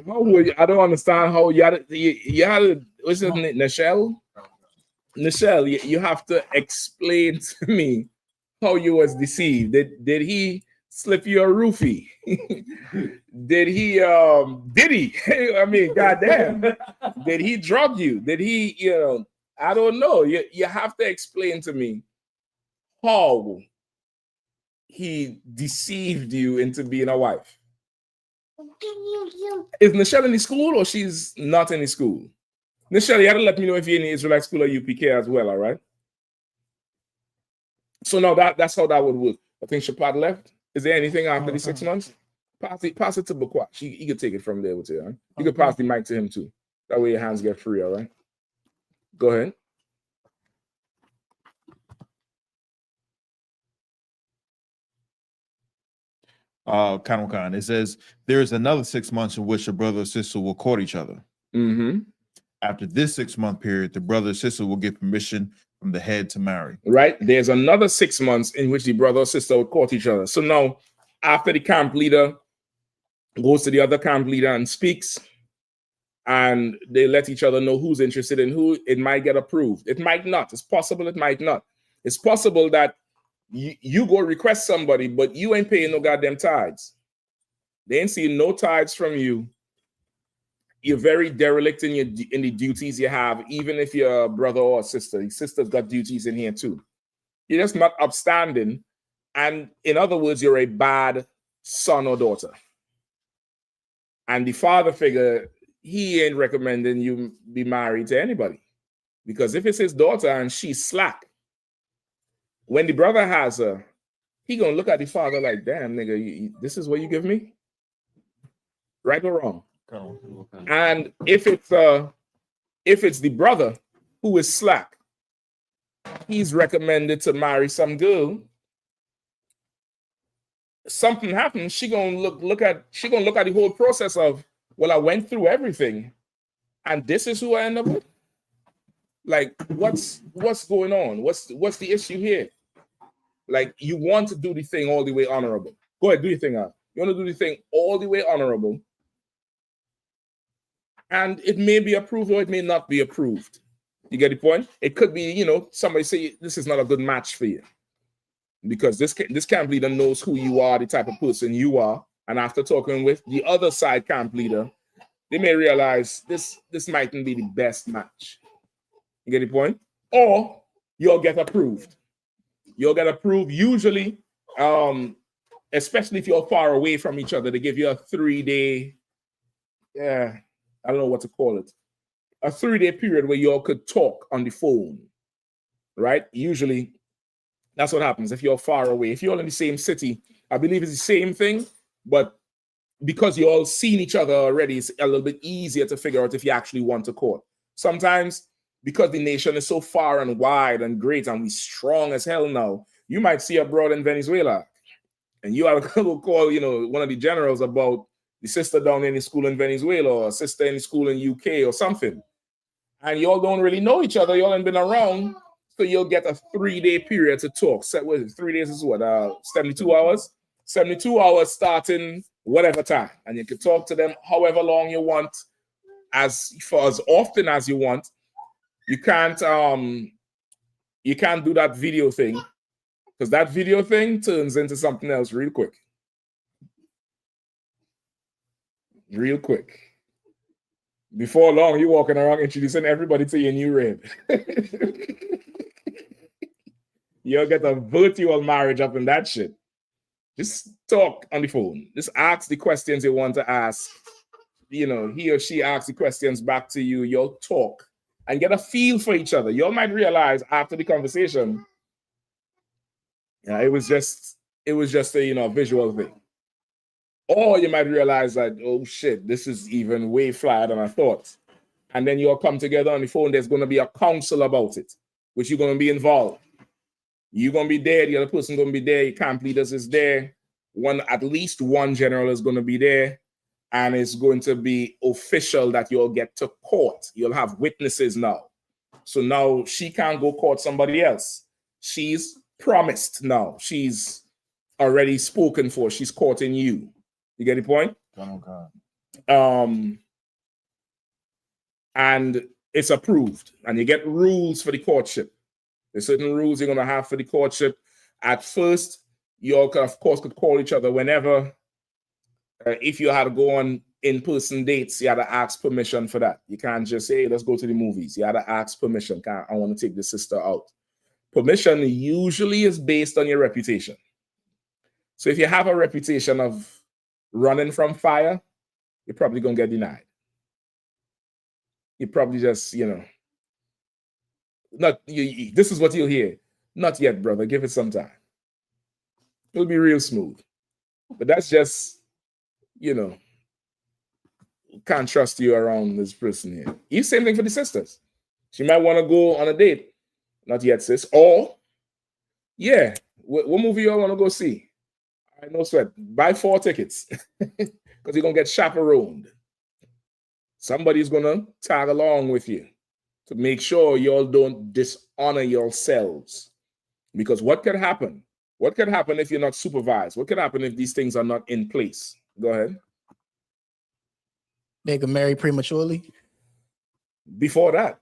How would you, I don't understand how you had what's his name? Nichelle, you have to explain to me how you was deceived. Did he slip you a roofie? Did he I mean, goddamn. Did he drug you? Did he, you know, I don't know. You have to explain to me how he deceived you into being a wife. Is Nichelle in the school or she's not in the school? Nichelle, you have to let me know if you're in the Israelite school or UPK as well, all right? So now that's how that would work. I think Shapad left. Is there anything after the 6 months? Pass it to Bukwa. He could take it from there with you. Huh? You could pass the mic to him too. That way your hands get free, all right? Go ahead. Khan, it says there is another 6 months in which a brother or sister will court each other. After this 6 month period, the brother or sister will get permission from the head to marry. Right. There's another 6 months in which the brother or sister will court each other. So now, after the camp leader goes to the other camp leader and speaks, and they let each other know who's interested in who, it might get approved. It might not. It's possible it might not. It's possible that you go request somebody, but you ain't paying no goddamn tithes. They ain't seeing no tithes from you. You're very derelict in the duties you have, even if you're a brother or a sister. Your sister's got duties in here too. You're just not upstanding. And in other words, you're a bad son or daughter. And the father figure, he ain't recommending you be married to anybody. Because if it's his daughter and she's slack, when the brother has her, he gonna look at the father like, damn, nigga, this is what you give me? Right or wrong? And if it's the brother who is slack, he's recommended to marry some girl. Something happens, she gonna look at the whole process of, well, I went through everything, and this is who I end up with. Like, what's going on? What's the issue here? Like, you want to do the thing all the way honorable. Go ahead, do your thing out. You want to do the thing all the way honorable. And it may be approved or it may not be approved. You get the point? It could be, you know, somebody say this is not a good match for you. Because this camp leader knows who you are, the type of person you are. And after talking with the other side camp leader, they may realize this mightn't be the best match. You get the point? Or you'll get approved. You'll get approved usually, especially if you're far away from each other. They give you a 3-day, I don't know what to call it, a 3-day period where y'all could talk on the phone, right? Usually, that's what happens if you're far away. If you're all in the same city, I believe it's the same thing, but because you all seen each other already, it's a little bit easier to figure out if you actually want to court. Sometimes, because the nation is so far and wide and great and we strong as hell now, you might see a brother in Venezuela and you have to go call, you know, one of the generals about the sister down in the school in Venezuela or a sister in the school in UK or something. And y'all don't really know each other. Y'all ain't been around. So you'll get a 3-day period to talk. So what is it? 3 days is what? 72 hours? 72 hours starting whatever time. And you can talk to them however long you want, for as often as you want. You can't do that video thing, because that video thing turns into something else real quick. Real quick. Before long, you're walking around introducing everybody to your new rib. You'll get a virtual marriage up in that shit. Just talk on the phone. Just ask the questions you want to ask. You know, he or she asks the questions back to you. You'll talk and get a feel for each other. You might realize after the conversation, yeah, it was just a visual thing. Or you might realize that, oh shit, this is even way flyer than I thought. And then you'll come together on the phone. There's going to be a council about it, which you're going to be involved. You're going to be there. The other person going to be there. Your camp leaders is there. At least one general is going to be there. And it's going to be official that you'll get to court. You'll have witnesses now. So now she can't go court somebody else. She's promised now. She's already spoken for. She's courting you. You get the point? Oh, God. And it's approved. And you get rules for the courtship. There's certain rules you're going to have for the courtship. At first, you all, of course, could call each other whenever. If you had to go on in-person dates, you had to ask permission for that. You can't just say, hey, let's go to the movies. You had to ask permission. I want to take the sister out. Permission usually is based on your reputation. So if you have a reputation of running from fire, you're probably going to get denied. You probably just, this is what you'll hear. Not yet, brother. Give it some time. It'll be real smooth. But that's just, can't trust you around this person here. You same thing for the sisters. She might want to go on a date. Not yet, sis. Or, yeah, what movie you all want to go see? I no sweat. Buy 4 tickets because you're going to get chaperoned. Somebody's going to tag along with you to make sure you all don't dishonor yourselves. Because what could happen? What could happen if you're not supervised? What could happen if these things are not in place? Go ahead. They could marry prematurely? Before that.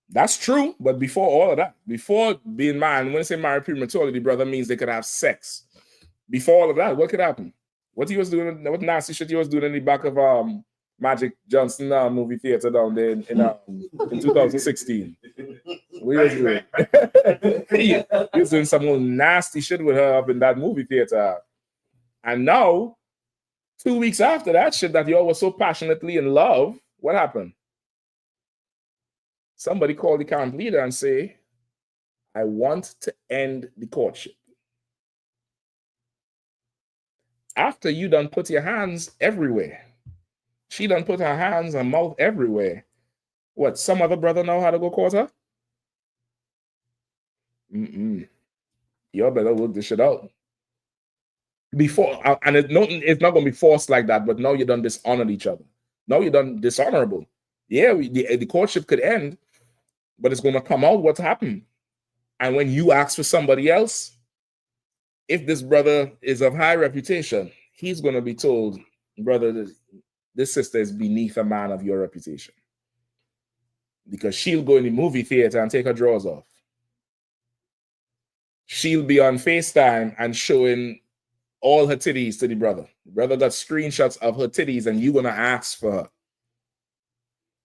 That's true, but before all of that, before being married, when I say married prematurely, brother, means they could have sex. Before all of that, what could happen? What he was doing, what nasty shit he was doing in the back of Magic Johnson movie theater down there in 2016. What he was doing? He was doing some more nasty shit with her up in that movie theater. And now, 2 weeks after that shit that y'all was so passionately in love, what happened? Somebody called the camp leader and say, I want to end the courtship. After you done put your hands everywhere. She done put her hands and mouth everywhere. What, some other brother know how to go court her? Y'all better work this shit out. Before, and it's not going to be forced like that, but now you done dishonored each other. Now you done dishonorable. Yeah, the courtship could end, but it's going to come out what's happened. And when you ask for somebody else, if this brother is of high reputation, he's going to be told, brother, this sister is beneath a man of your reputation. Because she'll go in the movie theater and take her drawers off. She'll be on FaceTime and showing all her titties to the brother. The brother got screenshots of her titties and you're going to ask for her.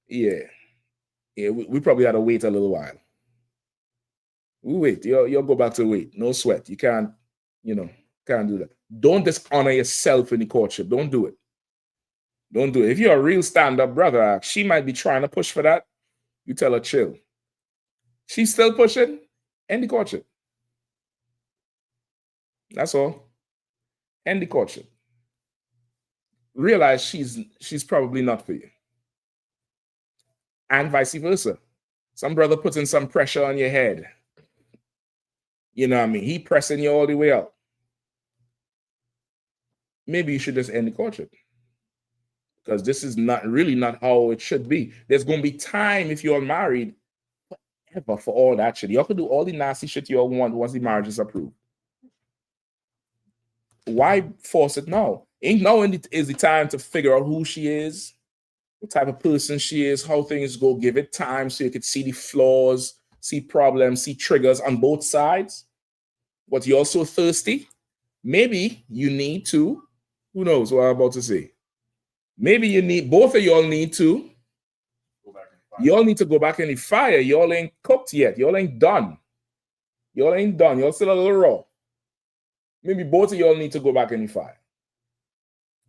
Yeah, we probably had to wait a little while. We wait. You'll go back to wait. No sweat. You can't do that. Don't dishonor yourself in the courtship. Don't do it. Don't do it. If you're a real stand-up brother, she might be trying to push for that. You tell her, chill. She's still pushing, end the courtship. That's all. End the courtship. Realize she's probably not for you. And vice versa. Some brother putting some pressure on your head. You know what I mean? He pressing you all the way up. Maybe you should just end the courtship. Because this is not how it should be. There's going to be time if you're married forever for all that shit. Y'all can do all the nasty shit you all want once the marriage is approved. Why force it now? Ain't now is the time to figure out who she is, what type of person she is, how things go. Give it time so you could see the flaws, see problems, see triggers on both sides. But you're also thirsty. Maybe you need to, who knows what I'm about to say. Maybe both of y'all need to. Y'all need to go back in the fire. Y'all ain't cooked yet. Y'all ain't done. Y'all ain't done. Y'all still a little raw. maybe both of y'all need to go back in the fire.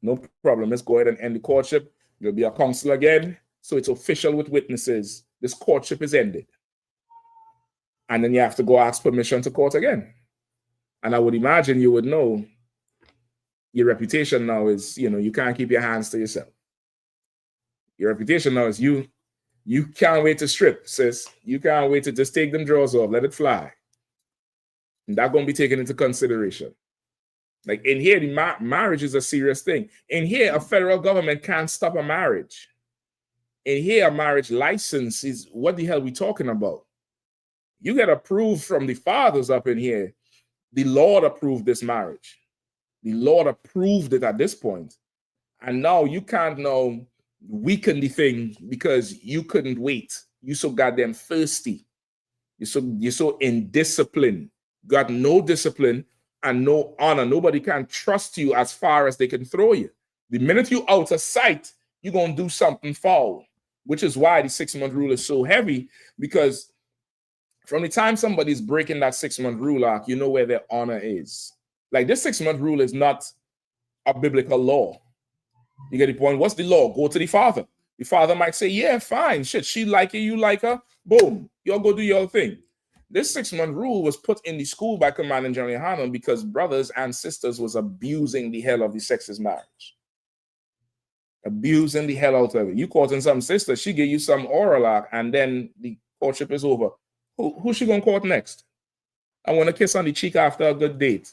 No problem. Let's go ahead and end the courtship. There'll be a council again. So it's official with witnesses. This courtship is ended. And then you have to go ask permission to court again. And I would imagine you would know your reputation now is, you can't keep your hands to yourself. Your reputation now is you can't wait to strip, sis. You can't wait to just take them drawers off, let it fly. And that's going to be taken into consideration. Like in here, the marriage is a serious thing. In here, a federal government can't stop a marriage. In here, a marriage license is, what the hell are we talking about? You get approved from the fathers up in here. The Lord approved this marriage. The Lord approved it at this point. And now you can't now weaken the thing because you couldn't wait. You so goddamn thirsty. You're so indisciplined. Got no discipline and no honor. Nobody can trust you as far as they can throw you. The minute you out of sight, you're going to do something foul, which is why the 6-month rule is so heavy, because from the time somebody's breaking that 6-month rule, you know where their honor is. Like this 6-month rule is not a biblical law. You get the point? What's the law? Go to the father. The father might say, yeah, fine. Shit, she like you, you like her. Boom. Y'all go do your thing. This 6-month rule was put in the school by Commanding General Yahanna because brothers and sisters was abusing the hell of the sexist marriage. Abusing the hell out of it. You courting some sister, she give you some oral and then the courtship is over. Who she gonna court next? I want to kiss on the cheek after a good date.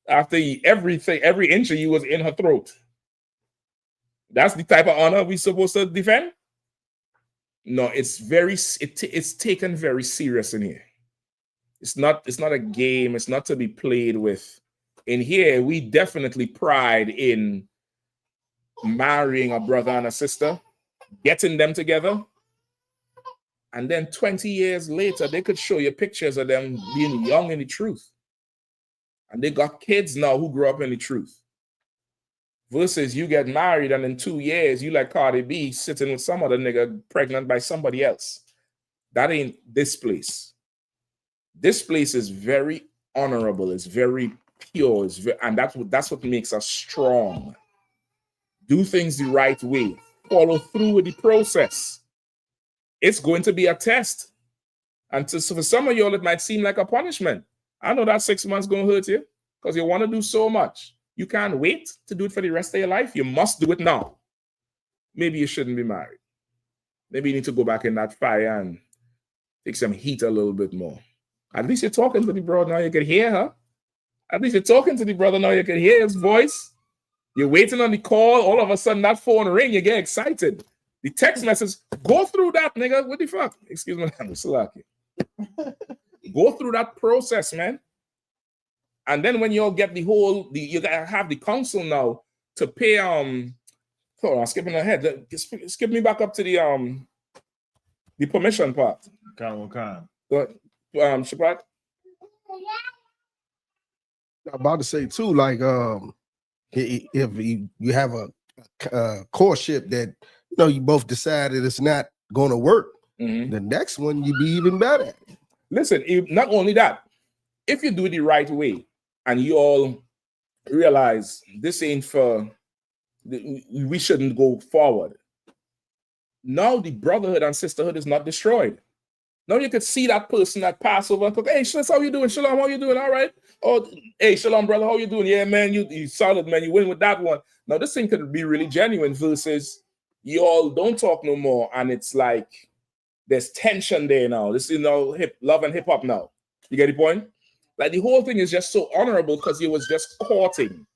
After every inch of you was in her throat. That's the type of honor we supposed to defend? No, it's taken very serious in here. It's not a game. It's not to be played with. In here, we definitely pride in marrying a brother and a sister, getting them together, and then 20 years later, they could show you pictures of them being young in the truth. And they got kids now who grew up in the truth. Versus you get married and in 2 years, you like Cardi B sitting with some other nigga pregnant by somebody else. That ain't this place. This place is very honorable. It's very pure. And that's what makes us strong. Do things the right way. Follow through with the process. It's going to be a test. And so for some of y'all, it might seem like a punishment. I know that 6 months going to hurt you because you want to do so much. You can't wait to do it for the rest of your life. You must do it now. Maybe you shouldn't be married. Maybe you need to go back in that fire and take some heat a little bit more. At least you're talking to the brother now. You can hear her. At least you're talking to the brother now. You can hear his voice. You're waiting on the call. All of a sudden, that phone ring. You get excited. The text message, go through that, nigga. What the fuck? Excuse me, I'm Salaki. Go through that process, man. And then when you get you gotta have the council now to pay. Hold on, skipping ahead. Skip me back up to the permission part. Go Shabbat. I'm about to say too, like if you have a courtship that you both decided it's not going to work, the next one you be even better. Listen, not only that, if you do it the right way and you all realize this ain't we shouldn't go forward. Now the brotherhood and sisterhood is not destroyed. Now you could see that person that pass over and go, hey, Shalom, how you doing? Shalom, how you doing? All right. Oh, hey, Shalom, brother, how you doing? Yeah, man, you solid, man. You win with that one. Now this thing could be really genuine versus you all don't talk no more. And it's like there's tension there now. This is love and hip hop now. You get the point? Like the whole thing is just so honorable because you was just courting.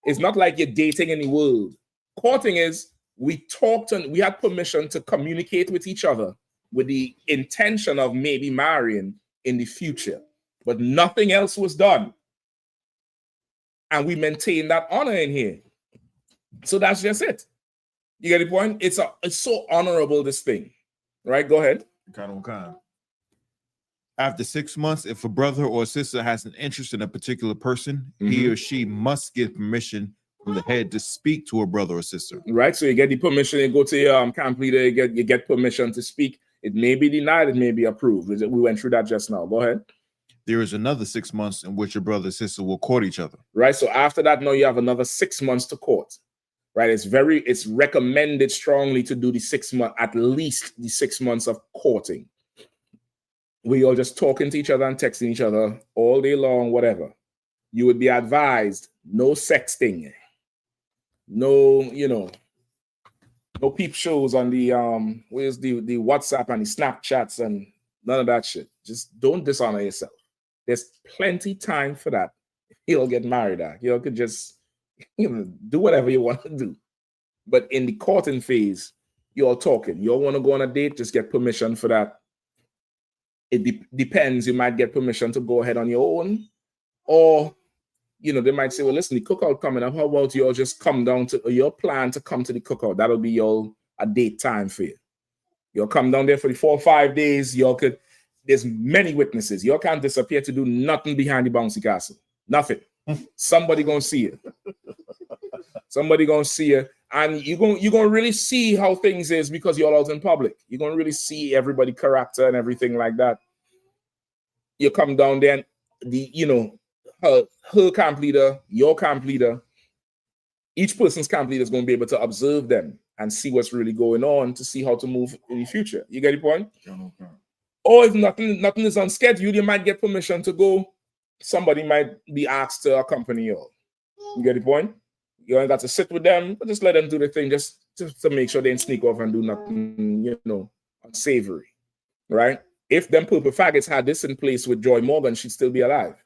It's not like you're dating in the world. Courting is we talked and we had permission to communicate with each other with the intention of maybe marrying in the future. But nothing else was done. And we maintain that honor in here. So that's just it. You get the point? It's so honorable, this thing. Right? Go ahead. After 6 months, if a brother or sister has an interest in a particular person, he or she must get permission from the head to speak to a brother or sister. Right? So you get the permission, you go to your camp leader, you get permission to speak. It may be denied, it may be approved. We went through that just now. Go ahead. there is another 6 months in which your brother and sister will court each other. Right. So after that, now you have another 6 months to court. Right. It's recommended strongly to do the 6 months, at least the 6 months of courting. We all just talking to each other and texting each other all day long, whatever. You would be advised, no sexting, no, no peep shows on the where's the WhatsApp and the Snapchats and none of that shit. Just don't dishonor yourself. There's plenty time for that. You'll get married. You could just do whatever you want to do. But in the courting phase, you're talking. You all want to go on a date, just get permission for that. It depends. You might get permission to go ahead on your own, or they might say, well, listen, the cookout coming up. How about you all just come down to your plan to come to the cookout? That'll be a date time for you. You'll come down there for the 4 or 5 days. There's many witnesses. You can't disappear to do nothing behind the bouncy castle. Nothing. Somebody gonna see you. Somebody gonna see you. And you're gonna really see how things is because you're out in public. You're gonna really see everybody's character and everything like that. You come down there and her camp leader, your camp leader, each person's camp leader is going to be able to observe them and see what's really going on to see how to move in the future. You get the point? Okay. Or if nothing is on schedule, you might get permission to go. Somebody might be asked to accompany you. You get the point? You ain't got to sit with them, but just let them do the thing, just to make sure they didn't sneak off and do nothing, unsavory, right? If them purple faggots had this in place with Joy Morgan, she'd still be alive.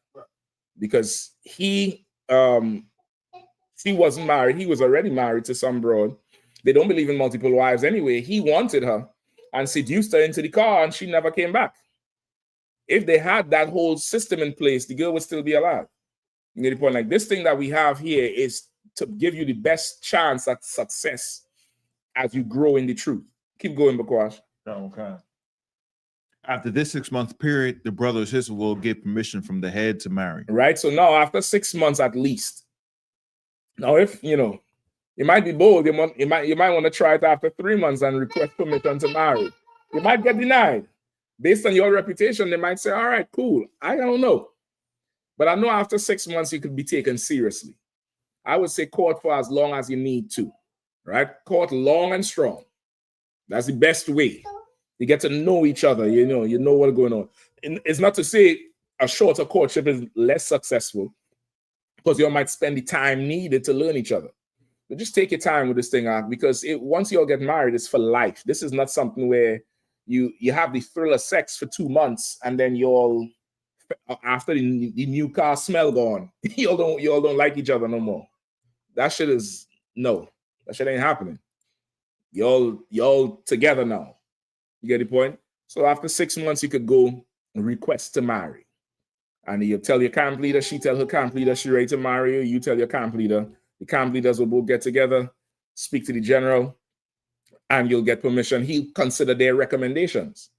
Because she wasn't married. He was already married to some broad. They don't believe in multiple wives anyway. He wanted her and seduced her into the car, and she never came back. If they had that whole system in place, the girl would still be alive. You get the point? Like, this thing that we have here is to give you the best chance at success as you grow in the truth. Keep going, Bakwash. Okay. After this 6 month period, the brother or sister will get permission from the head to marry. Right. So now, after 6 months at least. Now, if you might be bold, you might want to try it after 3 months and request permission to marry. You might get denied. Based on your reputation, they might say, all right, cool. I don't know. But I know after 6 months, you could be taken seriously. I would say court for as long as you need to. Right? Court long and strong. That's the best way. You get to know each other. You know what's going on. And it's not to say a shorter courtship is less successful, because you might spend the time needed to learn each other. But just take your time with this thing, because once you all get married, it's for life. This is not something where you have the thrill of sex for 2 months and then you all, after the new car smell gone, you all don't like each other no more. That shit ain't happening. Y'all together now. You get the point? So after 6 months, you could go request to marry. And you tell your camp leader, she tell her camp leader she ready to marry you. You tell your camp leader. The camp leaders will both get together, speak to the general, and you'll get permission. He'll consider their recommendations.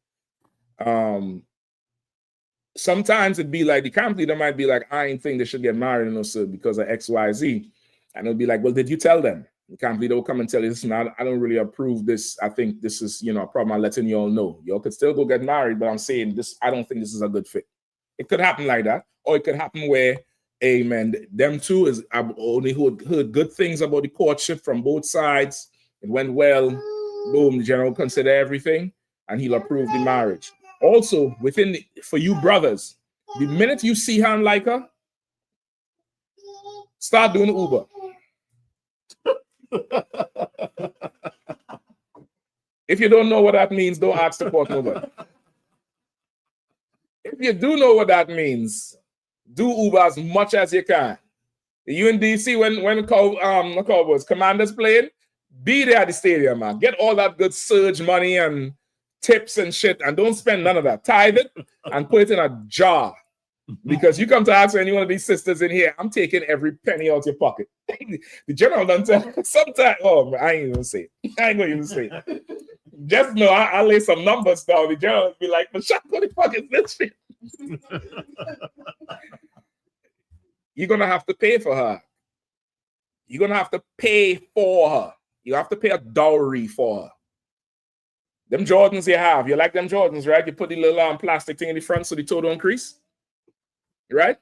Sometimes it'd be like the camp leader might be like, I ain't think they should get married, sir, because of X, Y, Z. And it'll be like, well, did you tell them? The camp leader will come and tell you, listen, I don't really approve this. I think this is, a problem. I'm letting you all know. Y'all could still go get married, but I'm saying this, I don't think this is a good fit. It could happen like that. Or it could happen where, amen, them two I've only heard good things about the courtship from both sides. It went well. Boom, the general consider everything, and he'll approve the marriage. Also, for you brothers, the minute you see her and like her, start doing Uber. If you don't know what that means, don't ask the court nobody. If you do know what that means, do Uber as much as you can. You in DC when Cowboys Commanders playing, be there at the stadium, man. Get all that good surge money and tips and shit, and don't spend none of that. Tithe it and put it in a jar. Because you come to ask any one of these sisters in here, I'm taking every penny out your pocket. The general done tell sometimes, I ain't even say it. I ain't gonna even say it. Just know I'll lay some numbers down. The general will be like, but shut what the fuck is this shit? You're gonna have to pay for her. You're gonna have to pay for her. You have to pay a dowry for her. Them Jordans you have, you like them Jordans, right? You put the little plastic thing in the front so the toe don't crease. right?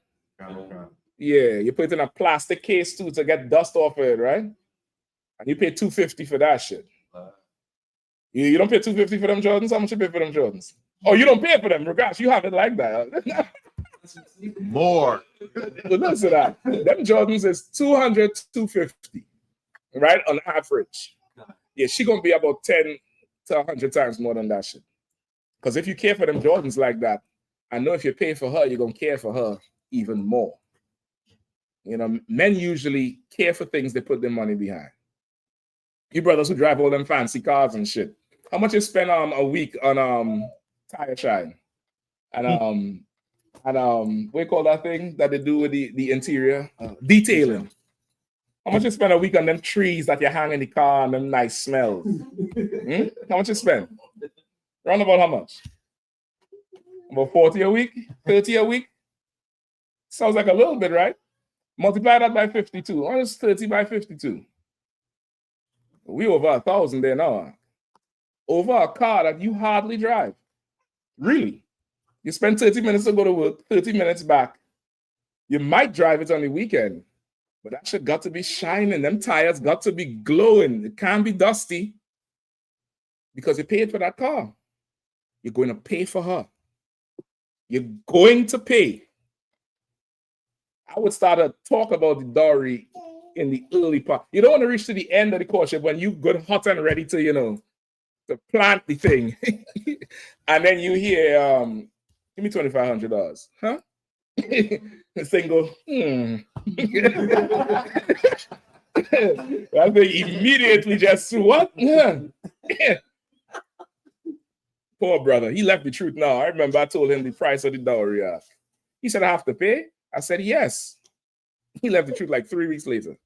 Yeah, you put it in a plastic case too to get dust off of it, right? And you pay $250 for that shit. You don't pay $250 for them Jordans? How much you pay for them Jordans? Oh, you don't pay for them, regardless. You have it like that. More. Listen to that. Them Jordans is $200, $250, right? On average. Yeah, she gonna be about 10 to 100 times more than that shit. Because if you care for them Jordans like that, I know if you pay for her, you're gonna care for her even more. You know, men usually care for things they put their money behind. You brothers who drive all them fancy cars and shit, how much you spend a week on tire shine and what you call that thing that they do with the interior detailing? How much you spend a week on them trees that you hang in the car and them nice smells? How much you spend? Round about how much? About 40 a week? 30 a week? Sounds like a little bit, right? Multiply that by 52. Honest 30 by 52. We over 1,000 there now. Over a car that you hardly drive. Really. You spend 30 minutes to go to work, 30 minutes back. You might drive it on the weekend, but that shit got to be shining. Them tires got to be glowing. It can't be dusty because you paid for that car. You're going to pay for her. You're going to pay. I would start to talk about the dowry in the early part. You don't want to reach to the end of the courtship when you good, hot and ready to, to plant the thing. And then you hear, give me $2,500. Huh? The thing goes, I think immediately just, what? Poor brother. He left the truth now. I remember I told him the price of the dowry. He said, I have to pay? I said, yes. He left the truth like 3 weeks later.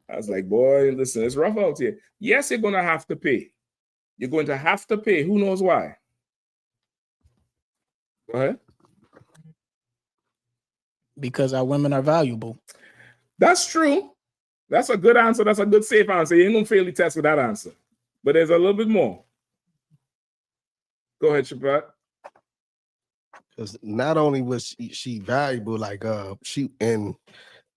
I was like, boy, listen, it's rough out here. Yes, you're going to have to pay. You're going to have to pay. Who knows why? Go ahead. Because our women are valuable. That's true. That's a good answer. That's a good, safe answer. You ain't going to fail the test with that answer. But there's a little bit more. Go ahead, Shabbat. Because not only was she valuable, like she and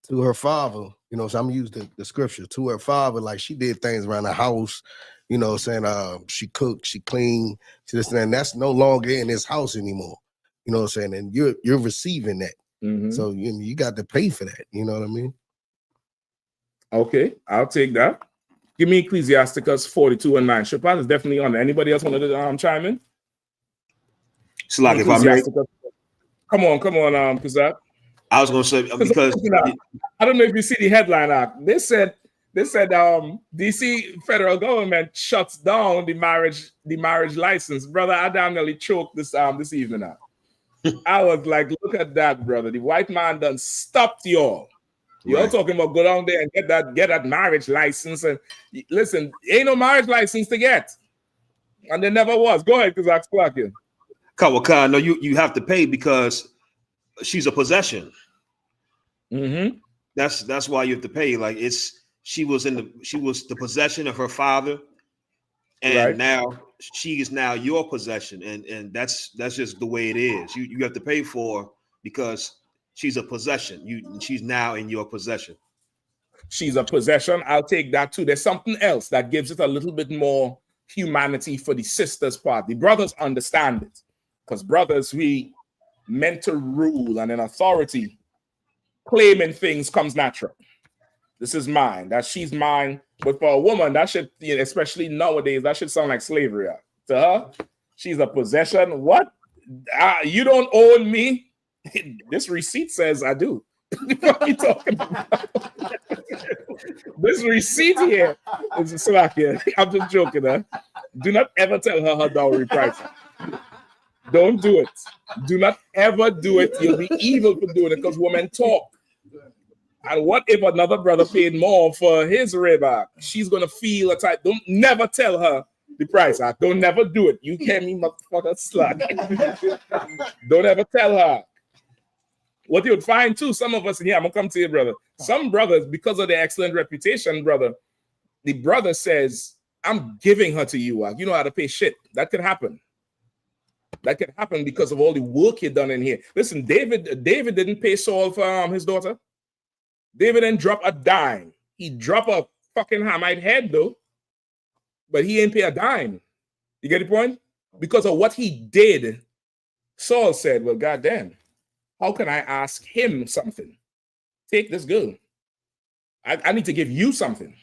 to her father, so I'm using the scripture to her father, like she did things around the house, saying she cooked, she cleaned, she this and that. And that's no longer in this house anymore. You know what I'm saying? And you're receiving that. Mm-hmm. So you got to pay for that. You know what I mean? Okay, I'll take that. Give me Ecclesiasticus 42 and 9. Shabbat is definitely on there. Anybody else want to chime in? It's like if I may. Come on, Kazak. I was gonna say because I don't know if you see the headline. They said DC federal government shuts down the marriage license. Brother, I damn nearly choked this evening. I was like, look at that, brother. The white man done stopped y'all. You're all talking about go down there and get that marriage license. And listen, ain't no marriage license to get. And there never was. Go ahead, Kazak Splakin. Kawaka, no, you have to pay because she's a possession. Mm-hmm. That's why you have to pay. Like she was the possession of her father, and now she is now your possession, and that's just the way it is. You have to pay for because she's a possession. She's now in your possession. She's a possession. I'll take that too. There's something else that gives it a little bit more humanity for the sisters' part. The brothers understand it. Because brothers, we meant to rule, and in authority, claiming things comes natural. This is mine. That she's mine. But for a woman, that should, especially nowadays, that should sound like slavery. To her, she's a possession. What? You don't own me? This receipt says I do. What are you talking about? This receipt here is a slack here. I'm just joking. Do not ever tell her dowry price. Don't do it. Do not ever do it. You'll be evil for doing it because women talk. And what if another brother paid more for his ribback? She's going to feel a type. Don't never tell her the price. Don't never do it. You hear me, motherfucker, slug. Don't ever tell her. What you would find too, some of us in here, I'm going to come to you, brother. Some brothers, because of their excellent reputation, brother, the brother says, I'm giving her to you. You know how to pay shit. That could happen. That could happen because of all the work he done in here. Listen, David didn't pay Saul for his daughter. David didn't drop a dime. He dropped a fucking Hamite head though, but he ain't pay a dime. You get the point? Because of what he did, Saul said, well, goddamn, how can I ask him something? Take this girl. I need to give you something.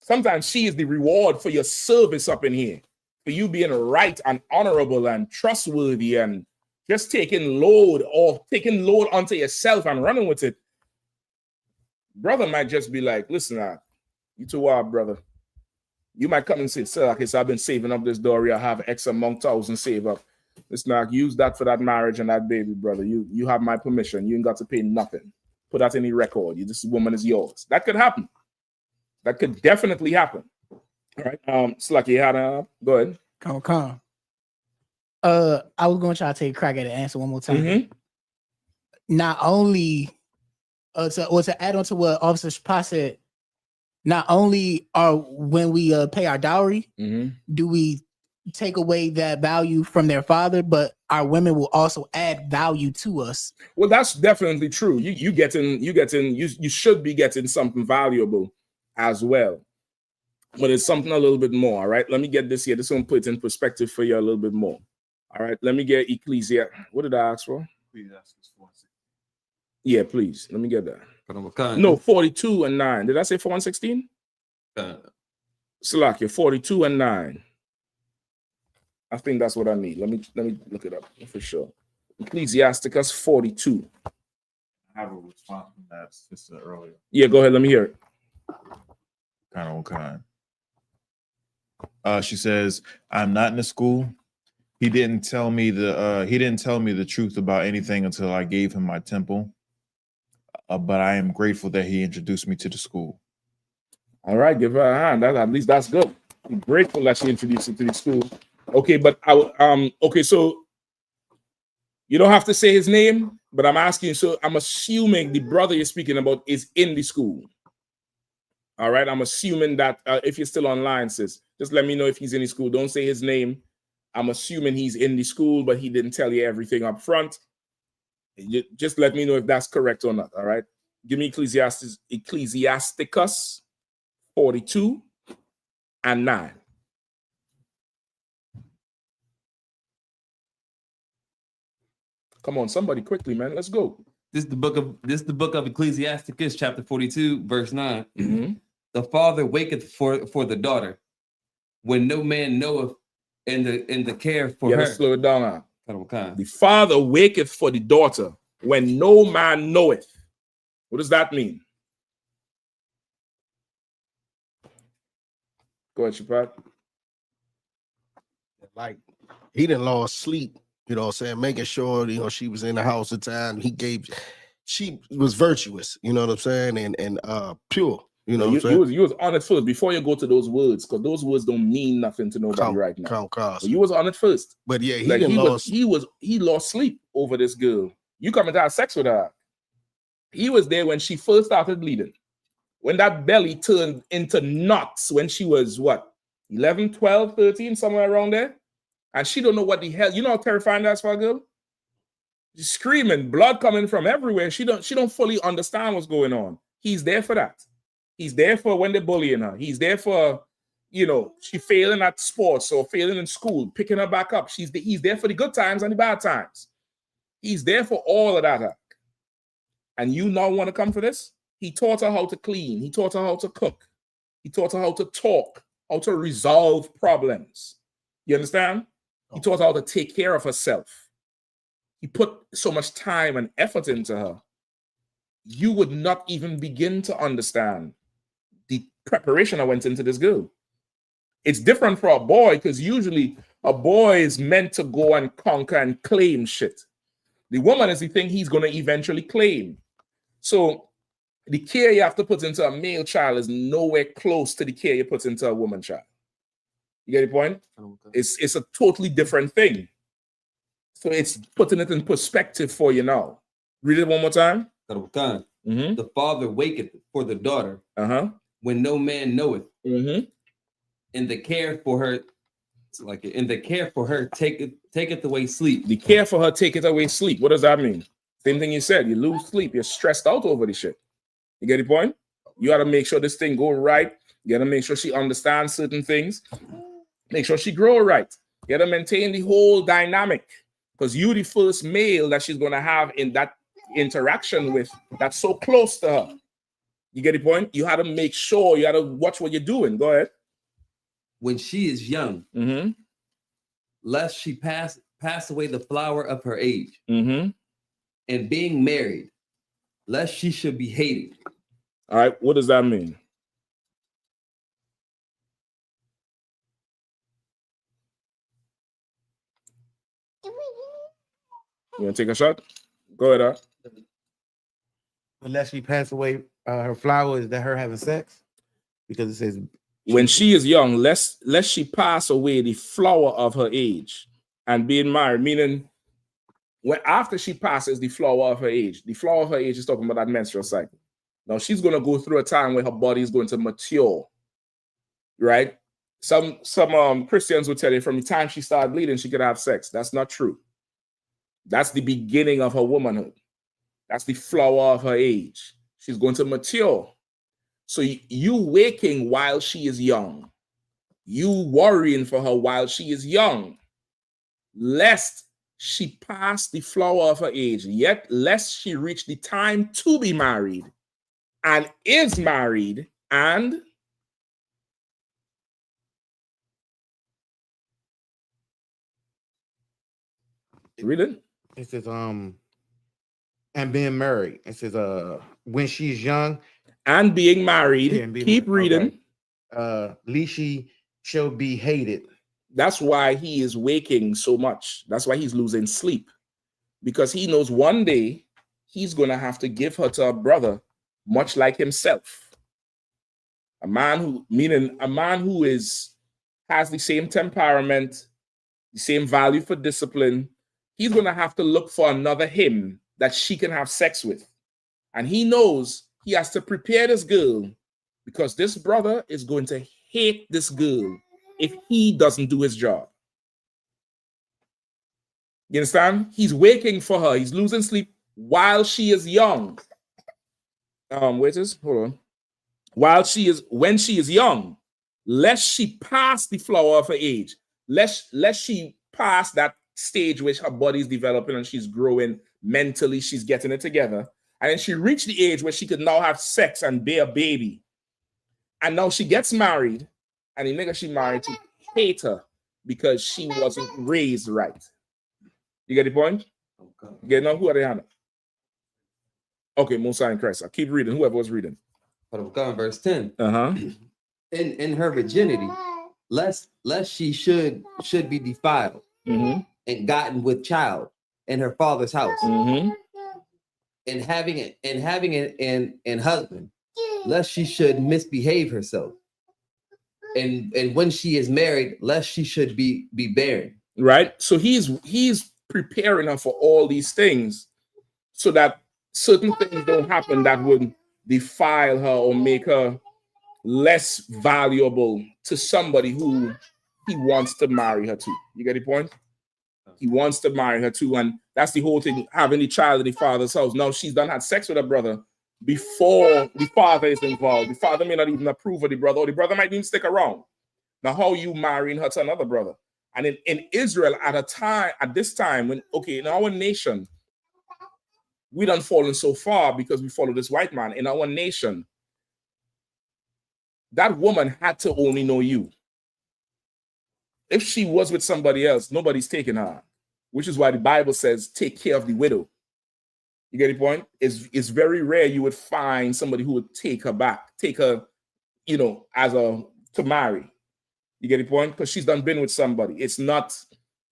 Sometimes she is the reward for your service up in here, for you being right and honorable and trustworthy and just taking load onto yourself and running with it. Brother might just be like, listen, you too wild, brother. You might come and say, sir, okay, so I've been saving up this Dory. I have X amount thousand save up. Listen, I use that for that marriage and that baby, brother. You have my permission. You ain't got to pay nothing. Put that in the record. This woman is yours. That could happen. That could definitely happen. All right. Slucky, Yahanna, go ahead. Calm. I was going to try to take a crack at the answer one more time. Not only to add on to what Officer Spa said, not only when we pay our dowry, do we take away that value from their father, but our women will also add value to us. Well, that's definitely true. You should be getting something valuable as well. But it's something a little bit more. All right. Let me get this here. This one put it in perspective for you a little bit more. All right. Let me get Ecclesia. What did I ask for? Yeah, please. Let me get that. No, 42 and 9. Did I say 416? Salakia, 42 and 9. I think that's what I need. Let me look it up for sure. Ecclesiasticus 42. I have a response from that sister earlier. Yeah, go ahead. Let me hear it. Kind. She says, "I'm not in the school. He didn't tell me the truth about anything until I gave him my temple. But I am grateful that he introduced me to the school." All right, give her a hand. At least that's good. I'm grateful that she introduced you to the school. Okay, but okay, so you don't have to say his name, but I'm asking, so I'm assuming the brother you're speaking about is in the school. All right, I'm assuming that if you're still online, sis, just let me know if he's in the school. Don't say his name. I'm assuming he's in the school, but he didn't tell you everything up front. Just let me know if that's correct or not. All right, give me Ecclesiasticus 42 and 9. Come on, somebody quickly, man. Let's go. This is the book of Ecclesiasticus, chapter 42, verse 9. The father waketh for the daughter, when no man knoweth, and the care for her. Let's slow it down now. The father waketh for the daughter, when no man knoweth. What does that mean? Go ahead, Shapat. Like, he didn't lost sleep. You know what I'm saying? Making sure, she was in the house at the time. She was virtuous, you know what I'm saying? And pure, you know what I'm saying? You was on it first before you go to those words, because those words don't mean nothing to nobody right now. But you was on it first. But yeah, he lost sleep over this girl. You coming to have sex with her. He was there when she first started bleeding. When that belly turned into knots, when she was what? 11, 12, 13, somewhere around there. And she don't know what the hell. You know how terrifying that's for a girl? She's screaming, blood coming from everywhere. She don't fully understand what's going on. He's there for that. He's there for when they're bullying her. He's there for, she failing at sports or failing in school, picking her back up. He's there for the good times and the bad times. He's there for all of that. And you now want to come for this? He taught her how to clean. He taught her how to cook. He taught her how to talk, how to resolve problems. You understand? He taught her how to take care of herself. He put so much time and effort into her. You would not even begin to understand the preparation that went into this girl. It's different for a boy, because usually a boy is meant to go and conquer and claim shit. The woman is the thing he's going to eventually claim. So the care you have to put into a male child is nowhere close to the care you put into a woman child. You get the point? It's a totally different thing. So it's putting it in perspective for you now. Read it one more time. The father waketh for the daughter, when no man knoweth, and the care for her Like, and the care for her taketh away sleep. The care for her taketh away sleep. What does that mean? Same thing you said. You lose sleep. You're stressed out over this shit. You get the point? You got to make sure this thing go right. You got to make sure she understands certain things. Make sure she grow right. You got to maintain the whole dynamic, because you the first male that she's going to have in that interaction with that's so close to her. You get the point? You had to make sure, you got to watch what you're doing. Go ahead. When she is young, lest she pass away the flower of her age, and being married, lest she should be hated. All right, what does that mean? You want to take a shot? Go ahead. Unless she pass away, her flower is that her having sex, because it says when she is young, lest she pass away the flower of her age and being married, meaning when after she passes the flower of her age is talking about that menstrual cycle. Now she's going to go through a time where her body is going to mature, right? Some Christians will tell you from the time she started bleeding, she could have sex. That's not true. That's the beginning of her womanhood. That's the flower of her age. She's going to mature. So you waking while she is young, you worrying for her while she is young, lest she pass the flower of her age, yet lest she reach the time to be married and is married and read it. It says and being married. It says when she's young and being married. Keep reading. Least she shall be hated. That's why he is waking so much. That's why he's losing sleep, because he knows one day he's going to have to give her to a brother much like himself. A man who has the same temperament, the same value for discipline. He's going to have to look for another him that she can have sex with. And he knows he has to prepare this girl, because this brother is going to hate this girl if he doesn't do his job. You understand? He's waking for her. He's losing sleep while she is young. Wait, hold on. When she is young, lest she pass the flower of her age, lest she pass that stage which her body's developing and she's growing mentally, she's getting it together. And then she reached the age where she could now have sex and bear a baby. And now she gets married, and the nigga she married to hate her because she wasn't raised right. You get the point? You get now? Who are they, Yahanna? Okay, Musa and Christ. I'll keep reading. Whoever was reading. Verse 10. In her virginity, lest she should be defiled and gotten with child in her father's house, and having an husband, lest she should misbehave herself, and when she is married, lest she should be barren. Right. So he's preparing her for all these things, so that certain things don't happen that would defile her or make her less valuable to somebody who he wants to marry her to. You get the point? He wants to marry her to, and that's the whole thing, having the child in the father's house. Now she's done had sex with her brother before the father is involved. The father may not even approve of the brother, or the brother might even stick around. Now, how are you marrying her to another brother? And in Israel, at this time, in our nation, we done fallen so far because we follow this white man. In our nation, that woman had to only know you. If she was with somebody else, nobody's taking her, which is why the Bible says, take care of the widow. You get the point? It's very rare you would find somebody who would take her, to marry. You get the point? Because she's done been with somebody. He's not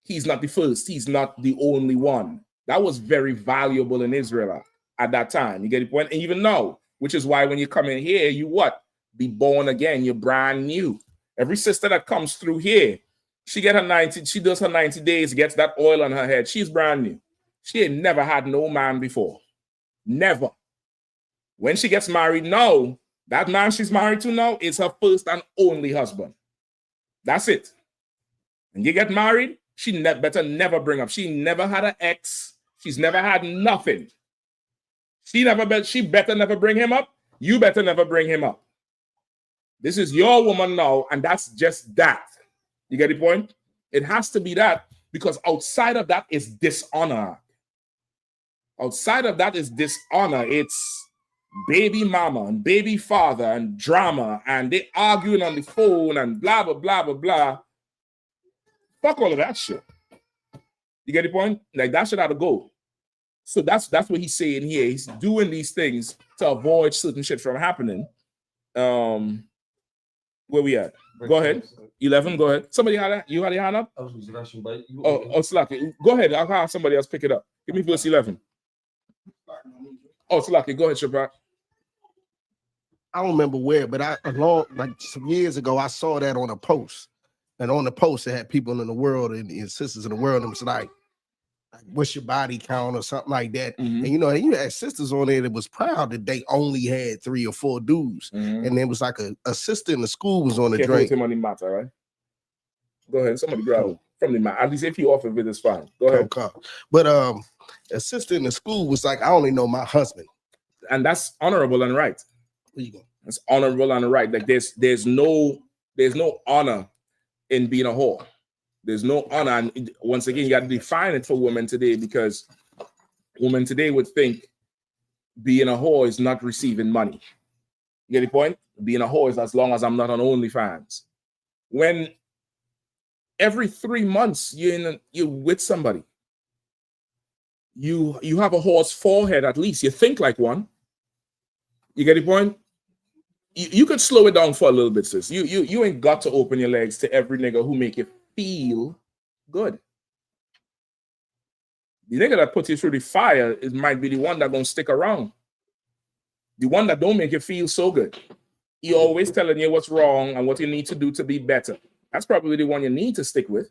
the first. He's not the only one. That was very valuable in Israel at that time. You get the point? And even now, which is why when you come in here, you what? Be born again. You're brand new. Every sister that comes through here, she does her 90 days, gets that oil on her head. She's brand new. She ain't never had no man before. Never. When she gets married now, that man she's married to now is her first and only husband. That's it. And you get married, she better never bring up. She never had an ex. She's never had nothing. She better never bring him up. You better never bring him up. This is your woman now, and that's just that. You get the point? It has to be that, because outside of that is dishonor. Outside of that is dishonor. It's baby mama and baby father and drama, and they arguing on the phone and blah, blah, blah, blah, blah. Fuck all of that shit. You get the point? Like, that shit had to go. So that's what he's saying here. He's doing these things to avoid certain shit from happening. Where we at? Go ahead. 11, go ahead. Somebody had that? You had your hand up? I was using Russian, but you Slacky. Go ahead. I'll have somebody else pick it up. Give me verse 11. Slacky, go ahead, Shabbat. I don't remember where, but some years ago, I saw that on a post. And on the post, it had people in the world and sisters in the world, and it was like, what's your body count or something like that. And you had sisters on there that was proud that they only had 3 or 4 dudes. And there was like a sister in the school was on the drink. Him on the matter, right? Go ahead. Somebody grab him from the mat. At least if you offer it, it's fine. Go ahead. Okay. But a sister in the school was like, I only know my husband. And that's honorable and right. Where you go? It's honorable and right. Like there's no honor in being a whore. There's no honor. And once again, you got to define it for women today, because women today would think being a whore is not receiving money. You get the point? Being a whore is as long as I'm not on OnlyFans. When every 3 months you're with somebody, you have a whore's forehead at least. You think like one. You get the point? You could slow it down for a little bit, sis. You ain't got to open your legs to every nigga who make you feel good. The nigga that puts you through the fire might be the one that gonna stick around. The one that don't make you feel so good. He always telling you what's wrong and what you need to do to be better. That's probably the one you need to stick with.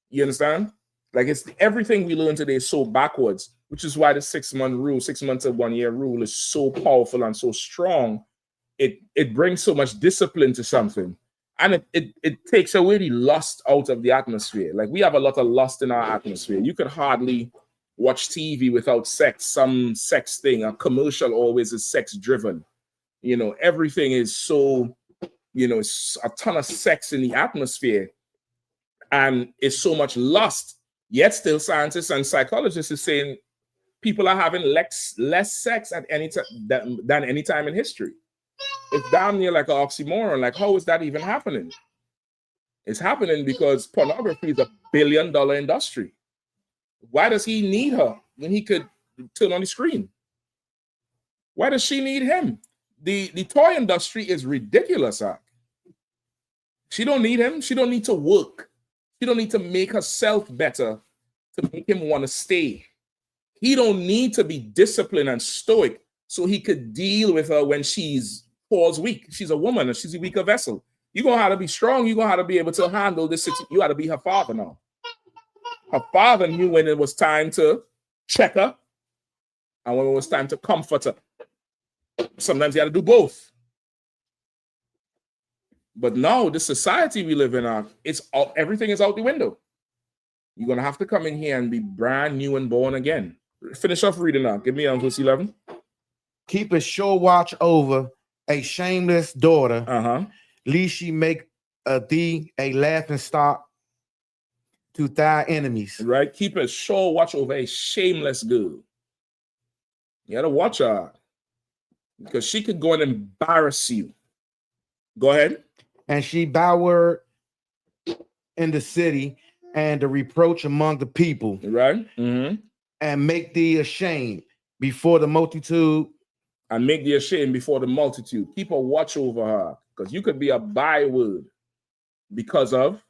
You understand? Like, it's everything we learn today is so backwards, which is why the 6-month rule, 6 months of 1 year rule is so powerful and so strong. It brings so much discipline to something. And it takes away the lust out of the atmosphere. Like, we have a lot of lust in our atmosphere. You could hardly watch TV without sex, some sex thing. A commercial always is sex driven. Everything is so, it's a ton of sex in the atmosphere. And it's so much lust. Yet still scientists and psychologists are saying people are having less sex at any time than any time in history. It's damn near like an oxymoron. Like, how is that even happening? It's happening because pornography is $1 billion industry. Why does he need her when he could turn on the screen? Why does she need him? The toy industry is ridiculous. She don't need him. She don't need to work. She don't need to make herself better to make him want to stay. He don't need to be disciplined and stoic so he could deal with her when she's falls weak. She's a woman and she's a weaker vessel. You're going to have to be strong. You're going to have to be able to handle this situation. You got to be her father now. Her father knew when it was time to check her and when it was time to comfort her. Sometimes you got to do both. But now, the society we live in, everything is out the window. You're going to have to come in here and be brand new and born again. Finish off reading now. Give me verse 11. Keep a sure watch over a shameless daughter, lest she make thee a laughing stock to thy enemies. Right? Keep a sure watch over a shameless girl. You got to watch her because she could go and embarrass you. Go ahead. And she bowered in the city and the reproach among the people. Right? Mm-hmm. And make thee ashamed before the multitude. And make thee ashamed before the multitude. Keep a watch over her because you could be a byword because of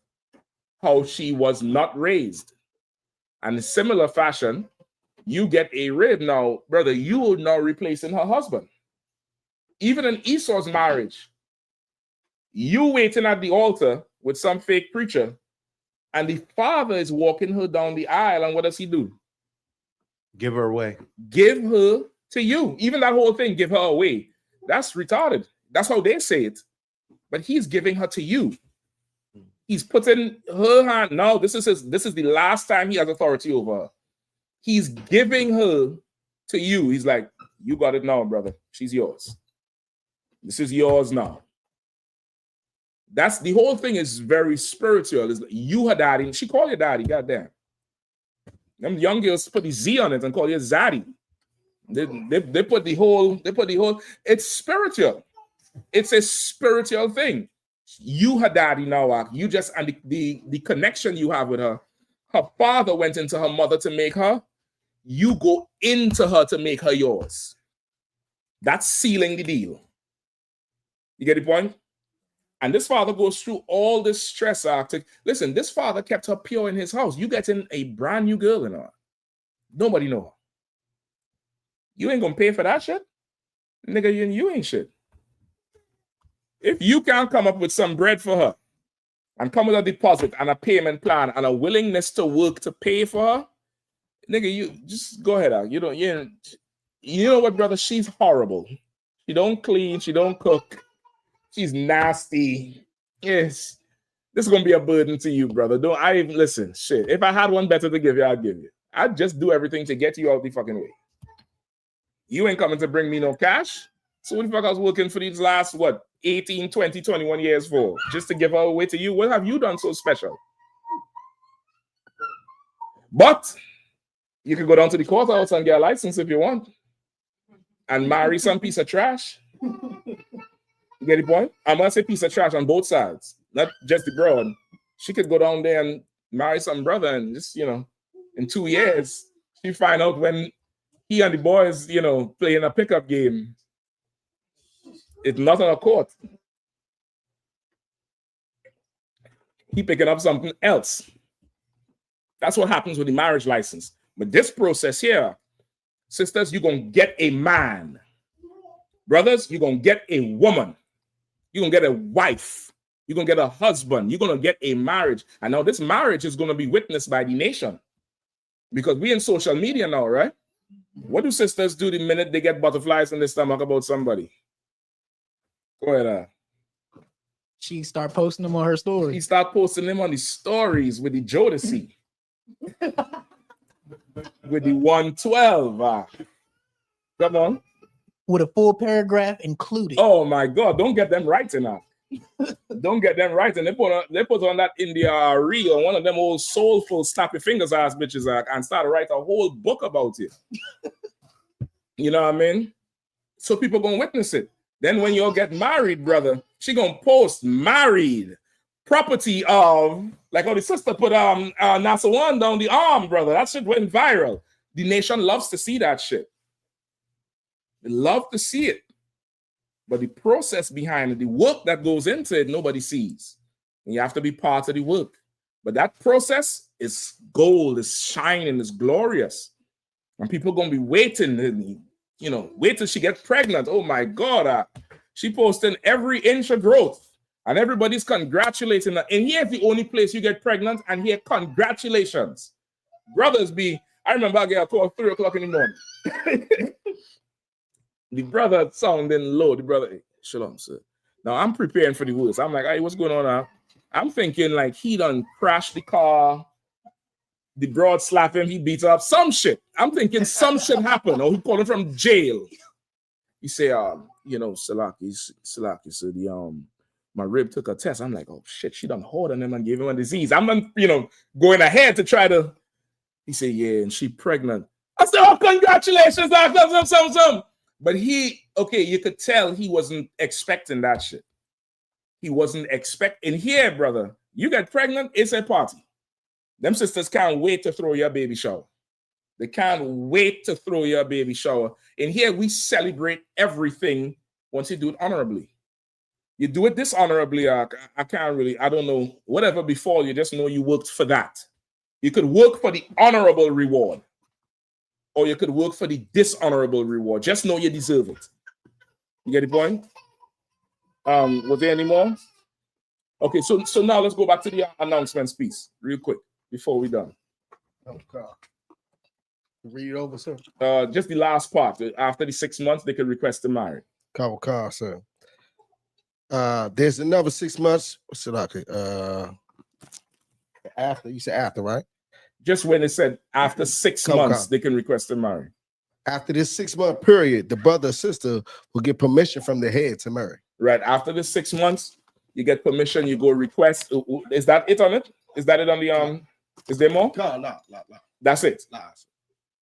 how she was not raised. And in similar fashion, you get a rib now, brother, you are now replacing her husband. Even in Esau's marriage, you waiting at the altar with some fake preacher, and the father is walking her down the aisle, and what does he do? Give her away. Give her to you. Even that whole thing, give her away. That's retarded. That's how they say it. But he's giving her to you. He's putting her hand. No, this is the last time he has authority over her. He's giving her to you. He's like, you got it now, brother. She's yours. This is yours now. That's the whole thing is very spiritual. Is you her daddy. She called you daddy, goddamn. Them young girls put the Z on it and call you Zaddy. They put the whole, it's spiritual. It's a spiritual thing. You her daddy now, you just, and the connection you have with her. Her father went into her mother to make her. You go into her to make her yours. That's sealing the deal. You get the point? And this father goes through all this stress. Listen, this father kept her pure in his house. You getting a brand new girl in her. Nobody know her. You ain't gonna pay for that shit? Nigga, you ain't shit. If you can't come up with some bread for her and come with a deposit and a payment plan and a willingness to work to pay for her, nigga, you just go ahead out. You know what, brother? She's horrible. She don't clean. She don't cook. She's nasty. Yes. This is gonna be a burden to you, brother. Don't I even listen. Shit. If I had one better to give you, I'd give you. I'd just do everything to get you out the fucking way. You ain't coming to bring me no cash. So what the fuck I was working for these last, 18, 20, 21 years for? Just to give her away to you? What have you done so special? But you can go down to the courthouse and get a license if you want. And marry some piece of trash. You get the point? I'm going to say piece of trash on both sides. Not just the broad. She could go down there and marry some brother and just, in 2 years, she find out when he and the boys, playing a pickup game. It's not on a court. He picking up something else. That's what happens with the marriage license. But this process here, sisters, you're going to get a man. Brothers, you're going to get a woman. You're going to get a wife. You're going to get a husband. You're going to get a marriage. And now this marriage is going to be witnessed by the nation. Because we in social media now, right? What do sisters do the minute they get butterflies in their stomach about somebody? Go ahead. She start posting them on her story. She start posting them on the stories with the Jodeci. With the 112. Come on. With a full paragraph included. Oh my God! Don't get them right enough. Don't get them right, and they put on that India reel, one of them old soulful snap your fingers ass bitches, and start to write a whole book about it. You know what I mean? So people gonna witness it. Then when you all get married, brother, she gonna post married, property of, like how the sister put NASA One down the arm, brother. That shit went viral. The nation loves to see that shit. They love to see it. But the process behind it, the work that goes into it, nobody sees. And you have to be part of the work. But that process is gold, is shining, is glorious. And people are going to be waiting, wait till she gets pregnant. Oh my God. She posting every inch of growth. And everybody's congratulating her. And here's the only place you get pregnant. And here, congratulations. Brothers I remember I get a call 3 o'clock in the morning. The brother sounding low. The brother, hey, shalom, sir. Now I'm preparing for the worst. I'm like, hey, what's going on now? I'm thinking like he done crashed the car. The broad slap him. He beats up some shit. I'm thinking some shit happened. Or he calling from jail. He say, Salaki, so my rib took a test. I'm like, oh shit, she done hold on him and gave him a disease. I'm going ahead to try to. He said, yeah, and she pregnant. I said, oh, congratulations, some. But you could tell he wasn't expecting that shit. He wasn't expecting. Here, brother, you get pregnant, it's a party. Them sisters can't wait to throw your baby shower. They can't wait to throw your baby shower. And here we celebrate everything once you do it honorably. You do it dishonorably, I don't know, whatever before, you just know you worked for that. You could work for the honorable reward. Or you could work for the dishonorable reward. Just know you deserve it. You get the point? Was there any more? Okay, so now let's go back to the announcements piece real quick before we're done. Okay. Read it over, sir. Just the last part. After the 6 months, they could request to marry. Sir. There's another 6 months. After you said after, right? Just when it said after 6 months they can request to marry. After this 6 month period, the brother or sister will get permission from the head to marry. Right. After the 6 months, you get permission, you go request. Is that it on it? Is that it on the is there more? No. That's it. Nah.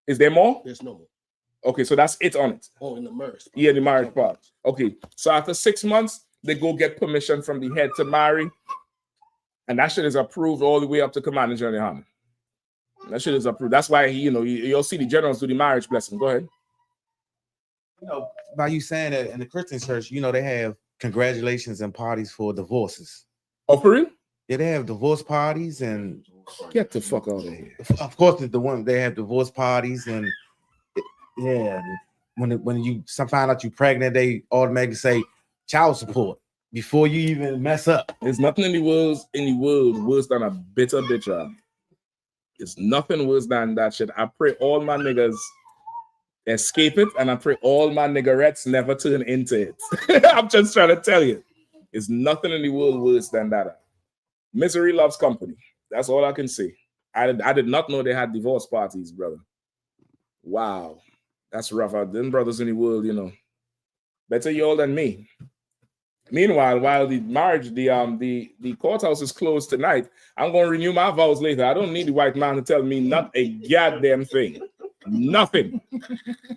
Is there more? There's no more. Okay, so that's it on it. Oh, in the marriage. Yeah, the marriage part. Okay. So after 6 months, they go get permission from the head to marry. And that shit is approved all the way up to Commander General Yahanna. That shit is approved. That's why you'll see the generals do the marriage blessing. Go ahead. By you saying that in the Christian church, they have congratulations and parties for divorces. Oh, for real? Yeah, they have divorce parties and get the fuck out of here. Of course, it's the one they have divorce parties and when you find out you're pregnant, they automatically say child support before you even mess up. There's nothing in the world worse than a bitter bitch. It's nothing worse than that shit. I pray all my niggas escape it, and I pray all my niggerettes never turn into it. I'm just trying to tell you. It's nothing in the world worse than that. Misery loves company. That's all I can say. I did not know they had divorce parties, brother. Wow. That's rough. Them brothers in the world, better y'all than me. Meanwhile, while the marriage, the courthouse is closed tonight, I'm going to renew my vows later. I don't need the white man to tell me not a goddamn thing. Nothing.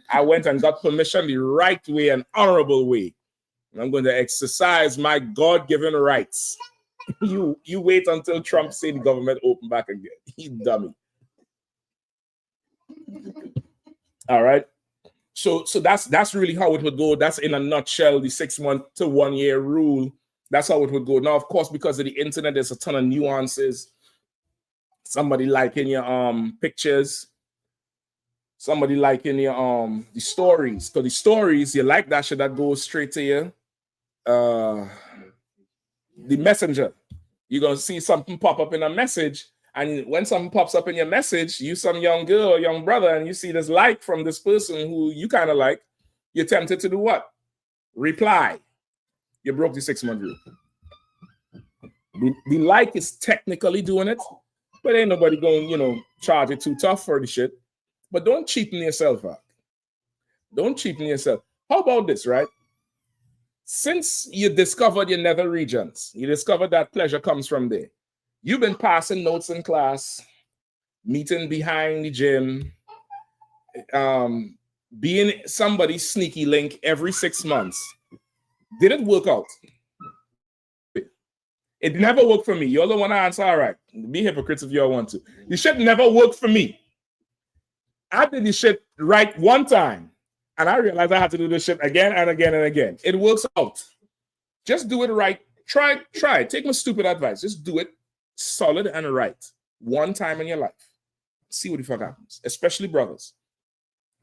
I went and got permission the right way, an honorable way. And I'm going to exercise my God-given rights. You wait until Trump say the government open back again. You dummy. All right. So that's really how it would go. That's in a nutshell, the 6 month to 1 year rule. That's how it would go. Now, of course, because of the internet, there's a ton of nuances. Somebody liking your pictures. Somebody liking your the stories. Because the stories, you like that shit that goes straight to you. The messenger. You're gonna see something pop up in a message. And when something pops up in your message, you some young girl or young brother, and you see this like from this person who you kind of like, you're tempted to do what? Reply. You broke the 6 month rule. The like is technically doing it, but ain't nobody going, charge it too tough for the shit. But don't cheapen yourself out. Don't cheapen yourself. How about this, right? Since you discovered your nether regions, you discovered that pleasure comes from there. You've been passing notes in class, meeting behind the gym, being somebody's sneaky link every 6 months. Did it work out? It never worked for me. You're the one to answer. All right. Be hypocrites if you want to. The shit never worked for me. I did this shit right one time, and I realized I had to do this shit again and again and again. It works out. Just do it right. Try. Take my stupid advice. Just do it solid and right one time in your life. See what the fuck happens, especially brothers.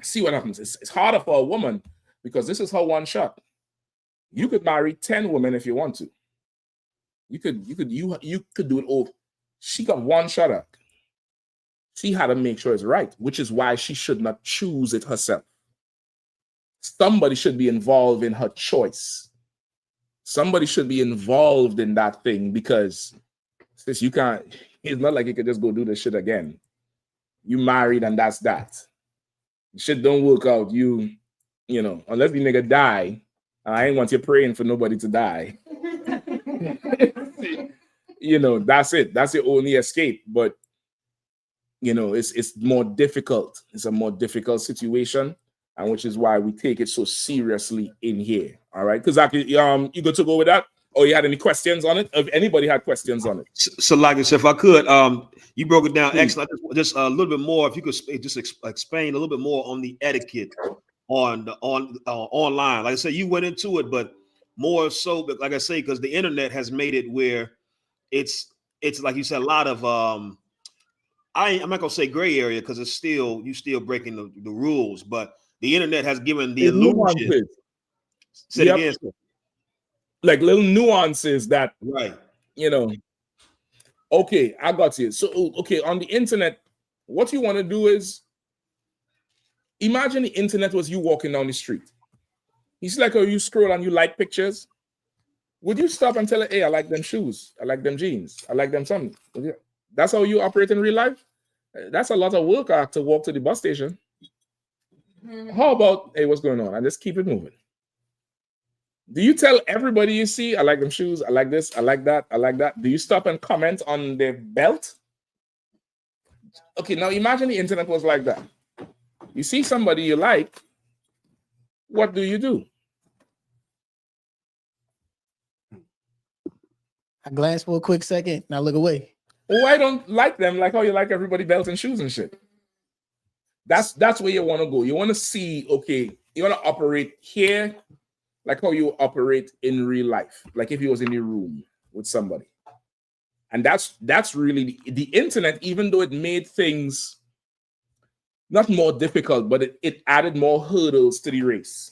See what happens. It's harder for a woman because this is her one shot. You could marry 10 women if you want to. You could do it all. She got one shot at. She had to make sure it's right, which is why she should not choose it herself. Somebody should be involved in her choice. Somebody should be involved in that thing because since you can't, it's not like you could just go do this shit again. You married and that's that. Shit don't work out. You know, unless the nigga die, I ain't want you praying for nobody to die. You know, that's it. That's your only escape. But you know, it's more difficult. It's a more difficult situation, and which is why we take it so seriously in here. All right, because you good to go with that? Or you had any questions on it? If anybody had questions on it, so like I said, if I could, you broke it down excellent. Just a little bit more, if you could just explain a little bit more on the etiquette on online. Like I said, you went into it, but more so, like I say, because the internet has made it where it's like you said, a lot of I'm not gonna say gray area because it's still breaking the rules, but the internet has given the illusion. Say it again. Like little nuances that, right? You know. Okay, I got you. So okay, on the internet, what you want to do is imagine the internet was you walking down the street. It's like you scroll and you like pictures. Would you stop and tell her, hey, I like them shoes, I like them jeans, I like them something? That's how you operate in real life? That's a lot of work to walk to the bus station. How about, hey, what's going on? And just keep it moving. Do you tell everybody you see, I like them shoes, I like this, I like that, I like that? Do you stop and comment on their belt? Okay, now imagine the internet was like that. You see somebody you like, what do? I glance for a quick second and I look away. Oh, I don't like them like how you like everybody belt and shoes and shit. That's where you want to go. You want to see, okay, you want to operate here like how you operate in real life, like if you was in a room with somebody. And that's really the internet, even though it made things not more difficult, but it added more hurdles to the race.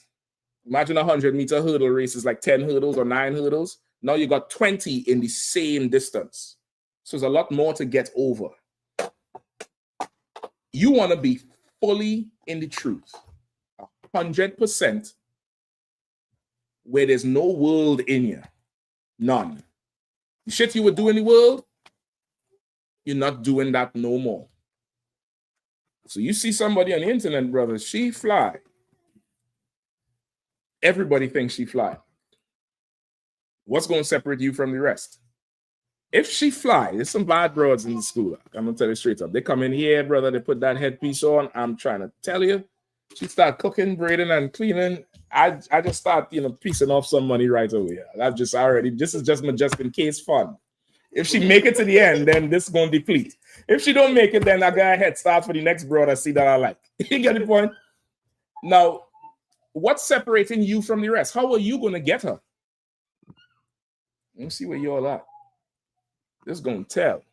Imagine a 100-meter hurdle race is like 10 hurdles or 9 hurdles. Now you got 20 in the same distance. So there's a lot more to get over. You want to be fully in the truth, 100%, where there's no world in you. None. The shit you would do in the world, you're not doing that no more. So you see somebody on the internet, brother, she fly. Everybody thinks she fly. What's going to separate you from the rest? If she fly, there's some bad broads in the school. I'm going to tell you straight up. They come in here, brother, they put that headpiece on. I'm trying to tell you. She start cooking, braiding, and cleaning. I just start, piecing off some money right away. This is just in case fun. If she make it to the end, then this is going to deplete. If she don't make it, then I go ahead, start for the next broad I see that I like. You get the point? Now, what's separating you from the rest? How are you going to get her? Let me see where you all at. This is going to tell.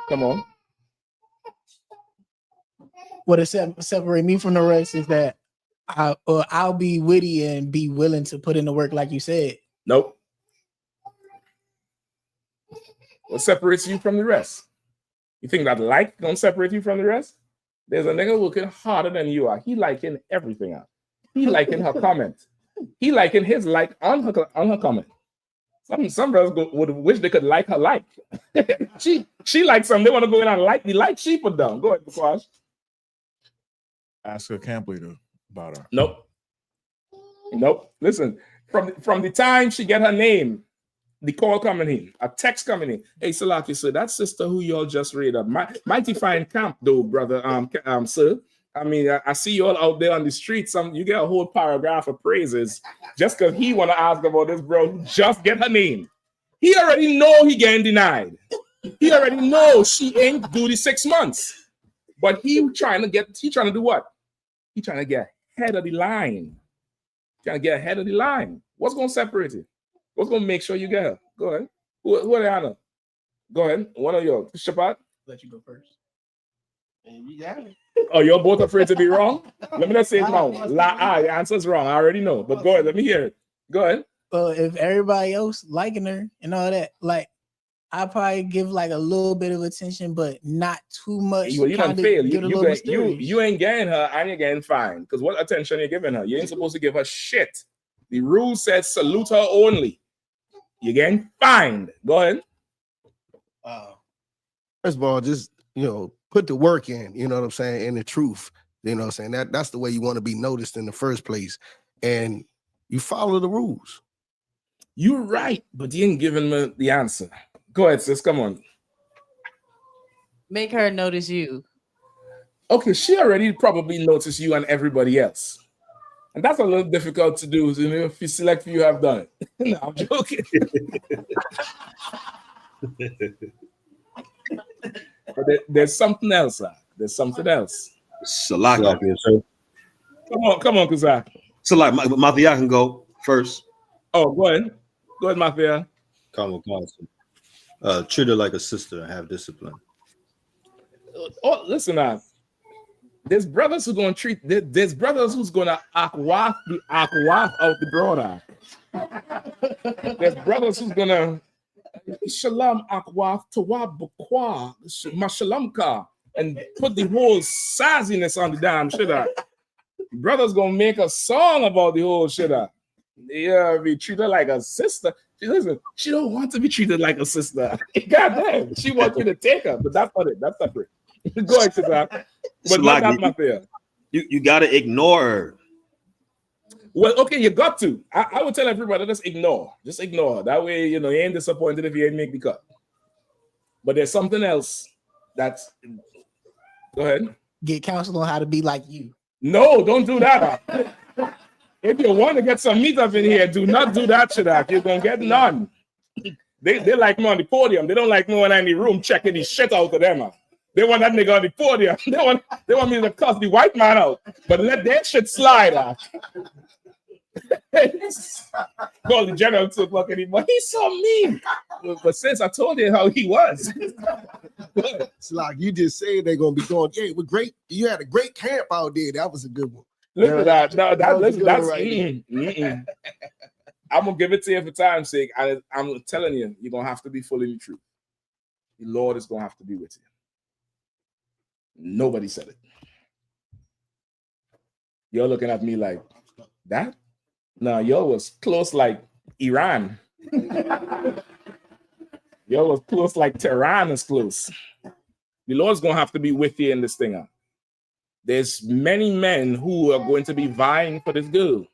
Come on. What it separate me from the rest is that I'll be witty and be willing to put in the work like you said. Nope. What separates you from the rest? You think that like don't separate you from the rest? There's a nigga working harder than you are. He liking everything out. He liking her comment. He liking his like on her comment. Some brothers would wish they could like her like. she likes something. They want to go in and like the like she put down. Go ahead, Squash. Ask her camply about her. Nope. Listen, from the time she get her name, the call coming in, a text coming in. Hey, Salaki, sir, that sister who y'all just read up, mighty fine camp though, brother, sir. I mean, I see you all out there on the street. You get a whole paragraph of praises just because he want to ask about this bro who just get her name. He already know he getting denied. He already know she ain't do the 6 months. But he trying to do what? He trying to get ahead of the line. Trying to get ahead of the line. What's going to separate you? What's going to make sure you get her? Go ahead. Who are they, Anna? Go ahead. One of yours. Shabbat? Let you go first. And you got it. Oh, you're both afraid to be wrong? Let me not say it now. Your answer's wrong. I already know. But go ahead. Let me hear it. Go ahead. Well, if everybody else liking her and all that, like, I probably give like a little bit of attention, but not too much. Well, you don't fail. You ain't getting her and you're getting fined. Because what attention you're giving her? You ain't supposed to give her shit. The rule says salute her only. You're getting fined. Go ahead. First of all, just, put the work in, you know what I'm saying, and the truth. You know what I'm saying? That's the way you want to be noticed in the first place. And you follow the rules. You're right, but you ain't giving me the answer. Go ahead, sis. Come on. Make her notice you. Okay, she already probably noticed you and everybody else. And that's a little difficult to do, if you select you have done it. No, I'm joking. But there's something else. There's something else. Salaki. Come on, Kazak. Salaki, Mafia can go first. Oh, go ahead. Go ahead, Mafia. Come on. Treat her like a sister and have discipline. Oh, listen now. There's brothers who's going to treat. There's brothers who's going to akwaf out the brother. There's brothers who's going to Shalam akwaf tawab bukwa mashalamka and put the whole sassiness on the damn shit. Brothers gonna make a song about the whole shit. Yeah, be treated like a sister. Listen, she don't want to be treated like a sister. Goddamn, she wants you to take her, but that's not it. That's separate. Go ahead, sister. But not that matter. You gotta ignore her. Well, okay, you got to. I would tell everybody, just ignore. Just ignore. That way, you ain't disappointed if you ain't make the cut. But there's something else that's... Go ahead. Get counsel on how to be like you. No, don't do that. If you want to get some meat up in here, do not do that shit out. You're going to get none. They like me on the podium. They don't like me when I'm in the room checking the shit out of them. They want that nigga on the podium. They want me to cuss the white man out. But let that shit slide out. Call the general to fuck anymore. He's so mean. But since I told you how he was. It's like you just said they're gonna be going, yeah, we're great. You had a great camp out there. That was a good one. Look at that. No, that's right. I'm gonna give it to you for time's sake. I'm telling you, you're gonna have to be full in the truth. The Lord is gonna have to be with you. Nobody said it. You're looking at me like that? No, y'all was close like Iran. Y'all was close like Tehran is close. The Lord's gonna have to be with you in this thing. There's many men who are going to be vying for this girl.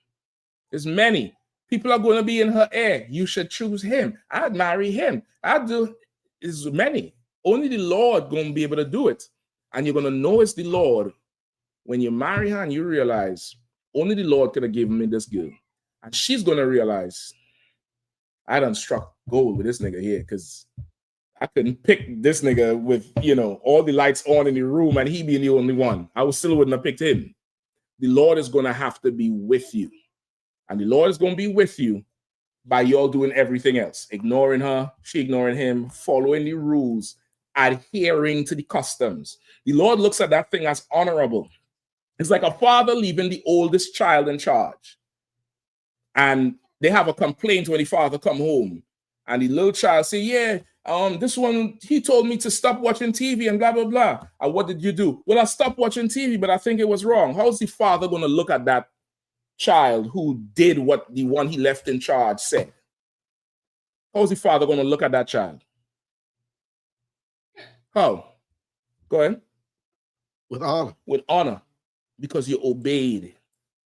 There's many. People are going to be in her ear. You should choose him. I'd marry him. I'd do. It's many. Only the Lord going to be able to do it. And you're going to know it's the Lord when you marry her and you realize only the Lord could have given me this girl. And she's going to realize I done struck gold with this nigga here because I couldn't pick this nigga with, all the lights on in the room and he being the only one. I still wouldn't have picked him. The Lord is going to have to be with you. And the Lord is going to be with you by y'all doing everything else. Ignoring her, she ignoring him, following the rules, adhering to the customs. The Lord looks at that thing as honorable. It's like a father leaving the oldest child in charge. And they have a complaint when the father come home. And the little child say, yeah, this one, he told me to stop watching TV and blah, blah, blah. And what did you do? Well, I stopped watching TV, but I think it was wrong. How's the father going to look at that child who did what the one he left in charge said? How's the father going to look at that child? How? Go ahead. With honor. With honor. Because you obeyed.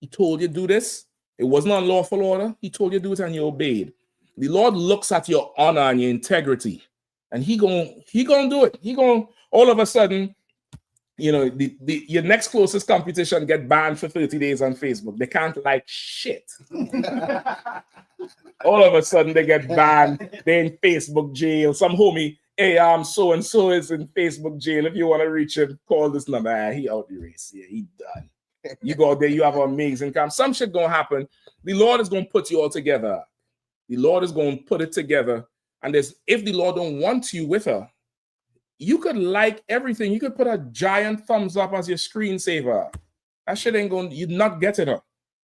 He told you to do this. It wasn't unlawful order. He told you to do it and you obeyed. The Lord looks at your honor and your integrity. And he gonna do it. He gonna, all of a sudden, your next closest competition get banned for 30 days on Facebook. They can't like shit. All of a sudden they get banned. They're in Facebook jail. Some homie, hey, so-and-so is in Facebook jail. If you want to reach him, call this number. He out the race. Yeah, he done. You go out there, you have an amazing camp. Some shit gonna happen. The Lord is gonna put you all together. The Lord is gonna put it together. And if the Lord don't want you with her, you could like everything. You could put a giant thumbs up as your screensaver. That shit ain't going, you're not getting her.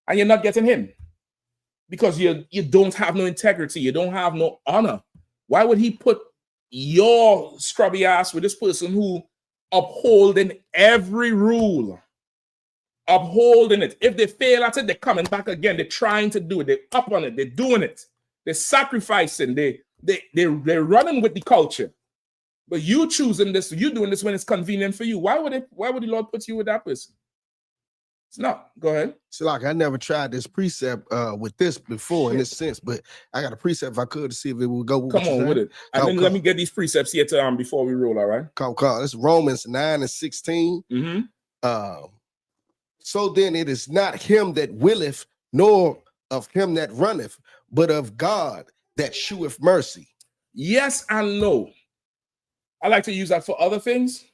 And you're not getting him. Because you don't have no integrity. You don't have no honor. Why would he put your scrubby ass with this person who upholding every rule? Upholding it. If they fail at it, they're coming back again. They're trying to do it. They're up on it. They're doing it. They're sacrificing. They're running with the culture. But you choosing this, you doing this when it's convenient for you. Why would the Lord put you with that person? It's not. Go ahead. So like I never tried this precept with this before in this sense, but I got a precept if I could to see if it would go with Come on with it. And then let me get these precepts here to before we roll, all right? Call. It's Romans 9:16. Mm-hmm. So then it is not him that willeth, nor of him that runneth, but of God that sheweth mercy. Yes and no. I like to use that for other things,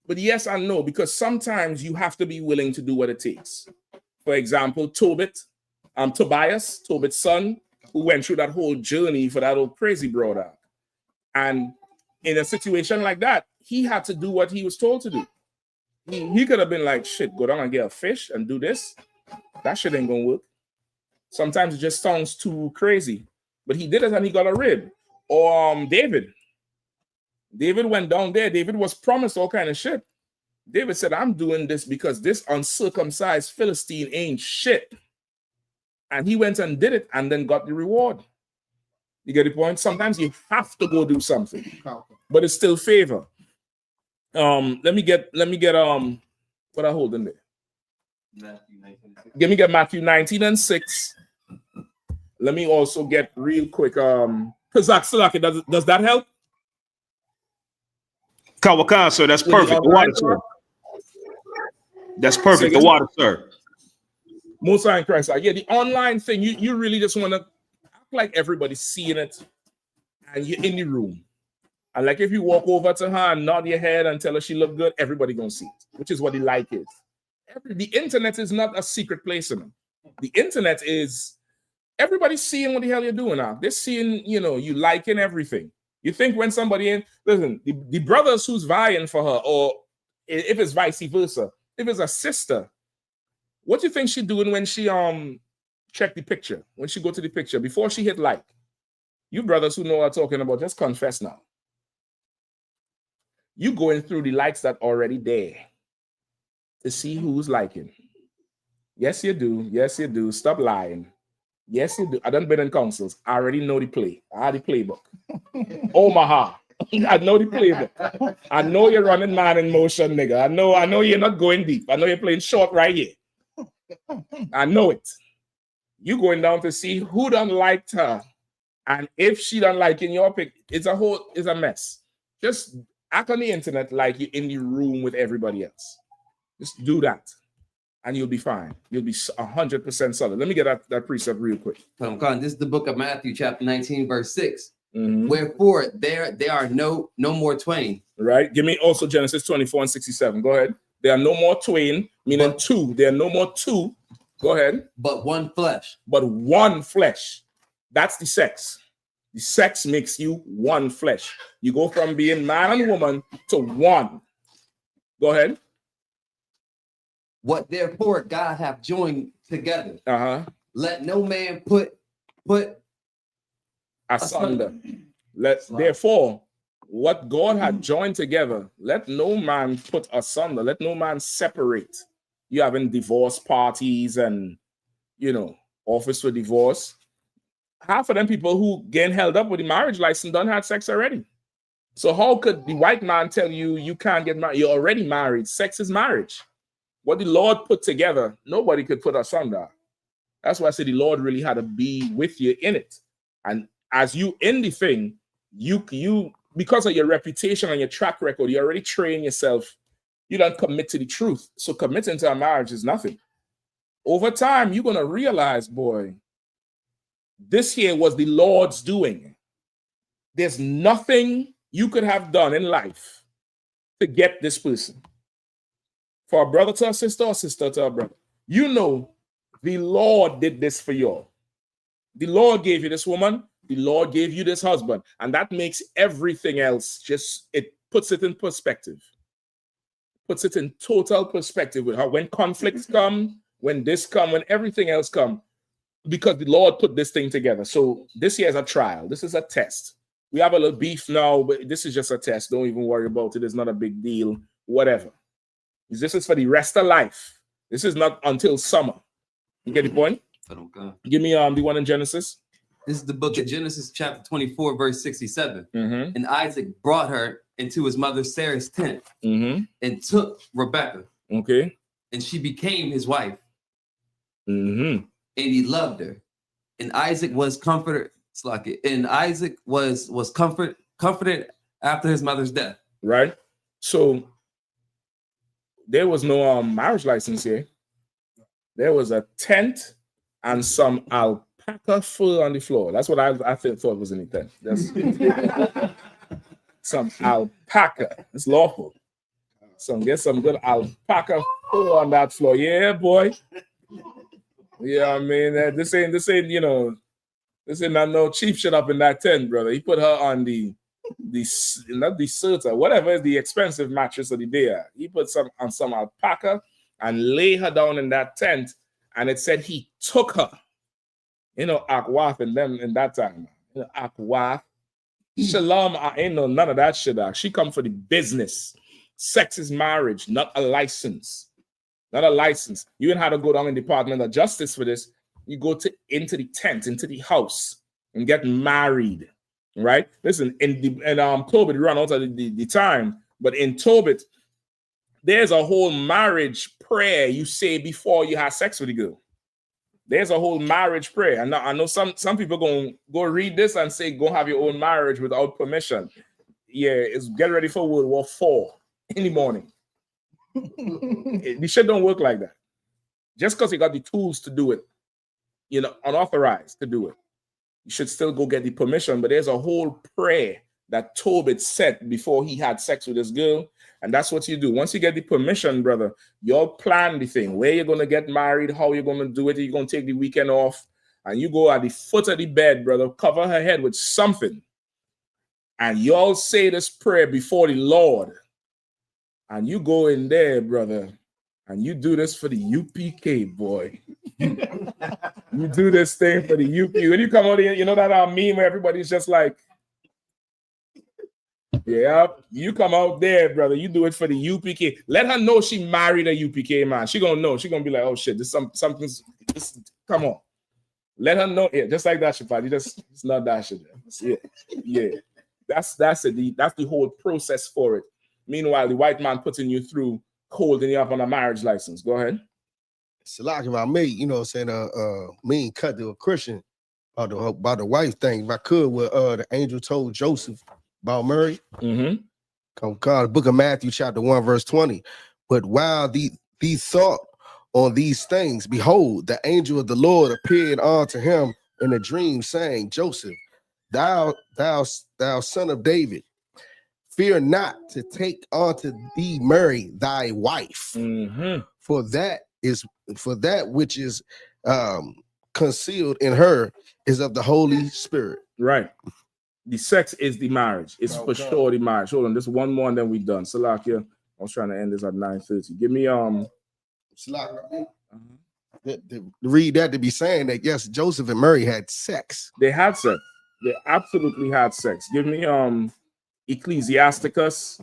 but yes and no, because sometimes you have to be willing to do what it takes. For example, Tobias, Tobit's son, who went through that whole journey for that old crazy brother. And in a situation like that, he had to do what he was told to do. He could have been like, shit, go down and get a fish and do this. That shit ain't gonna work. Sometimes it just sounds too crazy. But he did it and he got a rib. Or David went down there. David was promised all kind of shit. David said, I'm doing this because this uncircumcised Philistine ain't shit. And he went and did it and then got the reward. You get the point? Sometimes you have to go do something, but it's still favor. Let me get what I hold in there. Give me Matthew 19 and 6. Let me also get real quick. Does that help? Kawakan, sir. That's perfect. The water, sir. That's perfect. The water, sir. Most High in Christ. Yeah, the online thing, you really just want to act like everybody's seeing it and you're in the room. And like if you walk over to her and nod your head and tell her she look good, everybody gonna see it, which is what the like is. The internet is not a secret place in them. The internet is everybody's seeing what the hell you're doing now. They're seeing, you liking everything. You think when somebody listen, the brothers who's vying for her, or if it's vice versa, if it's a sister, what do you think she doing when she check the picture, when she go to the picture before she hit like? You brothers who know what I'm talking about, just confess now. You going through the likes that already there to see who's liking. Yes, you do. Yes, you do. Stop lying. Yes, you do. I done been in councils. I already know the play. I had the playbook. Omaha. I know the playbook. I know you're running man in motion, nigga. I know you're not going deep. I know you're playing short right here. I know it. You going down to see who done liked her. And if she done like in your pic, it's a mess. Just act on the internet like you're in the room with everybody else. Just do that. And you'll be fine. You'll be 100% solid. Let me get that precept real quick. This is the book of Matthew, chapter 19, verse 6. Wherefore there are no more twain. Right. Give me also Genesis 24 and 67. Go ahead. There are no more twain, meaning two. There are no more two. Go ahead. But one flesh. But one flesh. That's the sex. The sex makes you one flesh. You go from being man and woman to one. Go ahead. What therefore God hath joined together. Let no man put asunder. Therefore, what God had joined together, let no man put asunder. Let no man separate. You having divorce parties and, office for divorce. Half of them people who getting held up with the marriage license done had sex already. So how could the white man tell you you can't get married? You're already married. Sex is marriage. What the Lord put together, nobody could put asunder. That's why I say the Lord really had to be with you in it. And as you in the thing, you because of your reputation and your track record, you already train yourself. You don't commit to the truth. So committing to a marriage is nothing. Over time, you're going to realize, boy, this here was the Lord's doing. There's nothing you could have done in life to get this person. For a brother to a sister or sister to a brother. The Lord did this for you. The Lord gave you this woman. The Lord gave you this husband. And that makes everything else it puts it in perspective. Puts it in total perspective with how when conflicts come, when this come, when everything else come, because the Lord put this thing together. So this here is a trial. This is a test. We have a little beef now, but this is just a test. Don't even worry about it. It's not a big deal. Whatever. This is for the rest of life. This is not until summer. You get the point? Give me the one in Genesis. This is the book of Genesis, chapter 24, verse 67. And Isaac brought her into his mother Sarah's tent and took Rebekah. Okay. And she became his wife. And he loved her. And Isaac was comforted. And Isaac was comforted after his mother's death. Right. So there was no marriage license here. There was a tent and some alpaca fur on the floor. That's what I thought was in the tent. That's some alpaca. It's lawful. Get some good alpaca fur on that floor. Yeah, boy. Yeah, I mean, this ain't this ain't not no cheap shit up in that tent, brother. He put her on not the Serta, whatever is the expensive mattress of the day. He put some on some alpaca and lay her down in that tent, and it said he took her. Akwath and them in that time. Akwath. Shalom, I ain't know none of that shit. She come for the business. Sex is marriage, not a license. Not a license. You ain't had to go down in the Department of Justice for this. You go into the tent, into the house. and get married, right? Listen, in Tobit, we run out of the time, but in Tobit, there's a whole marriage prayer you say before you have sex with the girl. There's a whole marriage prayer. And I know some people going to go read this and say, go have your own marriage without permission. Yeah, it's get ready for World War IV in the morning. The shit don't work like that. Just because you got the tools to do it, unauthorized to do it, you should still go get the permission. But there's a whole prayer that Tobit said before he had sex with this girl. And that's what you do. Once you get the permission, brother, you'll plan the thing, where you're going to get married, how you're going to do it. You're going to take the weekend off, and you go at the foot of the bed, brother, cover her head with something. And y'all say this prayer before the Lord. And you go in there, brother, and you do this for the UPK, boy. You do this thing for the UP. When you come out here, you know that meme where everybody's just like, yeah, you come out there, brother. You do it for the UPK. Let her know she married a UPK man. She gonna know. She gonna be like, oh shit, this something's. Come on, let her know. Yeah, just like that, Shafat. It's not that shit. Yeah. That's it. That's the whole process for it. Meanwhile, the white man putting you through, holding you up on a marriage license. Go ahead. Salak, if I may, me and cut to a Christian about the wife thing. If I could, where the angel told Joseph about Mary. Come call the book of Matthew, chapter 1, verse 20. But while these thought on these things, behold, the angel of the Lord appeared unto him in a dream, saying, Joseph, thou son of David, fear not to take unto thee Mary thy wife, for that which is concealed in her is of the Holy Spirit. Right. The sex is the marriage. It's for sure the marriage. Hold on, just one more and then we're done. Salakia, I was trying to end this at 9:30. Give me Salakia. To read that to be saying that yes, Joseph and Mary had sex. They had sex. They absolutely had sex. Give me Ecclesiasticus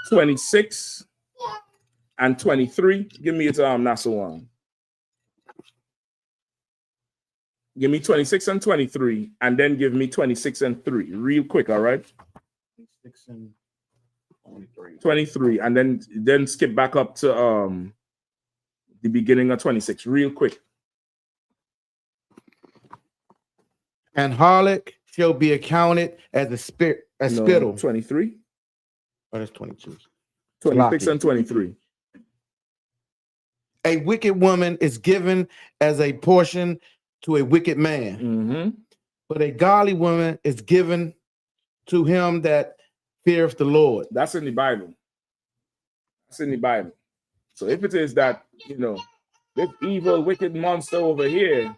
26 and 23. Give me it Nasawan. Give me 26 and 23, and then give me 26 and 3. Real quick, all right? 26 and 23, and then skip back up to the beginning of 26. Real quick. And harlot shall be accounted as spittle. 23. Oh, that's 22. 26 and 23. A wicked woman is given as a portion to a wicked man, but a godly woman is given to him that feareth the Lord. That's in the Bible. That's in the Bible. So if it is that, this evil, wicked monster over here,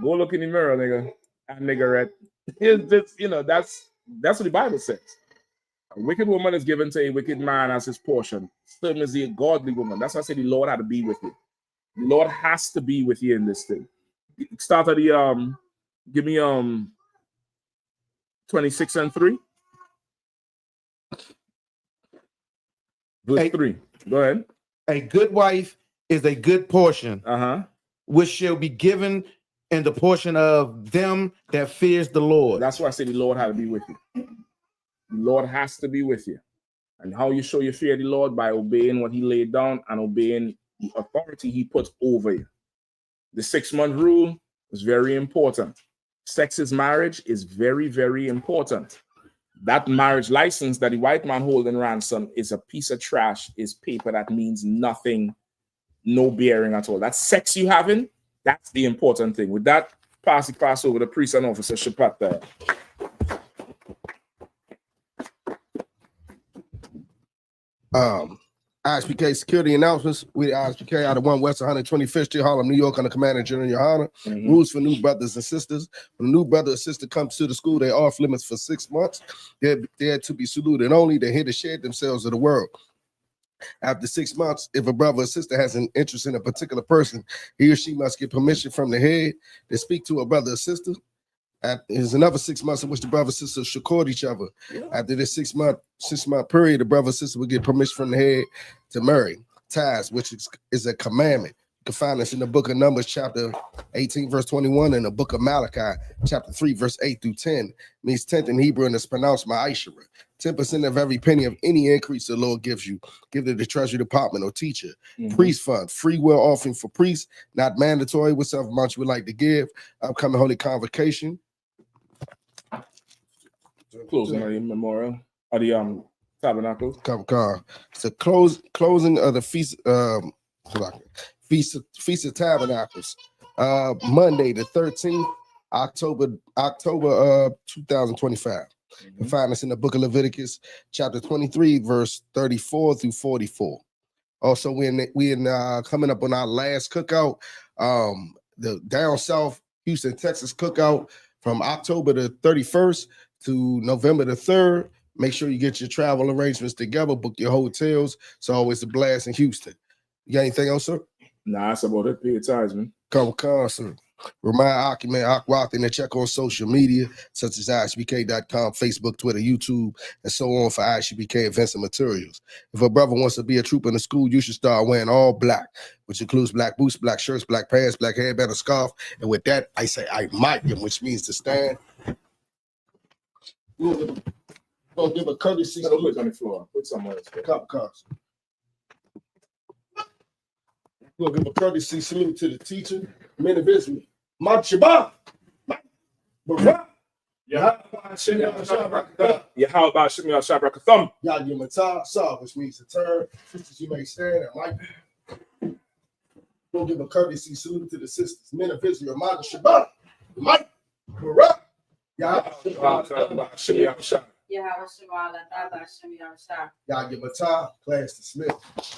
go look in the mirror, nigga, and niggerette. That's what the Bible says. A wicked woman is given to a wicked man as his portion. Same as a godly woman. That's why I say the Lord had to be with you. The Lord has to be with you in this thing. Start at the give me 26 and 3. Verse 3. Go ahead. A good wife is a good portion, which shall be given in the portion of them that fears the Lord. That's why I say the Lord had to be with you. The Lord has to be with you. And how you show you fear the Lord? By obeying what he laid down and obeying the authority he put over you. The 6-month rule is very important. Sex is marriage is very, very important. That marriage license that the white man holding ransom is a piece of trash, is paper that means nothing, no bearing at all. That sex you having, that's the important thing. With that, pass over the priest and officer Shapat there. I.S.U.P.K security announcements. We I.S.U.P.K out of 1 West 125th Street, Harlem, New York, under Commander General Yahanna. Rules for new brothers and sisters. When a new brother or sister comes to the school, they are off limits for 6 months. They're to be saluted only. They're here to share themselves with the world. After 6 months, if a brother or sister has an interest in a particular person, he or she must get permission from the head to speak to a brother or sister. There's another 6 months in which the brother and sister should court each other. After this 6 month period, the brother and sister will get permission from the head to marry. TITHES, which is a commandment. can find us in the book of Numbers, chapter 18, verse 21, and the book of Malachi, chapter 3, verse 8 through 10. Means 10th in Hebrew, and it's pronounced ma'ashera. 10% of every penny of any increase the Lord gives you, give to the Treasury Department or teacher. Priest fund, free will offering for priests, not mandatory, whichever amount you would like to give. Upcoming Holy Convocation. Closing of the memorial of the tabernacle. It's a closing of the feast Feast of Tabernacles. Monday the 13th, October 2025. You can find us in the book of Leviticus, chapter 23, verse 34 through 44. Also, we coming up on our last cookout, the down south Houston, Texas cookout from October the 31st to November the 3rd. Make sure you get your travel arrangements together, book your hotels. It's always a blast in Houston. You got anything else, sir? Nah, that's about it. Pay your tithes, man. Come, sir. Remind Akwatin to check on social media such as ISUPK.com, Facebook, Twitter, YouTube, and so on for I.S.U.P.K events and materials. If a brother wants to be a trooper in the school, you should start wearing all black, which includes black boots, black shirts, black pants, black headband, a scarf. And with that, I say I might, which means to stand. We'll give a courtesy. Put it on the floor. Put somewhere else. Cup cards. We'll give a courtesy salute to the teacher, men of Israel. Machaba. Yahanna. Yah, which means to turn. Sisters, you may stand and like. We'll give a courtesy salute to the sisters, men of Israel. Mother Shabbat. Mike. Barak. Yah, Yah, class dismissed.